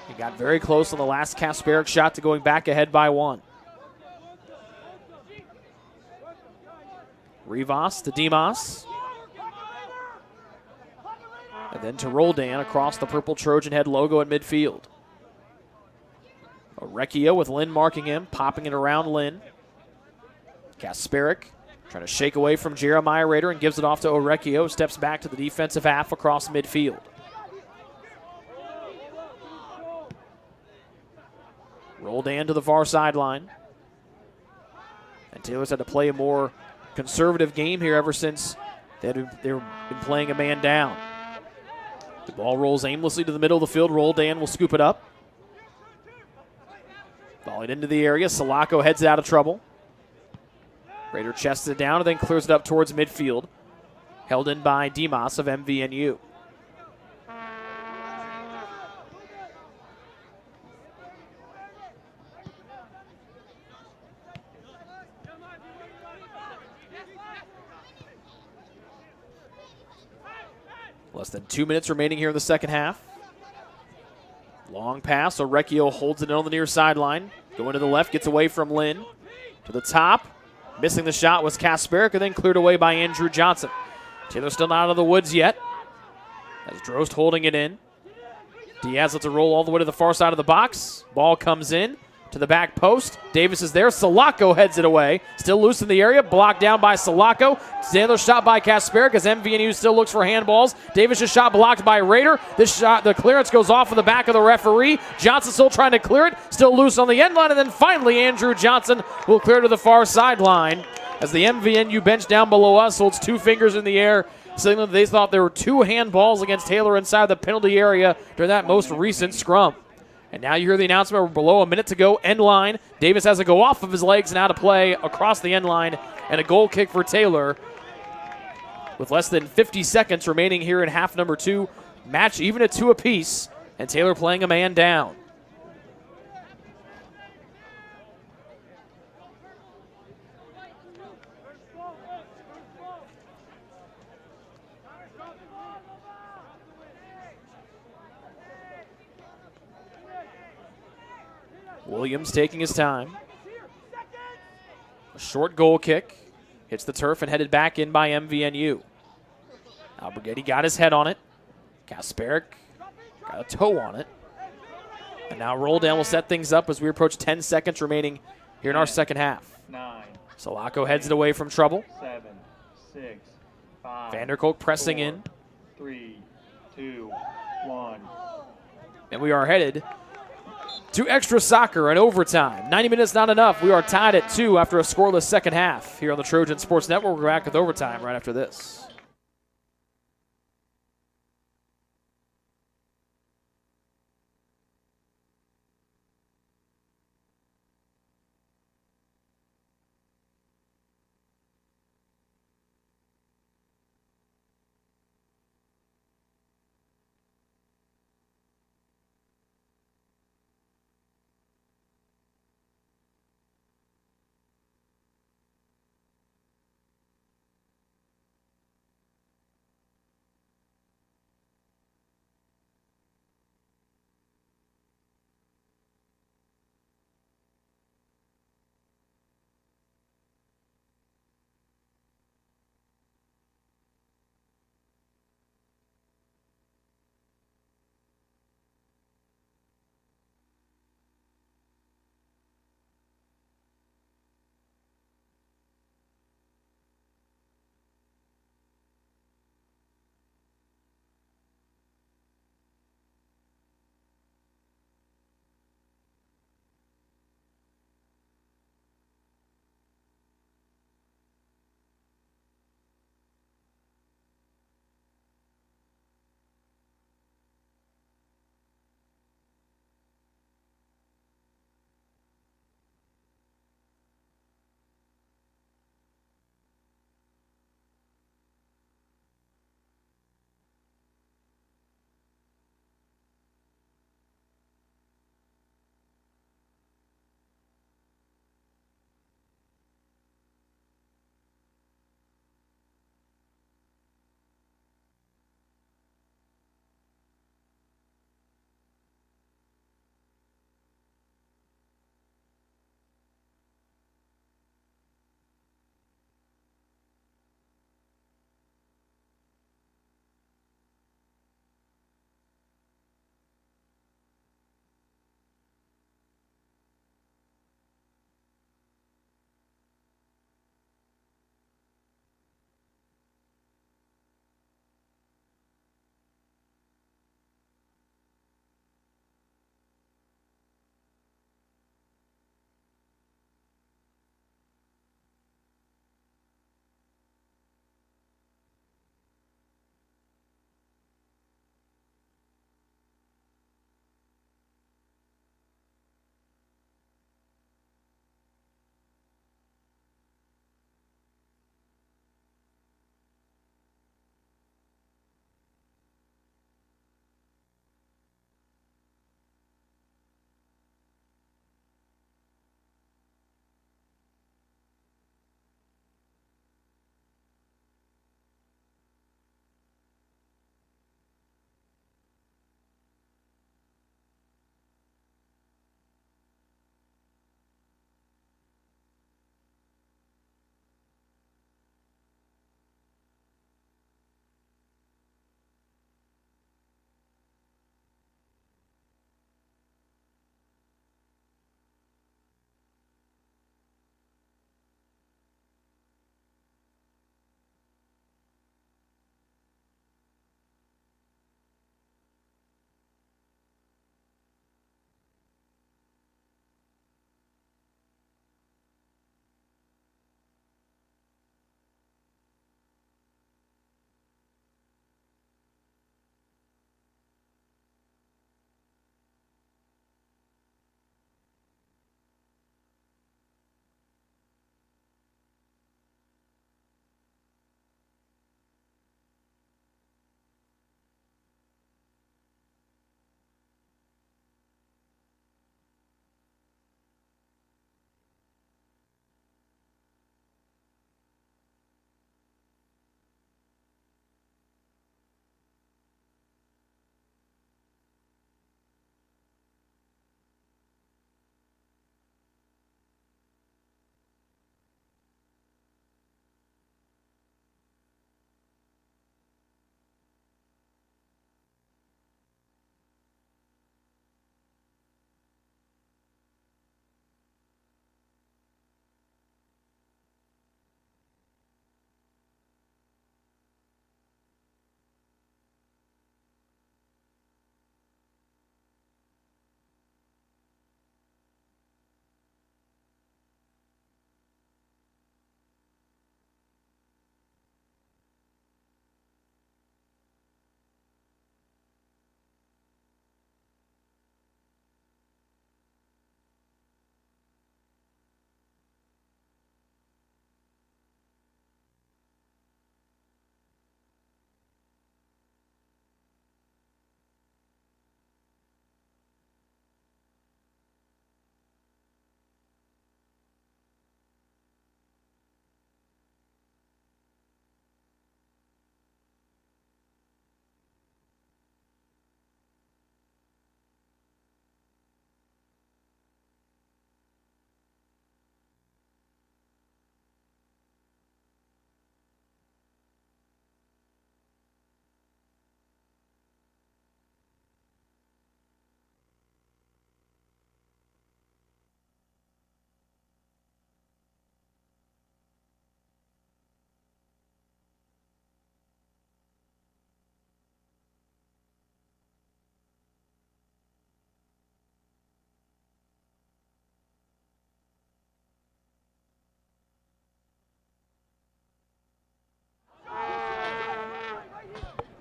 He got very close on the last Kasperick shot to going back ahead by 1. Rivas to Demas. And then to Roldan across the purple Trojan head logo at midfield. Orecchio with Lynn marking him, popping it around Lynn. Kasperick trying to shake away from Jeremiah Rader and gives it off to Orecchio. Steps back to the defensive half across midfield. Roldan to the far sideline. And Taylor's had to play a more conservative game here ever since they've been playing a man down. The ball rolls aimlessly to the middle of the field. Roldan will scoop it up. Volleyed into the area. Sulaco heads it out of trouble. Rader chests it down and then clears it up towards midfield. Held in by Demas of MVNU. Less than 2 minutes remaining here in the second half. Long pass. Orecchio holds it on the near sideline. Going to the left, gets away from Lynn. To the top. Missing the shot was Kasperick and then cleared away by Andrew Johnson. Taylor still not out of the woods yet. As Drost holding it in. Diaz lets it roll all the way to the far side of the box. Ball comes in to the back post. Davis is there. Sulaco heads it away. Still loose in the area. Blocked down by Sulaco. Another shot by Kasperick as MVNU still looks for handballs. Davis' shot blocked by Rader. This shot, the clearance goes off of the back of the referee. Johnson still trying to clear it. Still loose on the end line. And then finally Andrew Johnson will clear to the far sideline as the MVNU bench down below us holds 2 fingers in the air, saying that they thought there were 2 handballs against Taylor inside the penalty area during that most recent scrum. And now you hear the announcement, we're below a minute to go, end line. Davis has to go off of his legs and out of play across the end line, and a goal kick for Taylor. With less than 50 seconds remaining here in half number 2, match even at 2 apiece, and Taylor playing a man down. Williams taking his time. A short goal kick. Hits the turf and headed back in by MVNU. Alberghetti got his head on it. Kasperick got a toe on it. And now roll down will set things up as we approach 10 seconds remaining here in our second half. 9, Salako heads it away from trouble. 7, 6, 5. Vanderkolk pressing 4, in. 3, 2, 1. And we are headed to extra soccer and overtime. 90 minutes not enough. We are tied at 2 after a scoreless second half. Here on the Trojan Sports Network, we're back with overtime right after this.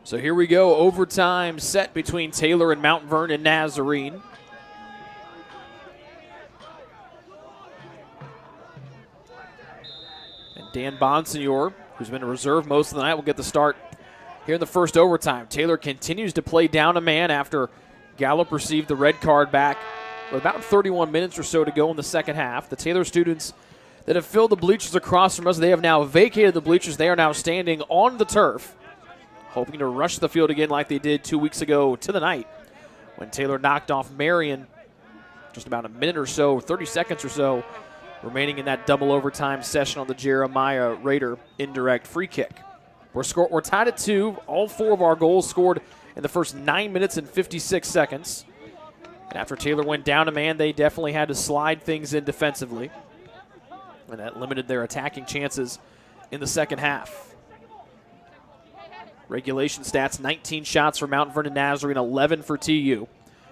So here we go, overtime set between Taylor and Mount Vernon Nazarene. And Dan Bonsignor, who's been a reserve most of the night, will get the start here in the first overtime. Taylor continues to play down a man after Gallup received the red card back with about 31 minutes or so to go in the second half. The Taylor students that have filled the bleachers across from us, they have now vacated the bleachers. They are now standing on the turf, hoping to rush the field again like they did 2 weeks ago to the night when Taylor knocked off Marion just about a minute or so, 30 seconds or so, remaining in that double overtime session on the Jeremiah Rader indirect free kick. We're tied at 2. All 4 of our goals scored in the first 9 minutes and 56 seconds. And after Taylor went down a man, they definitely had to slide things in defensively. And that limited their attacking chances in the second half. Regulation stats, 19 shots for Mount Vernon Nazarene, 11 for TU.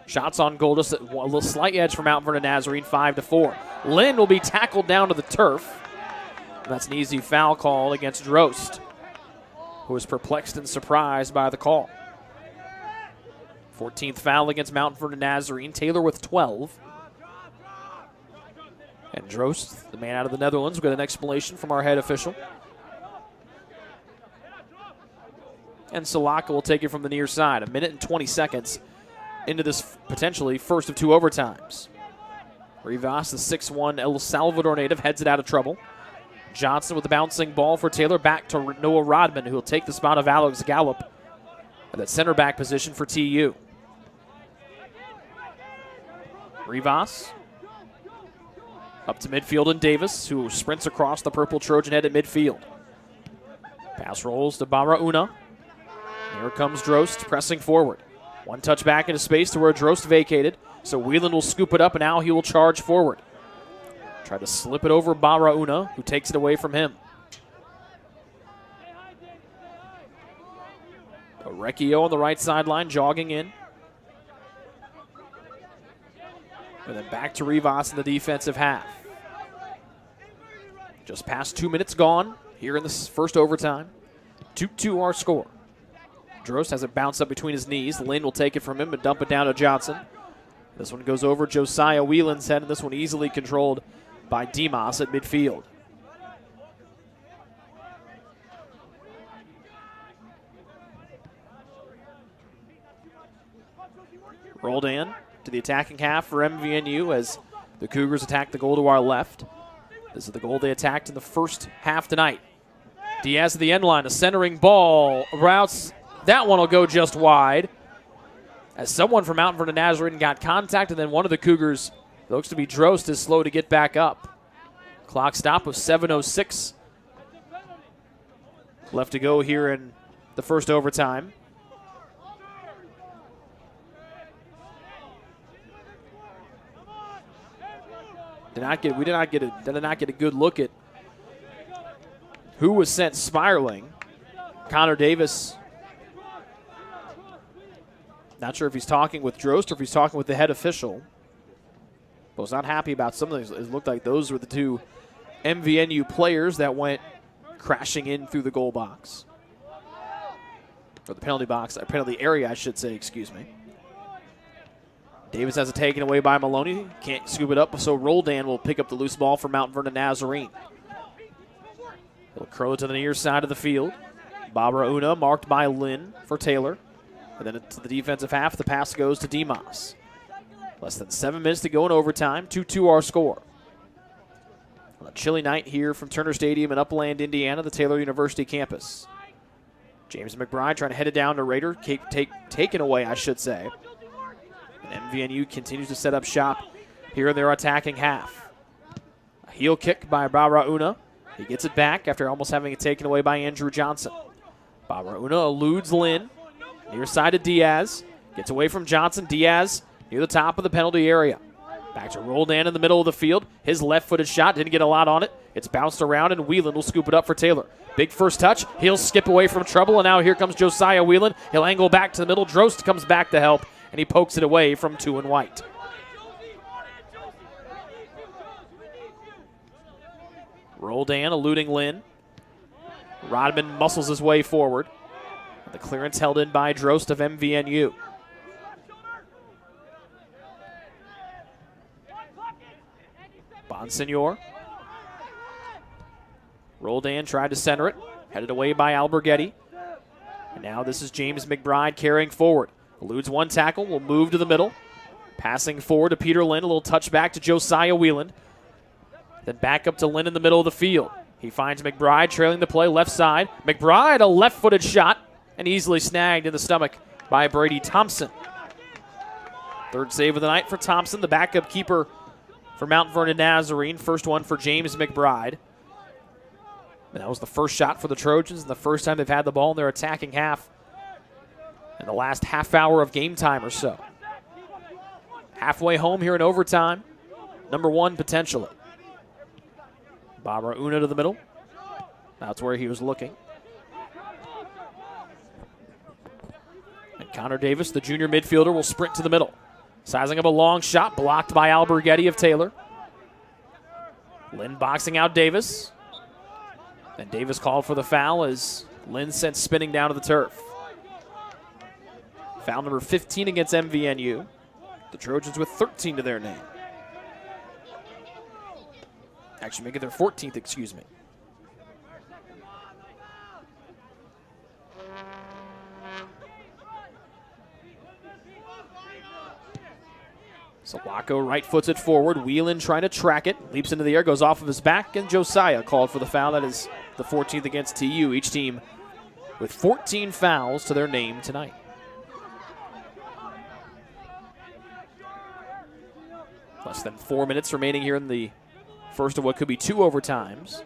Shots on goal, just a little slight edge for Mount Vernon Nazarene, 5-4. Lynn will be tackled down to the turf. That's an easy foul call against Drost, who was perplexed and surprised by the call. 14th foul against Mount Vernon Nazarene. Taylor with 12. And Drost, the man out of the Netherlands, will get an explanation from our head official. And Salaka will take it from the near side. 1 minute and 20 seconds into this potentially first of 2 overtimes. Rivas, the 6'1" El Salvador native, heads it out of trouble. Johnson with the bouncing ball for Taylor, back to Noah Rodman, who will take the spot of Alex Gallup at that center back position for TU. Rivas up to midfield and Davis, who sprints across the purple Trojan head at midfield. Pass rolls to Barauna. Here comes Drost pressing forward. One touch back into space to where Drost vacated. So Whelan will scoop it up, and now he will charge forward. Try to slip it over Barauna, who takes it away from him. Orecchio on the right sideline, jogging in. And then back to Rivas in the defensive half. Just past 2 minutes gone here in this first overtime. 2-2 our score. Drost has it bounced up between his knees. Lynn will take it from him and dump it down to Johnson. This one goes over Josiah Whelan's head, and this one easily controlled by Demas at midfield. Rolled in to the attacking half for MVNU as the Cougars attack the goal to our left. This is the goal they attacked in the first half tonight. Diaz at the end line, a centering ball. Routes, that one will go just wide. As someone from Mount Vernon Nazarene got contact, and then one of the Cougars, it looks to be Drost, is slow to get back up. Clock stop with 7:06 left to go here in the first overtime. We did not get a good look at who was sent spiraling. Connor Davis. Not sure if he's talking with Drost or if he's talking with the head official. But was not happy about some of these. It looked like those were the 2 MVNU players that went crashing in through the goal box. Or the penalty box, penalty area, I should say, excuse me. Davis has it taken away by Maloney. Can't scoop it up, so Roldan will pick up the loose ball for Mount Vernon Nazarene. He'll curl it to the near side of the field. Barbara Una marked by Lynn for Taylor. And then to the defensive half, the pass goes to Demas. Less than 7 minutes to go in overtime. 2-2 our score. On a chilly night here from Turner Stadium in Upland, Indiana, the Taylor University campus. James McBride trying to head it down to Rader. Taken away, I should say. And MVNU continues to set up shop here in their attacking half. A heel kick by Barbara Una. He gets it back after almost having it taken away by Andrew Johnson. Barbara Una eludes Lynn. Near side of Diaz. Gets away from Johnson. Diaz near the top of the penalty area. Back to Roldan in the middle of the field. His left-footed shot didn't get a lot on it. It's bounced around, and Whelan will scoop it up for Taylor. Big first touch. He'll skip away from trouble, and now here comes Josiah Whelan. He'll angle back to the middle. Drost comes back to help, and he pokes it away from 2 and White. Roldan eluding Lynn. Rodman muscles his way forward. The clearance held in by Drost of MVNU. Bonsignor. Roldan tried to center it. Headed away by Alberghetti. And now this is James McBride carrying forward. Eludes one tackle, will move to the middle. Passing forward to Peter Lynn, a little touchback to Josiah Wheeland. Then back up to Lynn in the middle of the field. He finds McBride trailing the play left side. McBride, a left-footed shot, and easily snagged in the stomach by Brady Thompson. Third save of the night for Thompson, the backup keeper for Mount Vernon Nazarene. First one for James McBride. And that was the first shot for the Trojans and the first time they've had the ball in their attacking half in the last half hour of game time or so. Halfway home here in overtime. Number one potentially. Barbara Una to the middle. That's where he was looking. And Connor Davis, the junior midfielder, will sprint to the middle. Sizing up a long shot, blocked by Alberghetti of Taylor. Lynn boxing out Davis. And Davis called for the foul as Lynn sent spinning down to the turf. Foul number 15 against MVNU. The Trojans with 13 to their name. Actually, make it their 14th, excuse me. Salako right foots it forward. Whelan trying to track it. Leaps into the air, goes off of his back, and Josiah called for the foul. That is the 14th against TU. Each team with 14 fouls to their name tonight. Less than 4 minutes remaining here in the first of what could be two overtimes.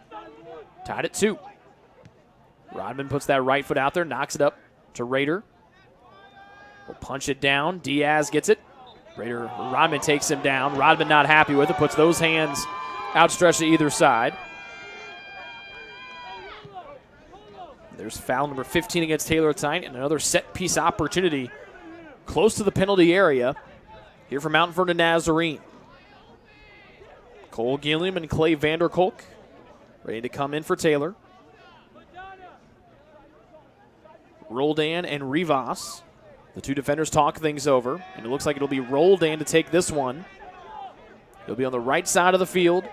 Tied at 2. Rodman puts that right foot out there, knocks it up to Rader. Will punch it down. Diaz gets it. Rodman takes him down. Rodman not happy with it, puts those hands outstretched to either side. There's foul number 15 against Taylor tonight, and another set-piece opportunity close to the penalty area here for Mount Vernon Nazarene. Cole Gilliam and Clay Vanderkolk ready to come in for Taylor. Roldan and Rivas. The two defenders talk things over, and it looks like it'll be Roldan to take this one. He'll be on the right side of the field.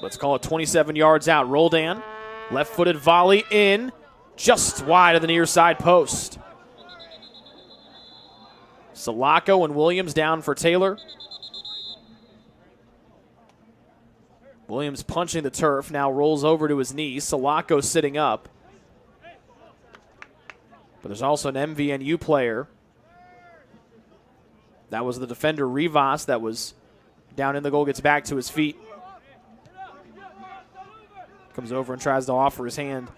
Let's call it 27 yards out. Roldan, left-footed volley in, just wide of the near side post. Salako and Williams down for Taylor. Williams punching the turf, now rolls over to his knees. Salako sitting up. But there's also an MVNU player. That was the defender, Rivas, that was down in the goal, gets back to his feet. Comes over and tries to offer his hand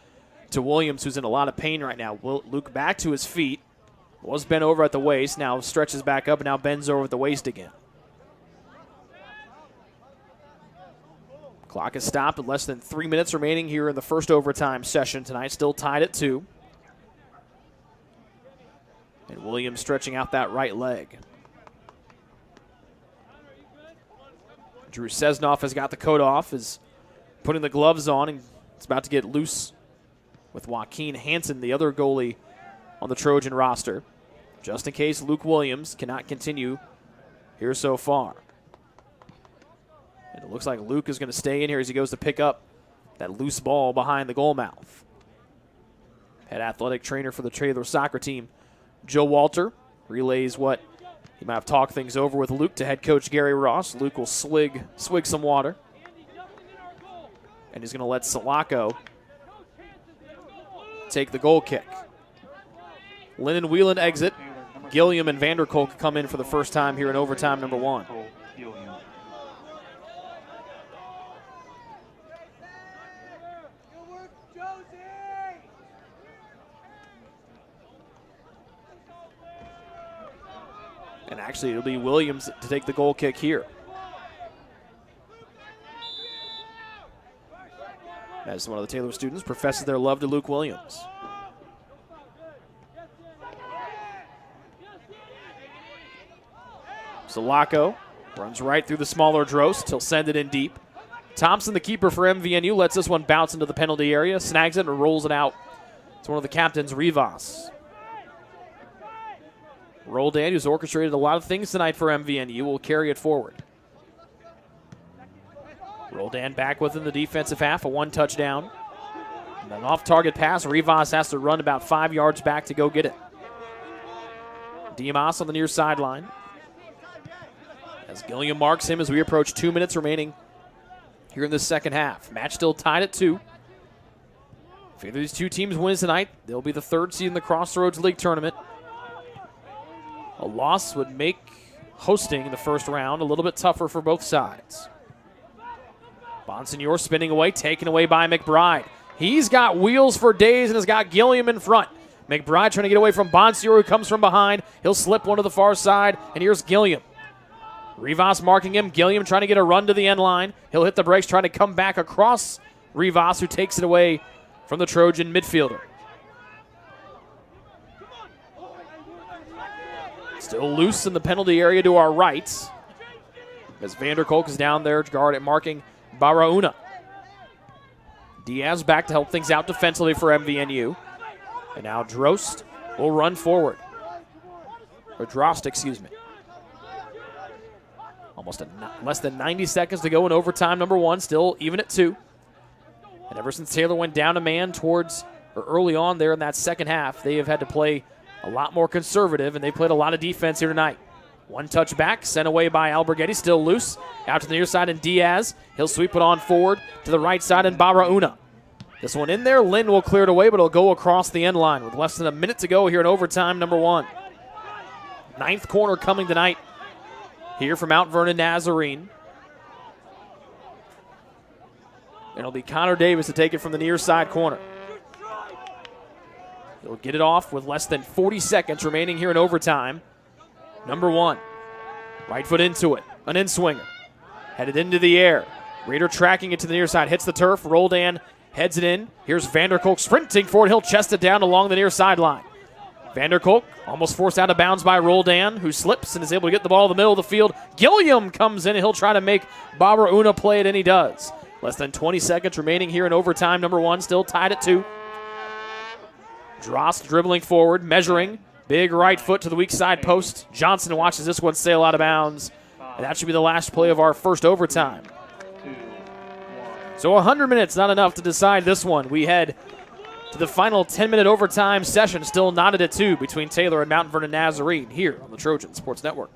to Williams, who's in a lot of pain right now. Luke back to his feet. Was bent over at the waist, now stretches back up, and now bends over at the waist again. Clock is stopped with less than 3 minutes remaining here in the first overtime session tonight. Still tied at 2. And Williams stretching out that right leg. Drew Sesnoff has got the coat off, is putting the gloves on, and it's about to get loose with Joaquin Hansen, the other goalie on the Trojan roster, just in case Luke Williams cannot continue here so far. And it looks like Luke is going to stay in here as he goes to pick up that loose ball behind the goal mouth. Head athletic trainer for the Taylor soccer team, Joe Walter, relays what he might have talked things over with Luke to head coach Gary Ross. Luke will swig some water. And he's going to let Salako take the goal kick. Lynn and Whelan exit. Gilliam and Vanderkolk come in for the first time here in overtime number 1. And actually, it'll be Williams to take the goal kick here. As one of the Taylor students professes their love to Luke Williams. Salako runs right through the smaller Drost. He'll send it in deep. Thompson, the keeper for MVNU, lets this one bounce into the penalty area, snags it and rolls it out. It's one of the captains, Rivas. Roldan, who's orchestrated a lot of things tonight for MVNU, will carry it forward. Roldan back within the defensive half, a 1 touchdown. And an off-target pass, Rivas has to run about 5 yards back to go get it. Dimas on the near sideline. As Gilliam marks him as we approach 2 minutes remaining here in the second half. Match still tied at 2. If either of these two teams wins tonight, they'll be the 3rd seed in the Crossroads League tournament. A loss would make hosting the first round a little bit tougher for both sides. Bonsignor spinning away, taken away by McBride. He's got wheels for days and has got Gilliam in front. McBride trying to get away from Bonsignor, who comes from behind. He'll slip one to the far side, and here's Gilliam. Rivas marking him. Gilliam trying to get a run to the end line. He'll hit the brakes, trying to come back across Rivas, who takes it away from the Trojan midfielder. Still loose in the penalty area to our right, as Vanderkolk is down there, guard at marking Barauna. Diaz back to help things out defensively for MVNU. And now Drost will run forward. Or Drost, excuse me. Almost less than 90 seconds to go in overtime, number 1, still even at 2. And ever since Taylor went down a man early on there in that second half, they have had to play a lot more conservative, and they played a lot of defense here tonight. 1 touch back, sent away by Alberghetti, still loose. Out to the near side, and Diaz. He'll sweep it on forward to the right side, and Barauna. This one in there, Lynn will clear it away, but it'll go across the end line with less than a minute to go here in overtime, number 1. 9th corner coming tonight here from Mount Vernon Nazarene. And it'll be Connor Davis to take it from the near side corner. He'll get it off with less than 40 seconds remaining here in overtime. Number 1. Right foot into it. An in-swinger. Headed into the air. Raider tracking it to the near side. Hits the turf. Roldan heads it in. Here's Vanderkolk sprinting for it. He'll chest it down along the near sideline. Vanderkolk almost forced out of bounds by Roldan, who slips and is able to get the ball in the middle of the field. Gilliam comes in, and he'll try to make Barauna play it, and he does. Less than 20 seconds remaining here in overtime. Number 1 still tied at 2. Drost dribbling forward, measuring. Big right foot to the weak side post. Johnson watches this one sail out of bounds. And that should be the last play of our first overtime. So 100 minutes, not enough to decide this one. We head to the final 10-minute overtime session, still knotted at 2 between Taylor and Mount Vernon Nazarene here on the Trojan Sports Network.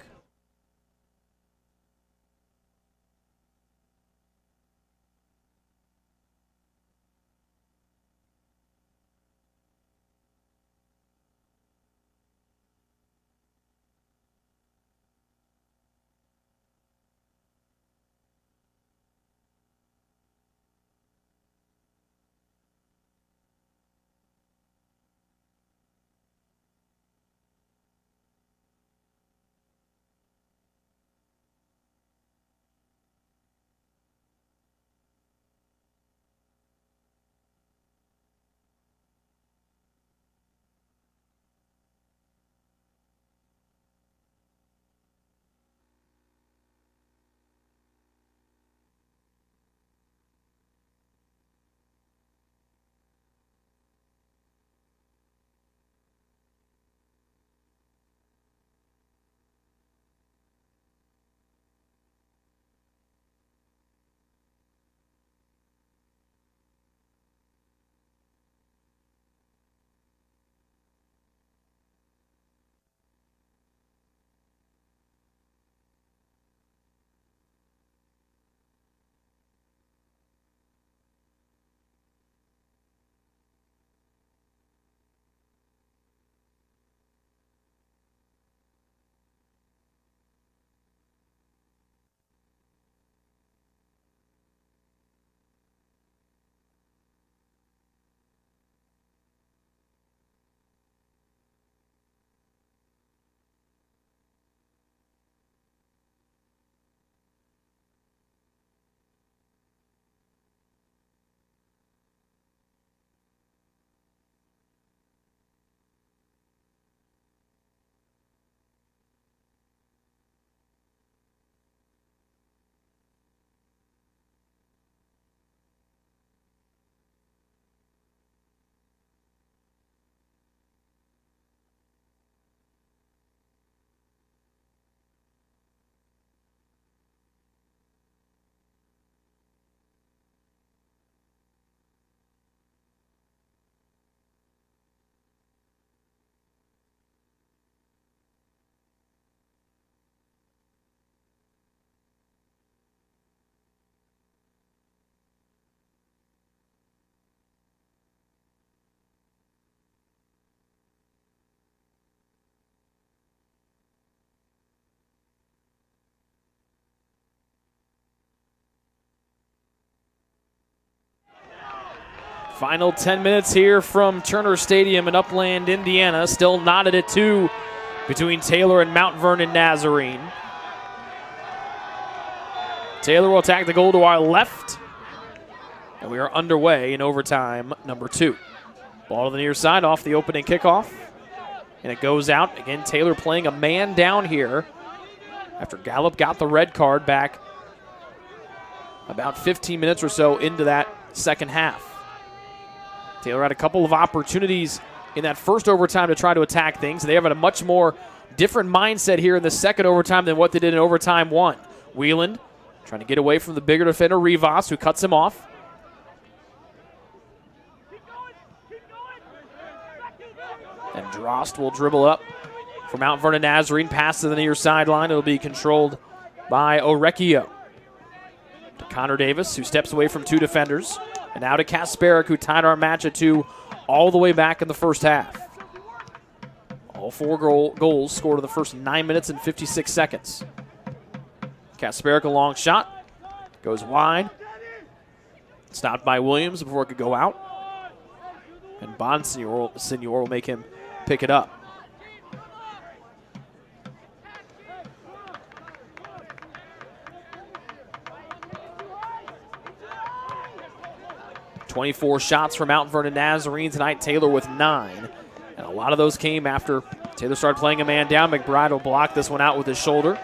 Final 10 minutes here from Turner Stadium in Upland, Indiana. Still knotted at 2 between Taylor and Mount Vernon Nazarene. Taylor will attack the goal to our left. And we are underway in overtime number 2. Ball to the near side off the opening kickoff. And it goes out. Again, Taylor playing a man down here after Gallup got the red card back about 15 minutes or so into that second half. Taylor had a couple of opportunities in that first overtime to try to attack things. They have a much more different mindset here in the second overtime than what they did in overtime 1. Wheeland trying to get away from the bigger defender, Rivas, who cuts him off. And Drost will dribble up for Mount Vernon Nazarene. Pass to the near sideline. It'll be controlled by Orecchio. To Connor Davis, who steps away from 2 defenders. And now to Kasperick, who tied our match at 2 all the way back in the first half. All 4 goals scored in the first 9 minutes and 56 seconds. Kasperick, a long shot. Goes wide. Stopped by Williams before it could go out. And Bonsignor will make him pick it up. .24 shots for Mount Vernon Nazarene tonight. Taylor with 9. And a lot of those came after Taylor started playing a man down. McBride will block this one out with his shoulder.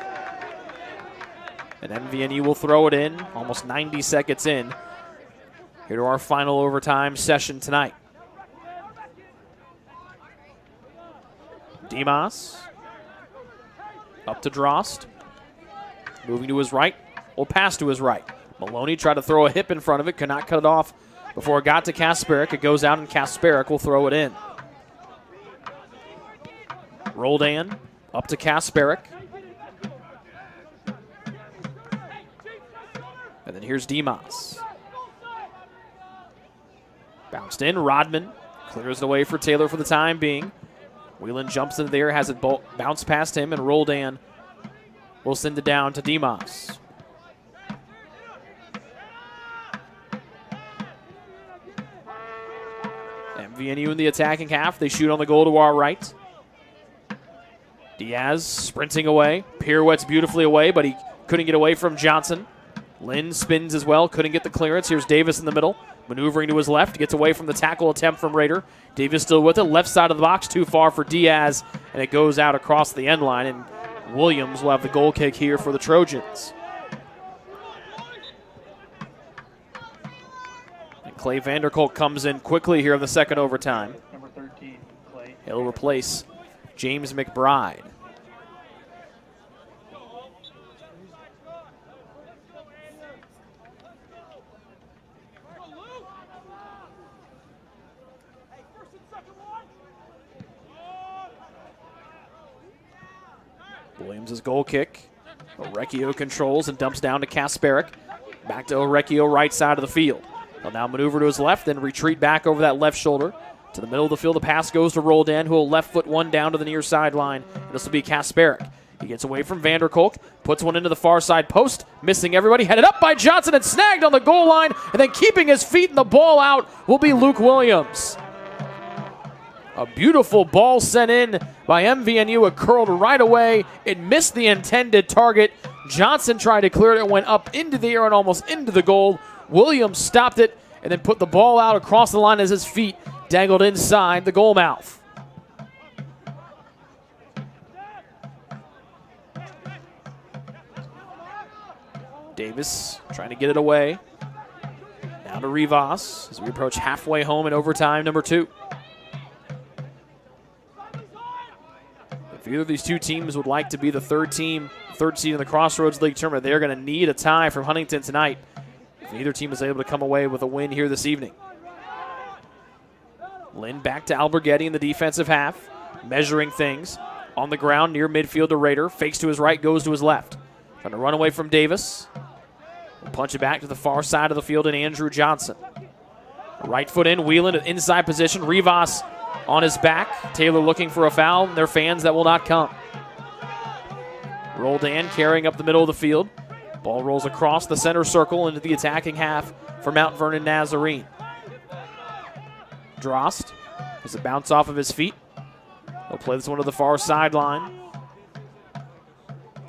And MVNU will throw it in almost 90 seconds in here to our final overtime session tonight. Dimas up to Drost. Moving to his right. Will pass to his right. Maloney tried to throw a hip in front of it. Could not cut it off before it got to Kasperick. It goes out and Kasperick will throw it in. Roldan up to Kasperick. And then here's Dimas. Bounced in. Rodman clears it away for Taylor for the time being. Whelan jumps into there, has it bounce past him, and Roldan will send it down to Dimas. MVNU in the attacking half. They shoot on the goal to our right. Diaz sprinting away. Pirouettes beautifully away, but he couldn't get away from Johnson. Lynn spins as well. Couldn't get the clearance. Here's Davis in the middle. Maneuvering to his left. Gets away from the tackle attempt from Raider. Davis still with it. Left side of the box. Too far for Diaz. And it goes out across the end line. And Williams will have the goal kick here for the Trojans. Clay Vanderkolk comes in quickly here in the second overtime. Number 13, Clay. He'll replace James McBride. Williams' goal kick. Orecchio controls and dumps down to Kasperick. Back to Orecchio, right side of the field. He'll now maneuver to his left, then retreat back over that left shoulder. To the middle of the field, the pass goes to Roldan, who will left foot one down to the near sideline. This will be Kasperick. He gets away from Vanderkolk, puts one into the far side post, missing everybody. Headed up by Johnson and snagged on the goal line, and then keeping his feet and the ball out will be Luke Williams. A beautiful ball sent in by MVNU. It curled right away. It missed the intended target. Johnson tried to clear it. It went up into the air and almost into the goal. Williams stopped it and then put the ball out across the line as his feet dangled inside the goal mouth. Davis trying to get it away. Now to Rivas as we approach halfway home in overtime number 2. If either of these two teams would like to be the third seed in the Crossroads League tournament, they're going to need a tie from Huntington tonight if either team is able to come away with a win here this evening. Lynn back to Alberghetti in the defensive half, measuring things on the ground near midfield to Raider. Fakes to his right, goes to his left. Trying to run away from Davis. We'll punch it back to the far side of the field and Andrew Johnson. Right foot in, Wheelan inside position. Rivas on his back. Taylor looking for a foul, and their fans that will not come. Roldan carrying up the middle of the field. Ball rolls across the center circle into the attacking half for Mount Vernon Nazarene. Drost as it bounce off of his feet. He'll play this one to the far sideline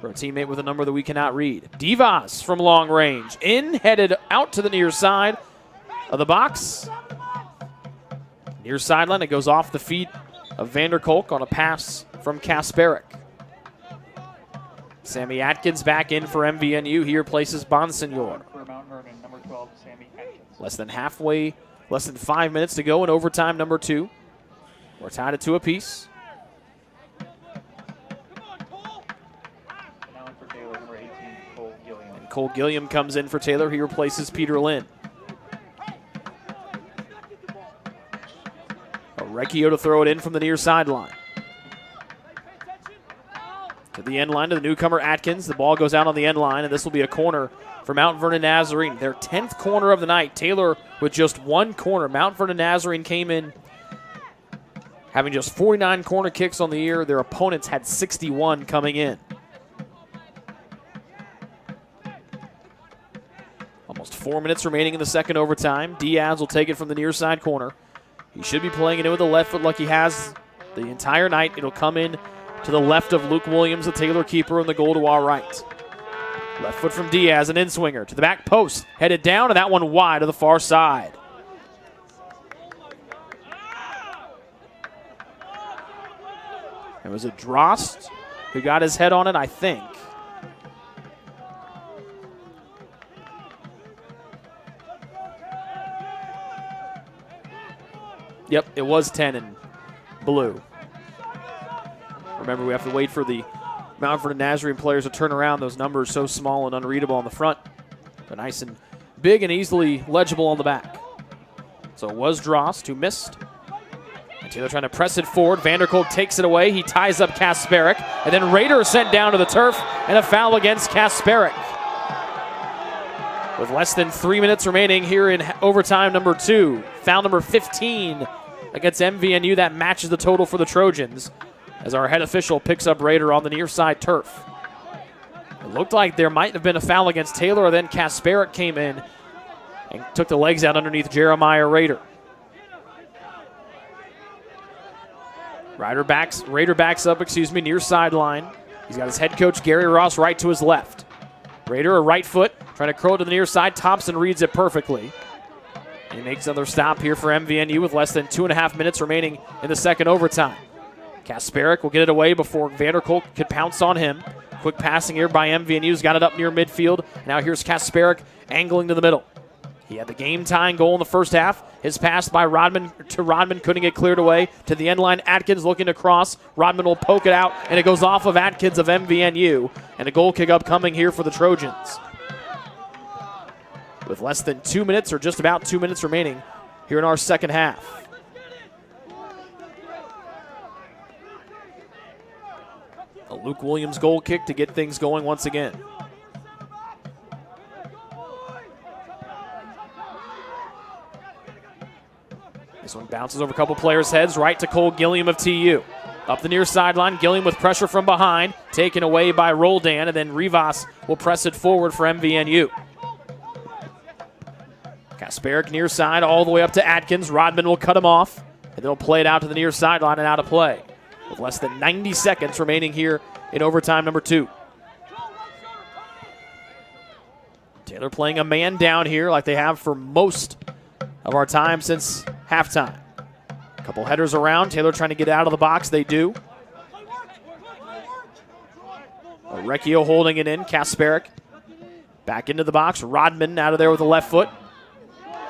for a teammate with a number that we cannot read. Divas from long range. In, headed out to the near side of the box. Near sideline, it goes off the feet of Vanderkolk on a pass from Kasparek. Sammy Atkins back in for MVNU. He replaces Bonsignor. For Mount Vernon, number 12, Sammy Atkins. Less than 5 minutes to go in overtime number 2. We're tied at 2 apiece. Now in for Taylor, number 18, Cole Gilliam. And Cole Gilliam comes in for Taylor. He replaces Peter Lynn. Recchio to throw it in from the near sideline. To the end line to the newcomer Atkins. The ball goes out on the end line, and this will be a corner for Mount Vernon Nazarene. Their 10th corner of the night. Taylor with just 1 corner. Mount Vernon Nazarene came in having just 49 corner kicks on the year. Their opponents had 61 coming in. Almost 4 minutes remaining in the second overtime. Diaz will take it from the near side corner. He should be playing it in with the left foot like he has the entire night. It'll come in to the left of Luke Williams, the Taylor keeper, and the goal to our right. Left foot from Diaz, an in-swinger to the back post. Headed down, and that one wide to the far side. It was a Drost who got his head on it, I think. Yep, it was 10 in blue. Remember, we have to wait for the Mount Vernon Nazarene players to turn around. Those numbers so small and unreadable on the front, but nice and big and easily legible on the back. So it was Drost who missed. And Taylor trying to press it forward. Vanderkolk takes it away. He ties up Kasparek. And then Rader sent down to the turf, and a foul against Kasparek. With less than 3 minutes remaining here in overtime number 2. Foul number 15 against MVNU. That matches the total for the Trojans as our head official picks up Rader on the near side turf. It looked like there might have been a foul against Taylor, then Kasparek came in and took the legs out underneath Jeremiah Rader. Rader backs up, near sideline. He's got his head coach Gary Ross right to his left. Rader, a right foot, trying to curl to the near side. Thompson reads it perfectly. He makes another stop here for MVNU with less than 2.5 minutes remaining in the second overtime. Kasparek will get it away before Vanderkolk could pounce on him. Quick passing here by MVNU's got it up near midfield. Now here's Kasparek angling to the middle. He had the game-tying goal in the first half. His pass by Rodman couldn't get cleared away. To the end line, Atkins looking to cross. Rodman will poke it out, and it goes off of Atkins of MVNU. And a goal kick upcoming here for the Trojans. With less than 2 minutes, or just about 2 minutes remaining here in our second half. A Luke Williams goal kick to get things going once again. This one bounces over a couple players' heads, right to Cole Gilliam of TU. Up the near sideline, Gilliam with pressure from behind, taken away by Roldan, and then Rivas will press it forward for MVNU. Kasparek near side all the way up to Atkins. Rodman will cut him off, and they'll play it out to the near sideline and out of play. With less than 90 seconds remaining here in overtime number 2. Taylor playing a man down here like they have for most of our time since halftime. A couple headers around. Taylor trying to get out of the box. They do. Recchio holding it in. Kasparek back into the box. Rodman out of there with the left foot.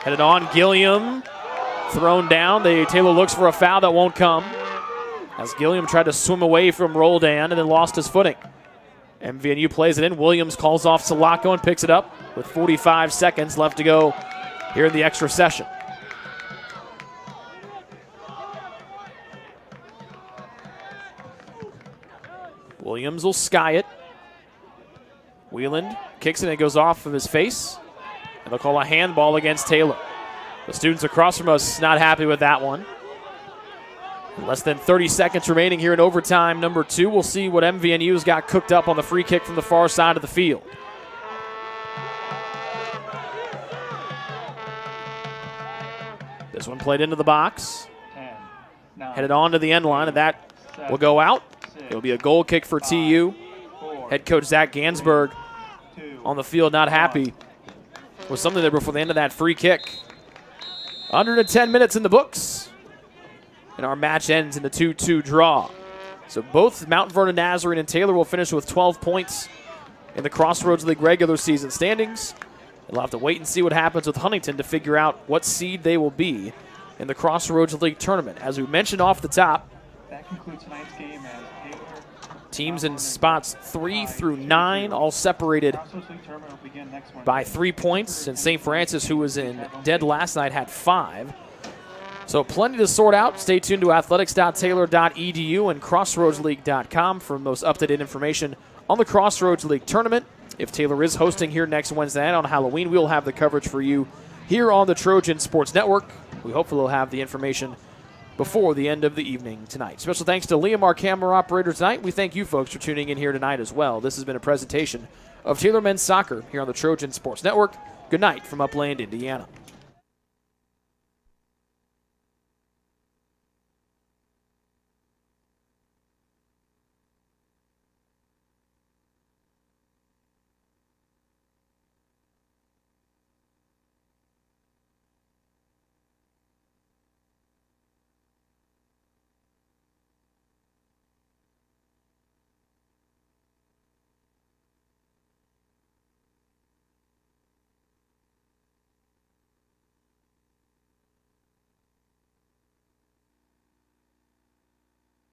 Headed on. Gilliam thrown down. Taylor looks for a foul that won't come, as Gilliam tried to swim away from Roldan and then lost his footing. MVNU plays it in. Williams calls off Salako and picks it up with 45 seconds left to go here in the extra session. Williams will sky it. Wheeland kicks it and it goes off of his face. And they'll call a handball against Taylor. The students across from us not happy with that one. Less than 30 seconds remaining here in overtime number 2. We'll see what MVNU's got cooked up on the free kick from the far side of the field. This one played into the box. 10, 9, Headed on to the end line, and that will go out. It'll be a goal kick for TU. 4, Head coach Zach Gansberg 2, on the field, not happy with something there before the end of that free kick. Under 10 minutes in the books, and our match ends in the 2-2 draw. So both Mount Vernon Nazarene and Taylor will finish with 12 points in the Crossroads League regular season standings. We'll have to wait and see what happens with Huntington to figure out what seed they will be in the Crossroads League tournament. As we mentioned off the top, that concludes tonight's game as Taylor. teams in spots 3 through 9 all separated Crossroads League tournament will begin next Wednesday. by 3 points, and St. Francis, who was in dead last night, had 5. So plenty to sort out. Stay tuned to athletics.taylor.edu and crossroadsleague.com for most up-to-date information on the Crossroads League tournament. If Taylor is hosting here next Wednesday night on Halloween, we will have the coverage for you here on the Trojan Sports Network. We hopefully will have the information before the end of the evening tonight. Special thanks to Liam, our camera operator tonight. We thank you folks for tuning in here tonight as well. This has been a presentation of Taylor Men's Soccer here on the Trojan Sports Network. Good night from Upland, Indiana.